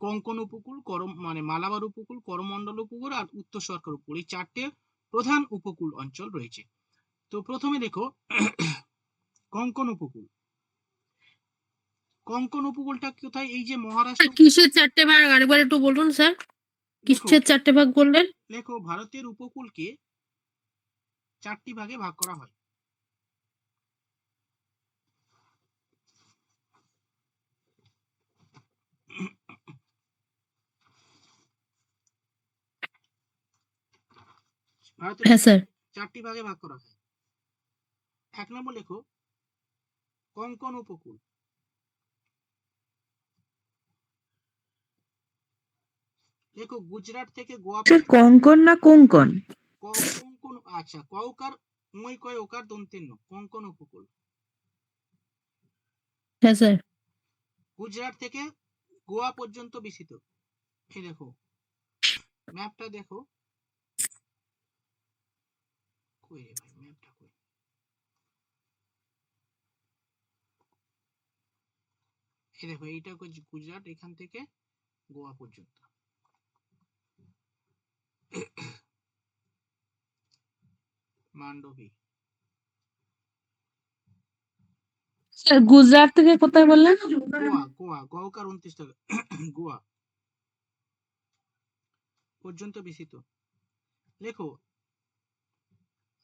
S1: কোঙ্কণ উপকূল, করম মানে মালাবার উপকূল, করমণ্ডল উপকূল আর উত্তর সরকার উপকূল, এই 4টে প্রধান উপকূল অঞ্চল রয়েছে। তো প্রথমে দেখো কোঙ্কণ উপকূল। কোঙ্কণ উপকূলটা কোথায়? এই যে মহারাষ্ট্র।
S3: কিসের 4টে ভাগ আরেকবার একটু বলুন স্যার,
S1: দেখো
S3: কিসের 4টে ভাগ বললেন?
S1: লেখো ভারতের উপকূলকে 4টি ভাগে ভাগ করা হয়। ভারতের
S3: হ্যাঁ স্যার।
S1: 4টি ভাগে ভাগ করা হয়। 1 নম্বর লেখো কোঙ্কণ উপকূল। লেখো গুজরাট থেকে গোয়া
S6: স্যার কঙ্কন না কোঙ্কন?
S1: কোঙ্কণ, আচ্ছা কৌকার মই কয় ওকার দন্তেন্ন, কোঙ্কণ উপকূল।
S3: হ্যাঁ স্যার।
S1: গুজরাট থেকে গোয়া পর্যন্ত বিস্তৃত। এই দেখো ম্যাপটা দেখো, কই রে ভাই ম্যাপটা কই? এই দেখো এইটা গুজরাট, এখান থেকে গোয়া পর্যন্ত। মান্ডবী।
S6: স্যার গুজরাট থেকে কোথায় বললেন?
S1: গোয়া, গোয়া গৌকার 29 টাকা গোয়া পর্যন্ত বিস্তৃত। লেখো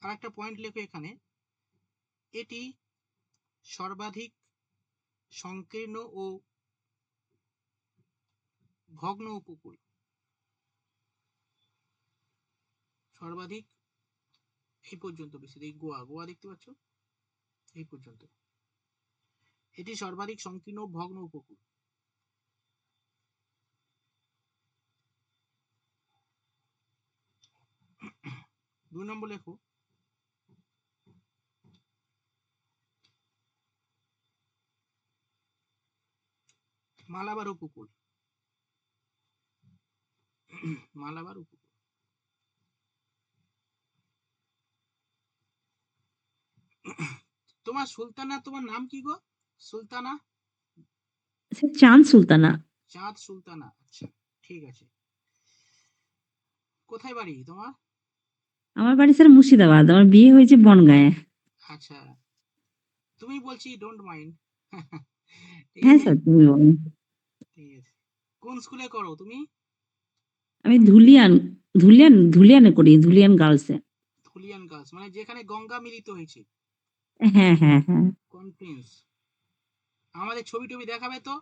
S1: আর একটা পয়েন্ট লেখো এখানে, এটি সর্বাধিক সংকীর্ণ ও ভগ্ন উপকূল। সর্বাধিক এই পর্যন্ত বিস্তৃত। এই গোয়া, গোয়া দেখতে পাচ্ছ এই পর্যন্ত। এটি সর্বাধিক সংকীর্ণ ও ভগ্ন উপকূল। দুই নম্বর লেখো মালাবার উপকূল। মালাবার উপকূল। তোমার সুলতানা, তোমার নাম কি গো? সুলতানা?
S6: স্যার চাঁদ সুলতানা।
S1: চাঁদ সুলতানা, আচ্ছা ঠিক আছে। কোথায় বাড়ি তোমার?
S6: আমার বাড়ি স্যার মুর্শিদাবাদ, আমার বিয়ে হয়েছে বনগাঁয়ে।
S1: আচ্ছা তুমি বলছি, ডোন্ট মাইন্ড। ঠিক
S6: হ্যাঁ
S1: আছে
S6: স্যার তুমি বলুন।
S1: ঠিক আছে। কোন স্কুলে করো তুমি?
S6: আমি ধুলিয়ানে করি, ধুলিয়ান গার্লসে।
S1: ধুলিয়ান গার্লস, মানে যেখানে গঙ্গা মিলিত হয়েছে।
S6: হ্যাঁ হ্যাঁ হ্যাঁ।
S1: কনফিউজ। আমাদের ছবি টবি দেখাবে তো।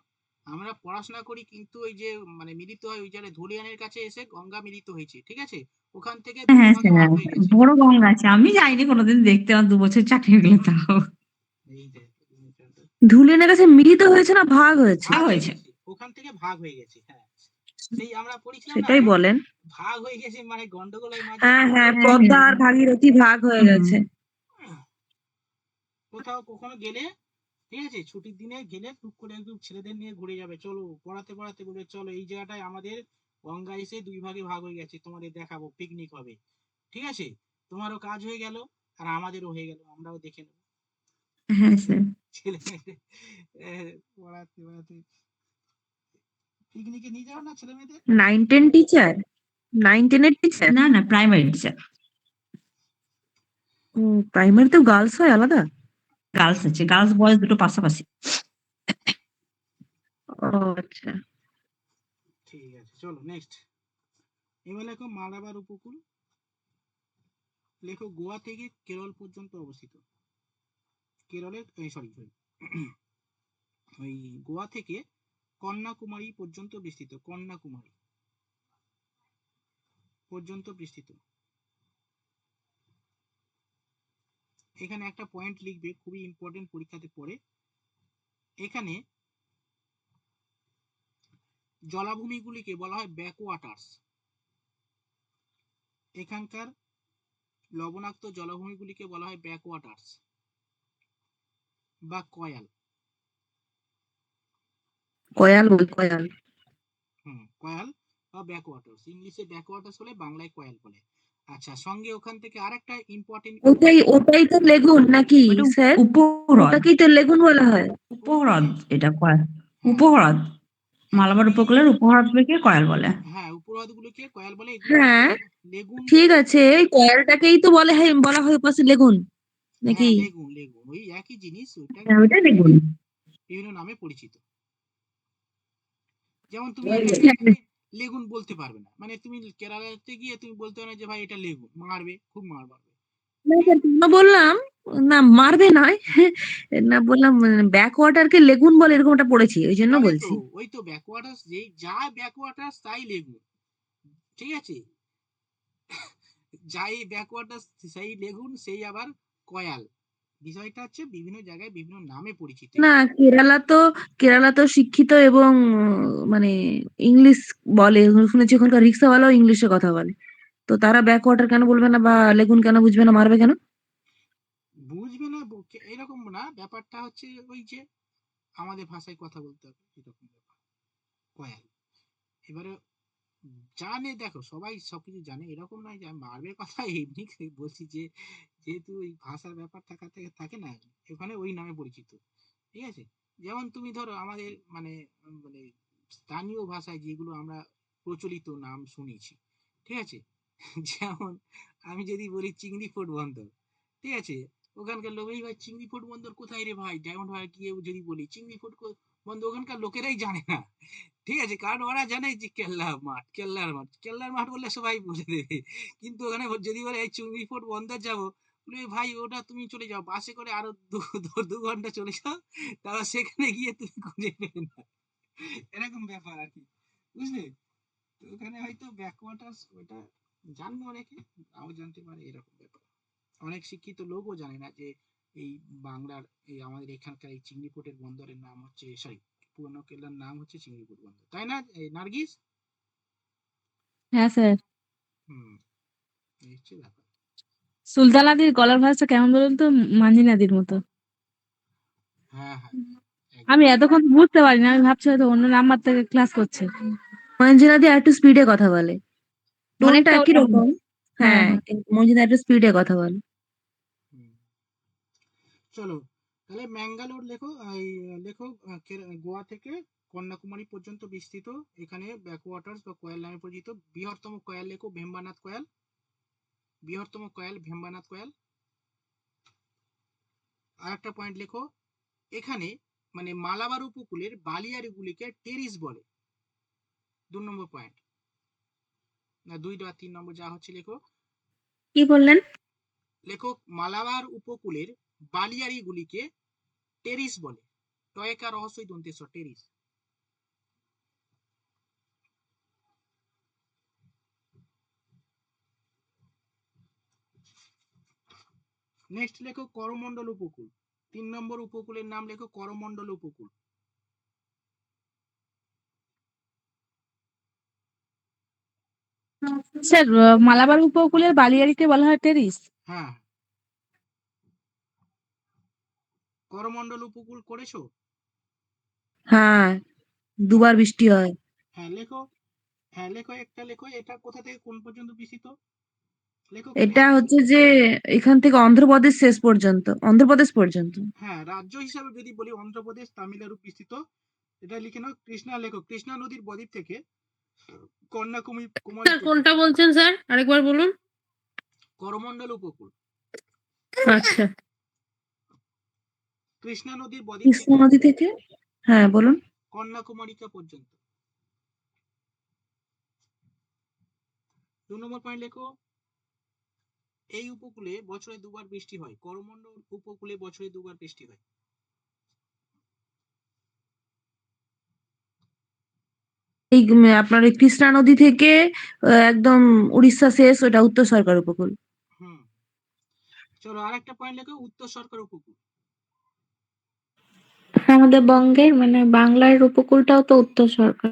S1: আমরা পড়াশোনা করি কিন্তু ওই যে মানে মিলিত হয় ওই জায়গায় ধুলিয়ানের কাছে এসে গঙ্গা মিলিত হয়েছে, ঠিক আছে? ওখান থেকে দুই
S7: হ্যাঁ
S1: ভাগে ভাগ
S7: স্যার,
S1: হয়ে গেছে।
S7: বড় গঙ্গা আছে, আমি যাইনি কোনোদিন দেখতে, আমার 2 বছর চাকরি হয়ে গেল তাও।
S1: এই যে
S2: ধুলিয়ানের কাছে মিলিত হয়েছে না ভাগ হয়েছে?
S1: ভাগ হয়ে
S7: হয়েছে।
S1: গেছে, ওখান থেকে ভাগ হয়ে গেছে। হ্যাঁ সেই আমরা পড়েছিলাম না
S2: সেটাই বলেন।
S1: ভাগ হয়ে গেছে মানে গন্ডগোল হয় মাঝে
S2: হ্যাঁ হ্যাঁ,
S7: হ্যাঁ
S2: পদ্মা
S7: হ্যাঁ।
S2: আর ভাগীরথী ভাগ হয়ে
S7: হুম।
S2: গেছে।
S1: কোথাও কখনো গেলে, ঠিক আছে ছুটির দিনে গেলে টুক করে একটু ছেলেদের নিয়ে ঘুরে যাবে, চলো পড়াতে পড়াতে বলবে চলো এই জায়গাটায় আমাদের গঙ্গা এসে 2 ভাগে ভাগ হয়ে গেছে, তোমাদের দেখাবো, পিকনিক হবে, ঠিক আছে? তোমারও কাজ হয়ে গেল আর আমাদেরও হয়ে গেল, আমরাও দেখে নেবো
S7: হ্যাঁ স্যার।
S1: ছেলে মেয়েদের পড়াতে পড়াতে। পিকনিকে নিয়ে যাও না ছেলে মেয়েদের?
S2: 9-10 টিচার, 9-10 এর টিচার।
S7: না না, প্রাইমারি টিচার।
S2: প্রাইমারিতেও গার্লস হয় আলাদা?
S7: গার্লস আছে, গার্লস বয়েজ দুটো পাশাপাশি।
S2: ও আচ্ছা।
S1: ঠিক আছে চলো নেক্সট। এবার লেখো মালাবার উপকূল। লেখো গোয়া থেকে কেরল পর্যন্ত অবস্থিত। কেরলের সরি ওই গোয়া থেকে কন্যাকুমারী পর্যন্ত বিস্তৃত। কন্যাকুমারী পর্যন্ত বিস্তৃত। এখানে একটা পয়েন্ট লিখবে, খুবই ইম্পর্টেন্ট, পরীক্ষাতে পড়ে। এখানে জলাভূমিগুলিকে বলা হয় ব্যাকওয়াটার্স। এখানকার লবণাক্ত জলাভূমিগুলিকে বলা হয় ব্যাকওয়াটার্স বা কয়াল।
S2: কয়াল বল, কয়াল।
S1: কয়াল বা ব্যাকওয়াটার্স, ইংলিশে ব্যাকওয়াটার্স বলে, বাংলায় কয়াল বলে। আচ্ছা, সঙ্গে ওখান থেকে আরেকটা ইম্পর্টেন্ট,
S2: ওটাই তো লেগুন নাকি
S7: ওটা
S2: স্যার?
S7: উপহ্রদ,
S2: ওটাকেই তো লেগুন বলা হয়।
S7: উপহ্রদ এটা কয়াল, উপহ্রদ মালাবার উপকূলের উপহ্রদগুলিকে কয়াল বলে।
S1: হ্যাঁ, উপহ্রদগুলোকে কয়াল বলে। এগুলো
S2: হ্যাঁ
S1: লেগুন,
S2: ঠিক আছে, এই কয়ালটাকেই তো বলা হয় পাশে লেগুন নাকি?
S1: হ্যাঁ লেগুন, লেগুন ওই একই জিনিস, ওটা
S7: হ্যাঁ, ওটা লেগুন।
S1: বিভিন্ন নামে পরিচিত। যেমন তুমি
S2: আচ্ছা।
S1: এখানে লেগুন বলতে পারবে না, মানে তুমি কেরালাতে গিয়ে তুমি বলতে পারবে না যে ভাই এটা লেগুন, মারবে, খুব মারবে।
S2: না স্যার, কেন বললাম না মারবে নয়, না বললাম ব্যাক ওয়াটারকে লেগুন বলে, এরকম একটা পড়েছি, ওই জন্য
S1: তাহলে তো
S2: বলছি।
S1: ওই তো ব্যাকওয়াটার্স, যেই যা ব্যাকওয়াটার্স তাই লেগুন, ঠিক আছে? যাই ব্যাকওয়াটার্স সেই লেগুন, সেই আবার কয়াল। বিষয়টা হচ্ছে বিভিন্ন জায়গায় বিভিন্ন নামে পরিচিত।
S2: না, কেরালা তো শিক্ষিত এবং মানে ইংলিশ বলে, শুনেছি ওখানকার রিক্সাওয়ালাও ইংলিশে কথা বলে, তো তারা ব্যাক ওয়াটার কেন বলবে না বা লেগুন কেন বুঝবে না, মারবে কেন?
S1: বুঝবে না এরকম না, ব্যাপারটা হচ্ছে ওই যে আমাদের ভাষায় কথা বলতে হবে, এরকম ব্যাপার। কয়াল এবারে জানে, দেখো সবাই সবকিছু জানে, এরকম নয় যে আমি মারবে কথা এমনি বলছি, যে যেহেতু ওই ভাষার ব্যাপার থাকে না, এখানে ওই নামে পরিচিত, ঠিক আছে? যেমন তুমি ধরো আমাদের মানে মানে স্থানীয় ভাষায় যেগুলো আমরা প্রচলিত নাম শুনেছি, ঠিক আছে? যেমন আমি যদি বলি চিংড়ি ফোট বন্দর, ঠিক আছে? ওখানকার লোক, এই ভাই চিংড়ি ফোট বন্দর কোথায় রে ভাই, ডায়মন্ড হারবার গিয়ে যদি বলি চিংড়ি ফোট বন্দর, ওখানকার লোকেরাই জানে না, ঠিক আছে? কারণ ওরা জানে যে কেল্লার মাঠ বললে সবাই বলে দেবে। কিন্তু ওখানে যদি বলে এই চিংড়ি ফোট বন্দর যাবো, বলে ভাই ওটা তুমি চলে যাও বাসে করে, আরো 2 ঘন্টা চলে যাও, তারপর সেখানে গিয়ে তুমি খুঁজে পেবে না, এরকম ব্যাপার আর কি, বুঝলে? তো ওখানে হয়তো ব্যাকওয়াটার্স ওটা জানবে অনেকে, নাও জানতে পারে, এরকম ব্যাপার। অনেক শিক্ষিত লোকও জানে না যে এই বাংলার, এই আমাদের এখানকার এই চিংড়িপোর্টের বন্দরের নাম হচ্ছে, সরি, পুরনো কেল্লার নাম হচ্ছে চিংড়িপোর্ট বন্দর, তাই না এই নার্গিস?
S5: হ্যাঁ স্যার।
S1: হুম, এই হচ্ছে ব্যাপার।
S5: সুলতানাদির গলার ভাষা কেমন বলুন তো, মাঞ্জি নদীর মতো।
S1: হ্যাঁ হ্যাঁ,
S5: আমি
S1: একদম।
S5: এতক্ষণ বুঝতে পারিনি, আমি ভাবছি হয়তো অন্য নাম্বার থেকে ক্লাস করছে।
S2: মঞ্জিনা দিয়ে একটু স্পিডে কথা বলে, টোনটা
S5: অনেকটা
S2: একই
S5: ওরকম।
S2: রকম।
S5: হ্যাঁ
S2: হ্যাঁ,
S5: হ্যাঁ।
S2: কিন্তু মঞ্জিনা একটু স্পিডে কথা বলে।
S1: হুম। চলো তাহলে ম্যাঙ্গালোর লেখো, এই লেখো গোয়া থেকে কন্যাকুমারী পর্যন্ত বিস্তৃত, এখানে ব্যাকওয়াটার্স বা কয়াল নামে পরিচিত। বৃহত্তম কয়াল লেখো ভেম্বানাথ কয়াল, বৃহত্তম কয়াল ভেম্বানাথ কয়াল। আর একটা পয়েন্ট লেখো, এখানে মানে মালাবার উপকূলের বালিয়াড়িগুলিকে টেরিস বলে। 2 নম্বর পয়েন্ট, না 2 বা 3 নম্বর যা হচ্ছে লেখো।
S3: কি বললেন?
S1: লেখক মালাবার উপকূলের বালিয়াড়িগুলিকে টেরিস বলে, টয়কা রহস্যই দন্তেশ্বর, টেরিস। নেক্সট লেখো করমণ্ডল উপকূল, 3 নম্বর উপকূলের নাম লেখো করমণ্ডল উপকূল।
S5: স্যার, মালাবার উপকূলের বালিয়াড়িকে বলা হয় টেরিস।
S1: হ্যাঁ, করমণ্ডল উপকূল করেছো?
S2: হ্যাঁ, 2বার বৃষ্টি হয়।
S1: হ্যাঁ লেখো, হ্যাঁ লেখো, একটা লেখো, এটা কোথা থেকে কোন পর্যন্ত বিস্তৃত, লেখো।
S2: এটা হচ্ছে যে এখান থেকে অন্ধ্রপ্রদেশ শেষ পর্যন্ত, অন্ধ্রপ্রদেশ পর্যন্ত।
S1: হ্যাঁ, রাজ্য হিসাবে যদি বলি অন্ধ্রপ্রদেশ, তামিলনাড়ু বিস্তৃত। এটা লিখে নাও। কৃষ্ণা লেখো, কৃষ্ণা নদীর বদ্বীপ থেকে কন্যাকুমারী কুমারী
S10: স্যার কোনটা বলছেন স্যার, আরেকবার বলুন।
S1: করমণ্ডল উপকূল,
S10: আচ্ছা।
S1: কৃষ্ণা নদীর বদ্বীপ
S2: কৃষ্ণা
S1: থেকে
S2: নদী থেকে, হ্যাঁ বলুন।
S1: কন্যাকুমারিকা পর্যন্ত। 2 নম্বর পয়েন্ট লেখো, এই উপকূলে বছরে 2বার বৃষ্টি হয়, করমণ্ডল উপকূলে বছরে 2বার বৃষ্টি হয়।
S2: এই আপনার এই কৃষ্ণা নদী থেকে একদম উড়িষ্যা শেষ, ওটা উত্তর সরকার উপকূল।
S1: হুম, চলো আরেকটা পয়েন্ট লেখো, উত্তর সরকার উপকূল।
S3: আমাদের বঙ্গের মানে বাংলার উপকূলটাও তো উত্তর সরকার।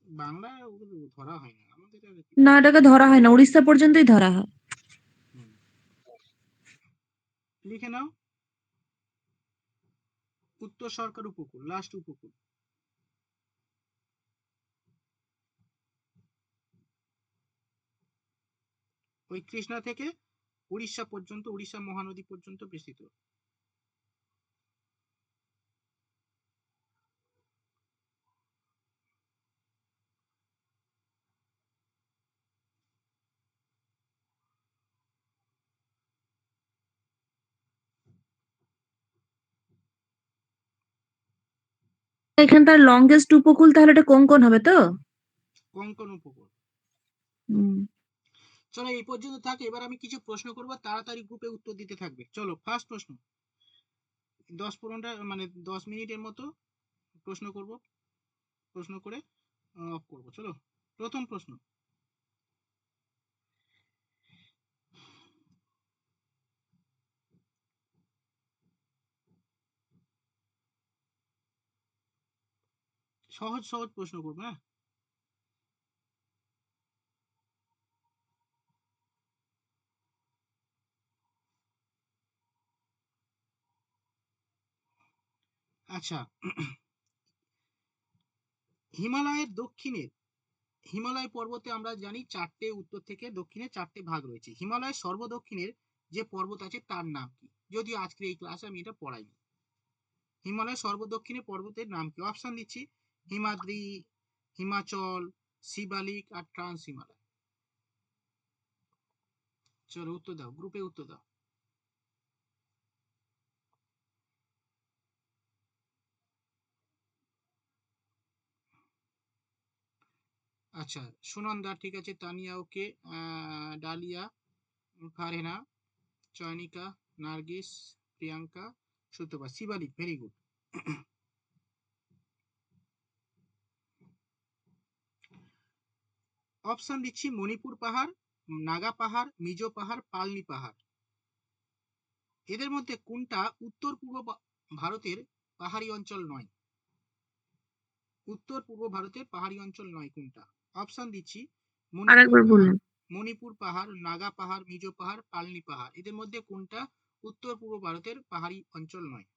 S1: বাংলা ওগুলো ধরা হয় না আমাদের,
S2: না, এটাকে ধরা হয় না, উড়িষ্যা পর্যন্তই ধরা হয়।
S1: লিখে নাও, উত্তর সরকার উপকূল, লাস্ট উপকূল। ওই কৃষ্ণা থেকে উড়িষ্যা পর্যন্ত, উড়িষ্যা মহানদী পর্যন্ত বিস্তৃত।
S2: এখানটার লংগেস্ট উপকূল তাহলে এটা কোঙ্কন হবে তো?
S1: কোঙ্কন উপকূল।
S2: হুম।
S1: চলো এই পর্যন্ত থাক, এবার আমি কিছু প্রশ্ন করব, তাড়াতাড়ি গ্রুপে উত্তর দিতে থাকবে। চলো ফার্স্ট প্রশ্ন, 10-15 মানে 10 মিনিটের মতো প্রশ্ন করব, প্রশ্ন করে অফ করব। চলো প্রথম প্রশ্ন, সহজ সহজ প্রশ্ন করবো, হ্যাঁ। আচ্ছা, হিমালয়ের দক্ষিণের, হিমালয় পর্বতে আমরা জানি চারটে, উত্তর থেকে দক্ষিণে চারটে ভাগ রয়েছে। হিমালয়ের সর্বদক্ষিণের যে পর্বত আছে তার নাম কি? যদিও আজকের এই ক্লাসে আমি এটা পড়াইনি। হিমালয়ের সর্বদক্ষিণে পর্বতের নাম কি? অপশন দিচ্ছি, হিমাদ্রি, হিমাচল, শিবালিক আর ট্রান্স হিমালয়। চলো উত্তর দাও, গ্রুপে উত্তর দাও। আচ্ছা, সুনন্দা ঠিক আছে, Tania okay, Dalia, Farhena, Chayanika, Nargis, Priyanka, Sutapa, Shivalik, very good. Option দিচ্ছি, মণিপুর পাহাড়, নাগা পাহাড়, মিজো পাহাড়, পালনি পাহাড়। এদের মধ্যে কোনটা উত্তর পূর্ব ভারতের পাহাড়ি অঞ্চল নয়? উত্তর পূর্ব ভারতের পাহাড়ি অঞ্চল নয় কোনটা? অপশন দিচ্ছি, মণিপুর
S2: আরেকবার
S1: পাহাড়,
S2: বলুন।
S1: মণিপুর পাহাড়, নাগা পাহাড়, মিজো পাহাড়, পালনি পাহাড়। এদের মধ্যে কোনটা উত্তর পূর্ব ভারতের পাহাড়ি অঞ্চল নয়?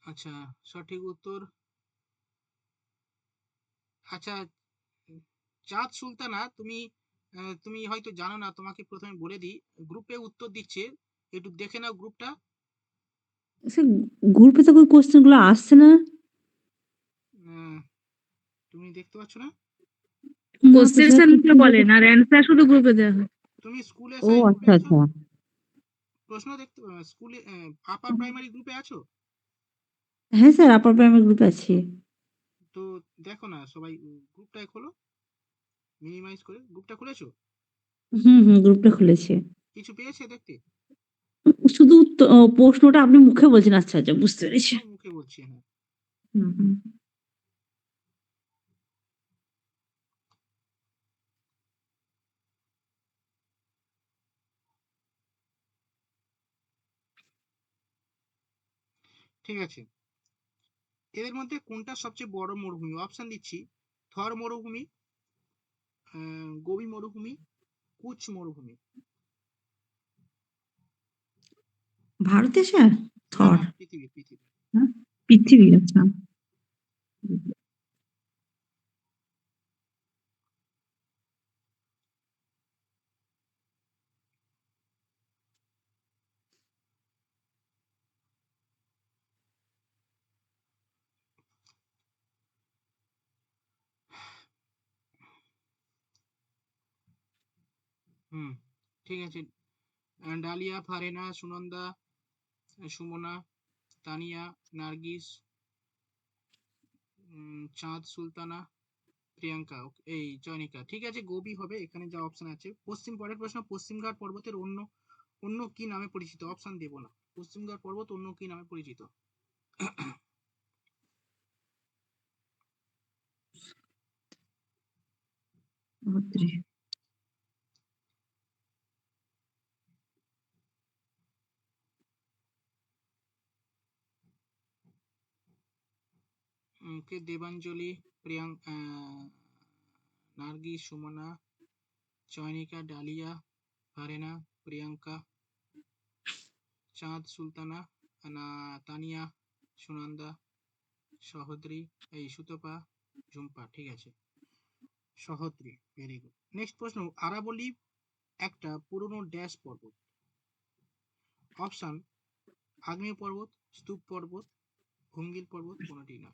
S1: আচ্ছা, সঠিক উত্তর, আচ্ছা, চাঁদ সুলতানা, তুমি তুমি হয়তো জানো না, তোমাকে প্রথমে বলে দিই, গ্রুপে উত্তর দিচ্ছে, একটু দেখে নাও গ্রুপটা।
S5: স্যার গ্রুপে তো ওই কোশ্চেন গুলো আসছে না।
S1: তুমি দেখতে পাচ্ছ না?
S5: না তো
S2: কোশ্চেন
S5: স্যার
S2: লিখে বলেন আর অ্যান্সার শুধু গ্রুপে দেওয়া হয়।
S1: তুমি স্কুলে
S5: ও
S1: এসো, এই গ্রুপে
S5: আচ্ছা
S1: এসো,
S5: আচ্ছা।
S1: প্রশ্ন দেখতে, স্কুলে আপার প্রাইমারি গ্রুপে আছো
S5: হ্যাঁ স্যার, আপার প্রাইমারি গ্রুপে আছি।
S1: তো? দেখো না সবাই, গ্রুপটাই খোলো, মিনিমাইজ করে গ্রুপটা খুলেছো?
S5: গ্রুপটা খুলেছি।
S1: কিছু পেয়েছে দেখতে?
S5: শুধু প্রশ্নটা আপনি মুখে বলছেন, আচ্ছা আচ্ছা বুঝতে পেরেছি।
S1: প্রশ্ন মুখে বলছি, হ্যাঁ।
S5: হুম হুম।
S1: ঠিক আছে, এদের মধ্যে কোনটা সবচেয়ে বড় মরুভূমি? অপশন দিচ্ছি, থর মরুভূমি, গোবি মরুভূমি, কুচ মরুভূমি।
S5: ভারতে স্যার?
S1: না
S5: থর?
S1: না, পৃথিবী, পৃথিবী।
S5: হ্যাঁ, পৃথিবী, আচ্ছা।
S1: হুম, ঠিক আছে, ডালিয়া, ফারেনা, সুনন্দা, সুমনা, তানিয়া, নার্গিস, চাঁদ সুলতানা, প্রিয়াঙ্কা, এই চয়নিকা। ঠিক আছে, গোবি হবে এখানে যা অপশন আছে। পরের প্রশ্ন, পশ্চিমঘাট পর্বতের অন্য অন্য কি নামে পরিচিত? অপশন দেব না, পশ্চিমঘাট পর্বত অন্য কি নামে পরিচিত?
S5: বাপরে।
S1: কে দেবাঞ্জলি, প্রিয়াঙ্কা, নার্গিস, সুমনা, চয়নিকা, ডালিয়া, ফারেনা, প্রিয়াঙ্কা, চাঁদ, সুলতানা, তানিয়া, সুনন্দা, সহদ্রি, এই সুতপা, ঝুম্পা। ঠিক আছে, সহদ্রি, ভেরি গুড। নেক্সট প্রশ্ন, আরাবলি একটা পুরনো ড্যাশ পর্বত। অপশন, আগ্নেয় পর্বত, স্তূপ পর্বত, ভঙ্গিল পর্বত, কোনটি না।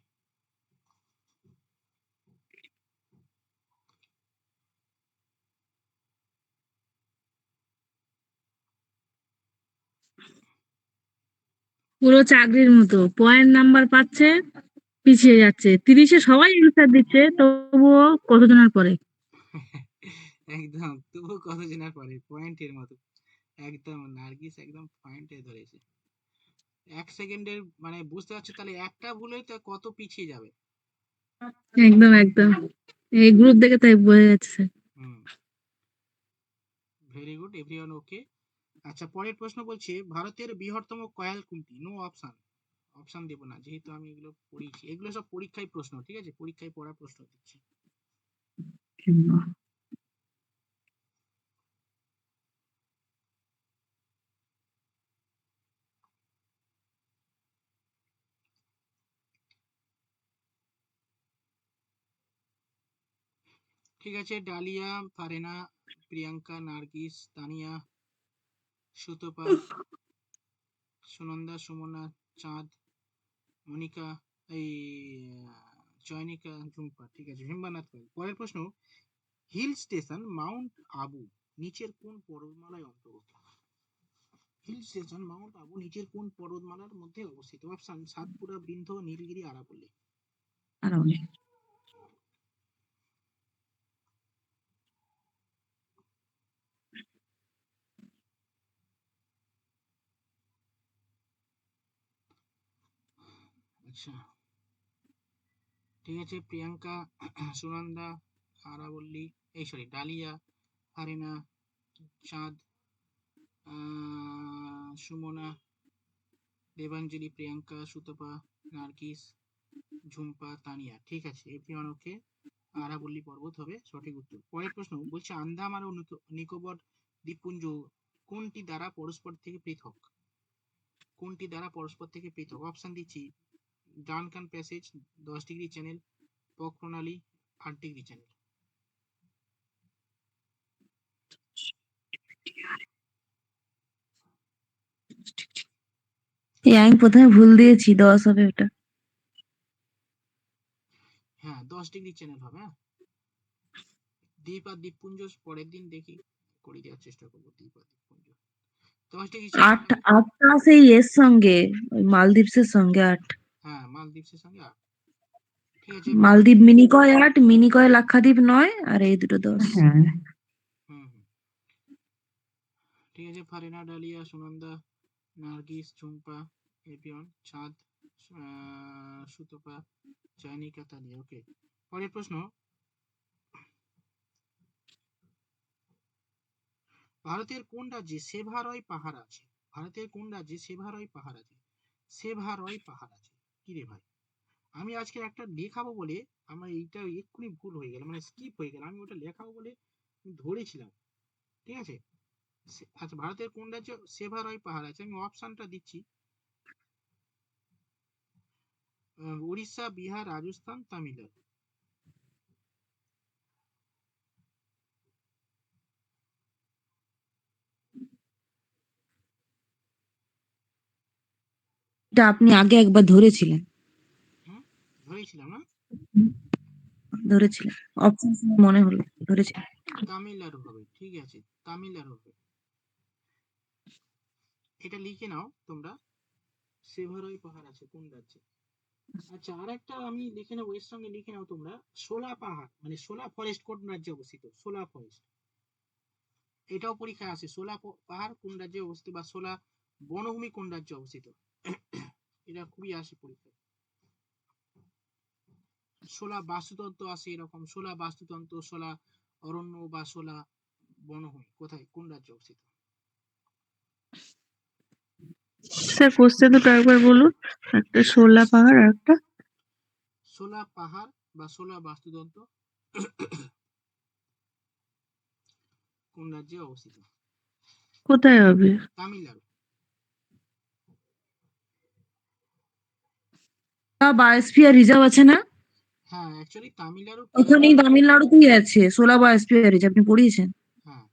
S6: পুরো চাকরির মতো পয়েন্ট নাম্বার পাচ্ছে, পিছিয়ে যাচ্ছে। 30-এ সবাই অ্যান্সার দিচ্ছে, তবুও কতজনের পরে।
S1: একদম, তবু কত জনের পরে, পয়েন্টের মতো। একদম নার্গিস একদম পয়েন্টে ধরেছে। 1 সেকেন্ডের মানে বুঝতে পারছো তাহলে একটা ভুলে তো কত পিছিয়ে যাবে।
S6: একদম একদম, এই গ্রুপ দেখে তাই বোঝা যাচ্ছে।
S1: হুম, ভেরি গুড এভরিওয়ান, ওকে। আচ্ছা, পরের প্রশ্ন বলছে, ভারতের বৃহত্তম কয়াল কোনটি? নো অপশন, অপশন দেব না, যেহেতু আমি এগুলো পড়িয়েছি। এগুলো সব পরীক্ষায় প্রশ্ন, ঠিক আছে, পরীক্ষায় পড়া প্রশ্ন দিচ্ছি। ঠিক আছে, ডালিয়া, ফারেনা, প্রিয়াঙ্কা, নার্গিস, তানিয়া, সুতপা, সুনন্দা, সুমনা, চাঁদ, মনিকা, এই চয়নিকা, ঝুম্পা। ঠিক আছে, হিম্বানাথ কয়াল। পরের প্রশ্ন, হিল স্টেশন মাউন্ট আবু নিচের কোন পর্বতমালায় অন্তর্গত? হিল স্টেশন মাউন্ট আবু নিচের কোন পর্বতমালার মধ্যে অবস্থিত? অপশন, সাতপুরা, বিন্ধ্য, নীলগিরি, আরাবল্লী। আচ্ছা, ঠিক আছে, প্রিয়াঙ্কা, সুনন্দা, আরাবল্লী, এই সরি ডালিয়া, ফারেনা, চাঁদ, সুমনা, দেবাঞ্জলি, প্রিয়াঙ্কা, সুতপা, নার্গিস, ঝুম্পা, তানিয়া। ঠিক আছে, এভরিওয়ান ওকে, আরাবল্লী পর্বত হবে সঠিক উত্তর। পরের প্রশ্ন বলছে, আন্দামান ও নিকোবর দ্বীপপুঞ্জ কোনটি দ্বারা পরস্পর থেকে পৃথক? কোনটি দ্বারা পরস্পর থেকে পৃথক? অপশন দিচ্ছি, ডানকান প্যাসেজ, 10 ডিগ্রি চ্যানেল, পক প্রণালী, 8 ডিগ্রি চ্যানেল।
S2: আমি প্রথমে ভুল দিয়েছি, 10 হবে ওটা।
S1: হ্যাঁ, 10 ডিগ্রি চ্যানেল হবে। হ্যাঁ, দ্বীপ আর দ্বীপপুঞ্জ পরের দিন দেখি করে দেওয়ার চেষ্টা করবো। দ্বীপ আর দ্বীপপুঞ্জ 10 ডিগ্রি চ্যানেল হবে।
S2: আটটা সেই এর সঙ্গে, ওই মালদ্বীপসের সঙ্গে 8।
S1: হ্যাঁ, মালদ্বীপের সঙ্গে 8। ঠিক আছে,
S2: মালদ্বীপ মিনিকয় 8, মিনিকয় লাক্ষাদ্বীপ 9, আর এই দুটো 10।
S1: হুম হুম, ঠিক আছে, ফারিনা, ডালিয়া, সুনন্দা, নার্গিস, ঝুম্পা, এভিয়ন, চাঁদ, সুতপা, চয়নিকা, তানিয়া। ওকে, পরের প্রশ্ন, ভারতের কোন রাজ্যে সেভারয় পাহাড় আছে? ভারতের কোন রাজ্যে সেভারয় পাহাড় আছে? সেভারয় পাহাড় আছে, কি রে ভাই, আমি আজকে একটা লেখাবো বলে আমার এইটা এক্ষুনি ভুল হয়ে গেল, মানে স্কিপ হয়ে গেল। আমি ওটা লেখাবো বলে ধরেছিলাম, ঠিক আছে। আচ্ছা, ভারতের কোন রাজ্যে সেভারয় পাহাড় আছে? আমি অপশনটা দিচ্ছি, উড়িষ্যা, বিহার, রাজস্থান, তামিলনাড়ু।
S2: এটা আপনি আগে একবার ধরেছিলেন।
S1: হুম, ধরেছিলাম না?
S2: ধরেছিলেন, অপশন মনে হলো ধরেছিলেন।
S1: তামিলনাড়ু হবে, ঠিক আছে, তামিলনাড়ু হবে। এটা লিখে নাও তোমরা, সেভারয় পাহাড় আছে কোন রাজ্যে। আচ্ছা, আর একটা আমি লিখে নেবো, এর সঙ্গে লিখে নাও তোমরা, শোলা পাহাড় মানে শোলা ফরেস্ট কোন রাজ্যে অবস্থিত? শোলা ফরেস্ট, এটাও পরীক্ষায় আসে। শোলা পাহাড় কোন রাজ্যে অবস্থিত, বা শোলা বনভূমি কোন রাজ্যে অবস্থিত, এটা খুবই আসে পরীক্ষায়। শোলা বাস্তুতন্ত্র আসে এরকম, শোলা বাস্তুতন্ত্র, শোলা অরণ্য বা শোলা বনভূমি কোথায়, কোন রাজ্যে অবস্থিত?
S6: স্যার কোশ্চেন দুটো একবার বলুন। একটা শোলা পাহাড় আর একটা
S1: শোলা পাহাড় বা শোলা বাস্তুতন্ত্র কোন রাজ্যে অবস্থিত?
S2: কোথায় হবে?
S1: তামিলনাড়ু।
S2: বায়োস্ফিয়ার রিজার্ভ আছে না?
S1: হ্যাঁ, অ্যাকচুয়ালি তামিলনাড়ু
S2: ওখানেই তামিলনাড়ুতেই আছে সোলা বায়োস্ফিয়ার রিজার্ভ, আপনি পড়িয়েছেন?
S1: হ্যাঁ।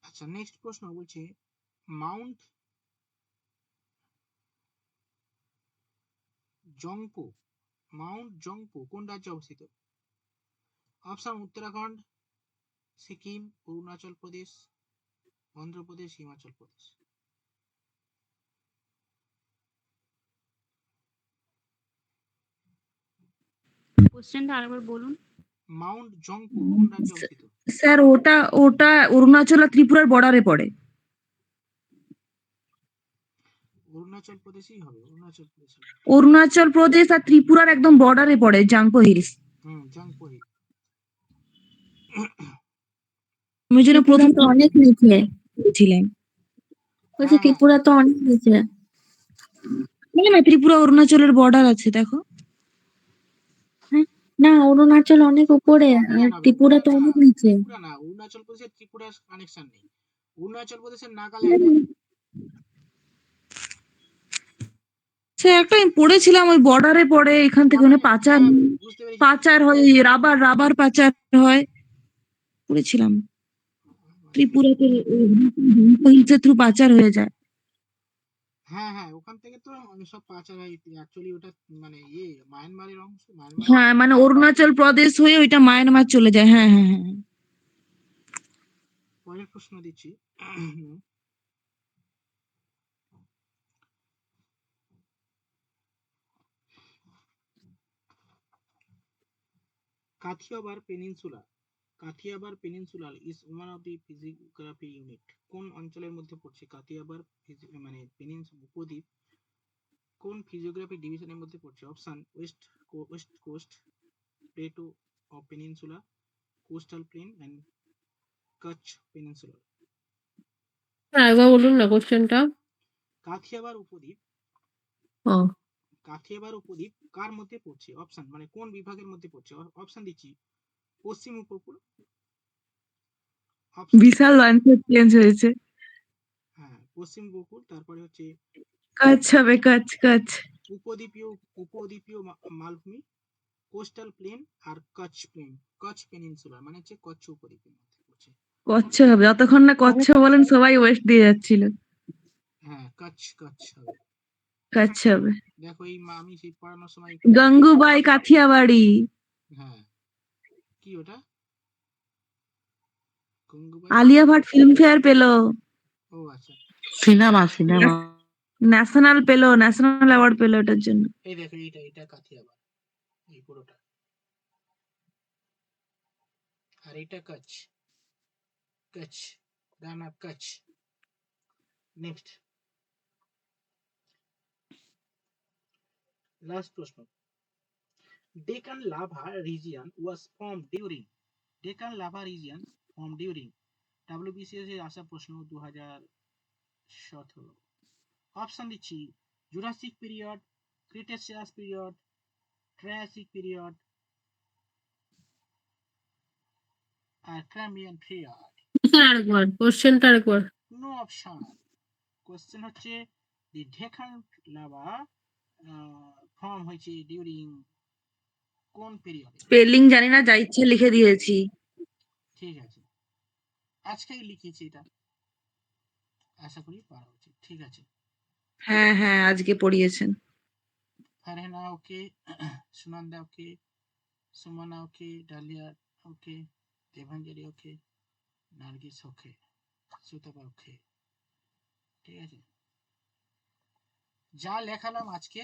S1: আচ্ছা, নেক্সট প্রশ্ন বলছে মাউন্ট জংপো কোন রাজ্যে অবস্থিত? অপশন উত্তরাখণ্ড, সিকিম, অরুণাচল প্রদেশ, অন্ধ্রপ্রদেশ, হিমাচল প্রদেশ।
S8: কোশ্চেনটা আরেকবার বলুন।
S1: মাউন্ট জংপো কোন রাজ্যে অবস্থিত?
S2: স্যার ওটা অরুণাচল আর ত্রিপুরার বর্ডারে পড়ে।
S1: অরুণাচল প্রদেশই হবে, অরুণাচল প্রদেশ হবে।
S2: অরুণাচল প্রদেশ আর ত্রিপুরার একদম বর্ডারে পড়ে জাংপো হিলস।
S1: জংপো হিল।
S2: আমি যেন
S3: ত্রিপুরা
S2: প্রথম
S3: তো অনেক নিচে,
S2: ছিলাম।
S3: বলছি ত্রিপুরা তো অনেক নিচে।
S2: না ত্রিপুরা অরুণাচলের বর্ডার আছে দেখো।
S3: হ্যাঁ, না অরুণাচল অনেক উপরে আর ত্রিপুরা তো অনেক নিচে।
S1: ত্রিপুরা না, অরুণাচল প্রদেশের ত্রিপুরার কানেকশন নেই। অরুণাচল প্রদেশের নাগাল্যান্ড।
S2: সে একটা আমি পড়েছিলাম ওই বর্ডারে পড়ে, এখান থেকে ওখানে পাচার হয়, রাবার পাচার হয়, পড়েছিলাম। ত্রিপুরাতে হিলসের থ্রু পাচার হয়ে যায়।
S1: হ্যাঁ হ্যাঁ, ওখান থেকে তো সব পাচার হয়। অ্যাকচুয়ালি ওটা মানে মায়ানমারের অংশ।
S2: হ্যাঁ মানে অরুণাচল প্রদেশ হয়ে ওইটা মায়ানমার চলে যায়। হ্যাঁ হ্যাঁ হ্যাঁ।
S1: পরের প্রশ্ন দিচ্ছি। Kathiawar peninsula is one of the physiography unit. কোন অঞ্চলের মধ্যে পড়ছে কাথিয়াবার মানে উপদ্বীপ কোন ফিজিওগ্রাফি ডিভিশনের মধ্যে পড়ছে? Option west coast, plateau of peninsula, coastal plain and Kutch peninsula.
S10: হ্যাঁ, একবার বলুন না কোশ্চেনটা।
S1: কাথিয়াবার উপদ্বীপ কার মধ্যে পড়ছে? অপশন মানে কোন বিভাগের মধ্যে পড়ছে? অপশন দিচ্ছি পশ্চিম উপকূল,
S2: বিশাল আনসার চেঞ্জ হয়েছে।
S1: হ্যাঁ পশ্চিম উপকূল, তারপরে হচ্ছে
S2: কচ্ছ হবে, কচ্ছ।
S1: উপদ্বীপীয় মালভূমি, কোস্টাল প্লেন আর কচ্ছ পেনিনসুলা মানে হচ্ছে কচ্ছ উপদ্বীপের মধ্যে পড়ছে।
S2: কচ্ছ হবে, অতক্ষণ না কচ্ছ বলেন সবাই ওয়েস্ট দিয়ে যাচ্ছিল।
S1: হ্যাঁ কচ্ছ হবে।
S2: কচ্ছ হবে।
S1: দেখো এই আমি সেই পড়ানোর সময়
S2: গঙ্গুবাই কাথিয়াবাড়ি।
S1: হ্যাঁ কি ওটা?
S2: আলিয়া ভাট ফিল্মফেয়ার পেলো।
S1: ও আচ্ছা,
S6: সিনেমা
S2: ন্যাশনাল অ্যাওয়ার্ড পেলো এটার জন্য।
S1: এই দেখো এটা কাথিয়াবাড়, এই পুরোটা। আর এটা Kutch run of Kutch. Next last প্রশ্ন। Deccan lava region was formed during WBCS এর আসা প্রশ্ন 2017। অপশন দিচ্ছি Jurassic period, Cretaceous period, Triassic period আর ক্যাম্বিয়ান পিরিয়ড।
S10: আরেকবার কোশ্চেনটা আরেকবার।
S1: No option. কোশ্চেন হচ্ছে দি ডেকান লাভা ফর্ম হয়েছে ডিউরিং কোন পিরিয়ড?
S2: স্পেলিং জানি না, যা ইচ্ছে লিখে দিয়েছি।
S1: ঠিক আছে, আজকেই লিখেছি এটা, আশা করি পারা উচিত। ঠিক আছে।
S2: হ্যাঁ হ্যাঁ আজকে পড়িয়েছেন।
S1: ফারহানা ওকে, সুনন্দা ওকে, সুমনা ওকে, ডালিয়া ওকে, দেবাঞ্জলি ওকে, নার্গিস ওকে, সুতপা ওকে। ঠিক আছে, যা লেখালাম আজকে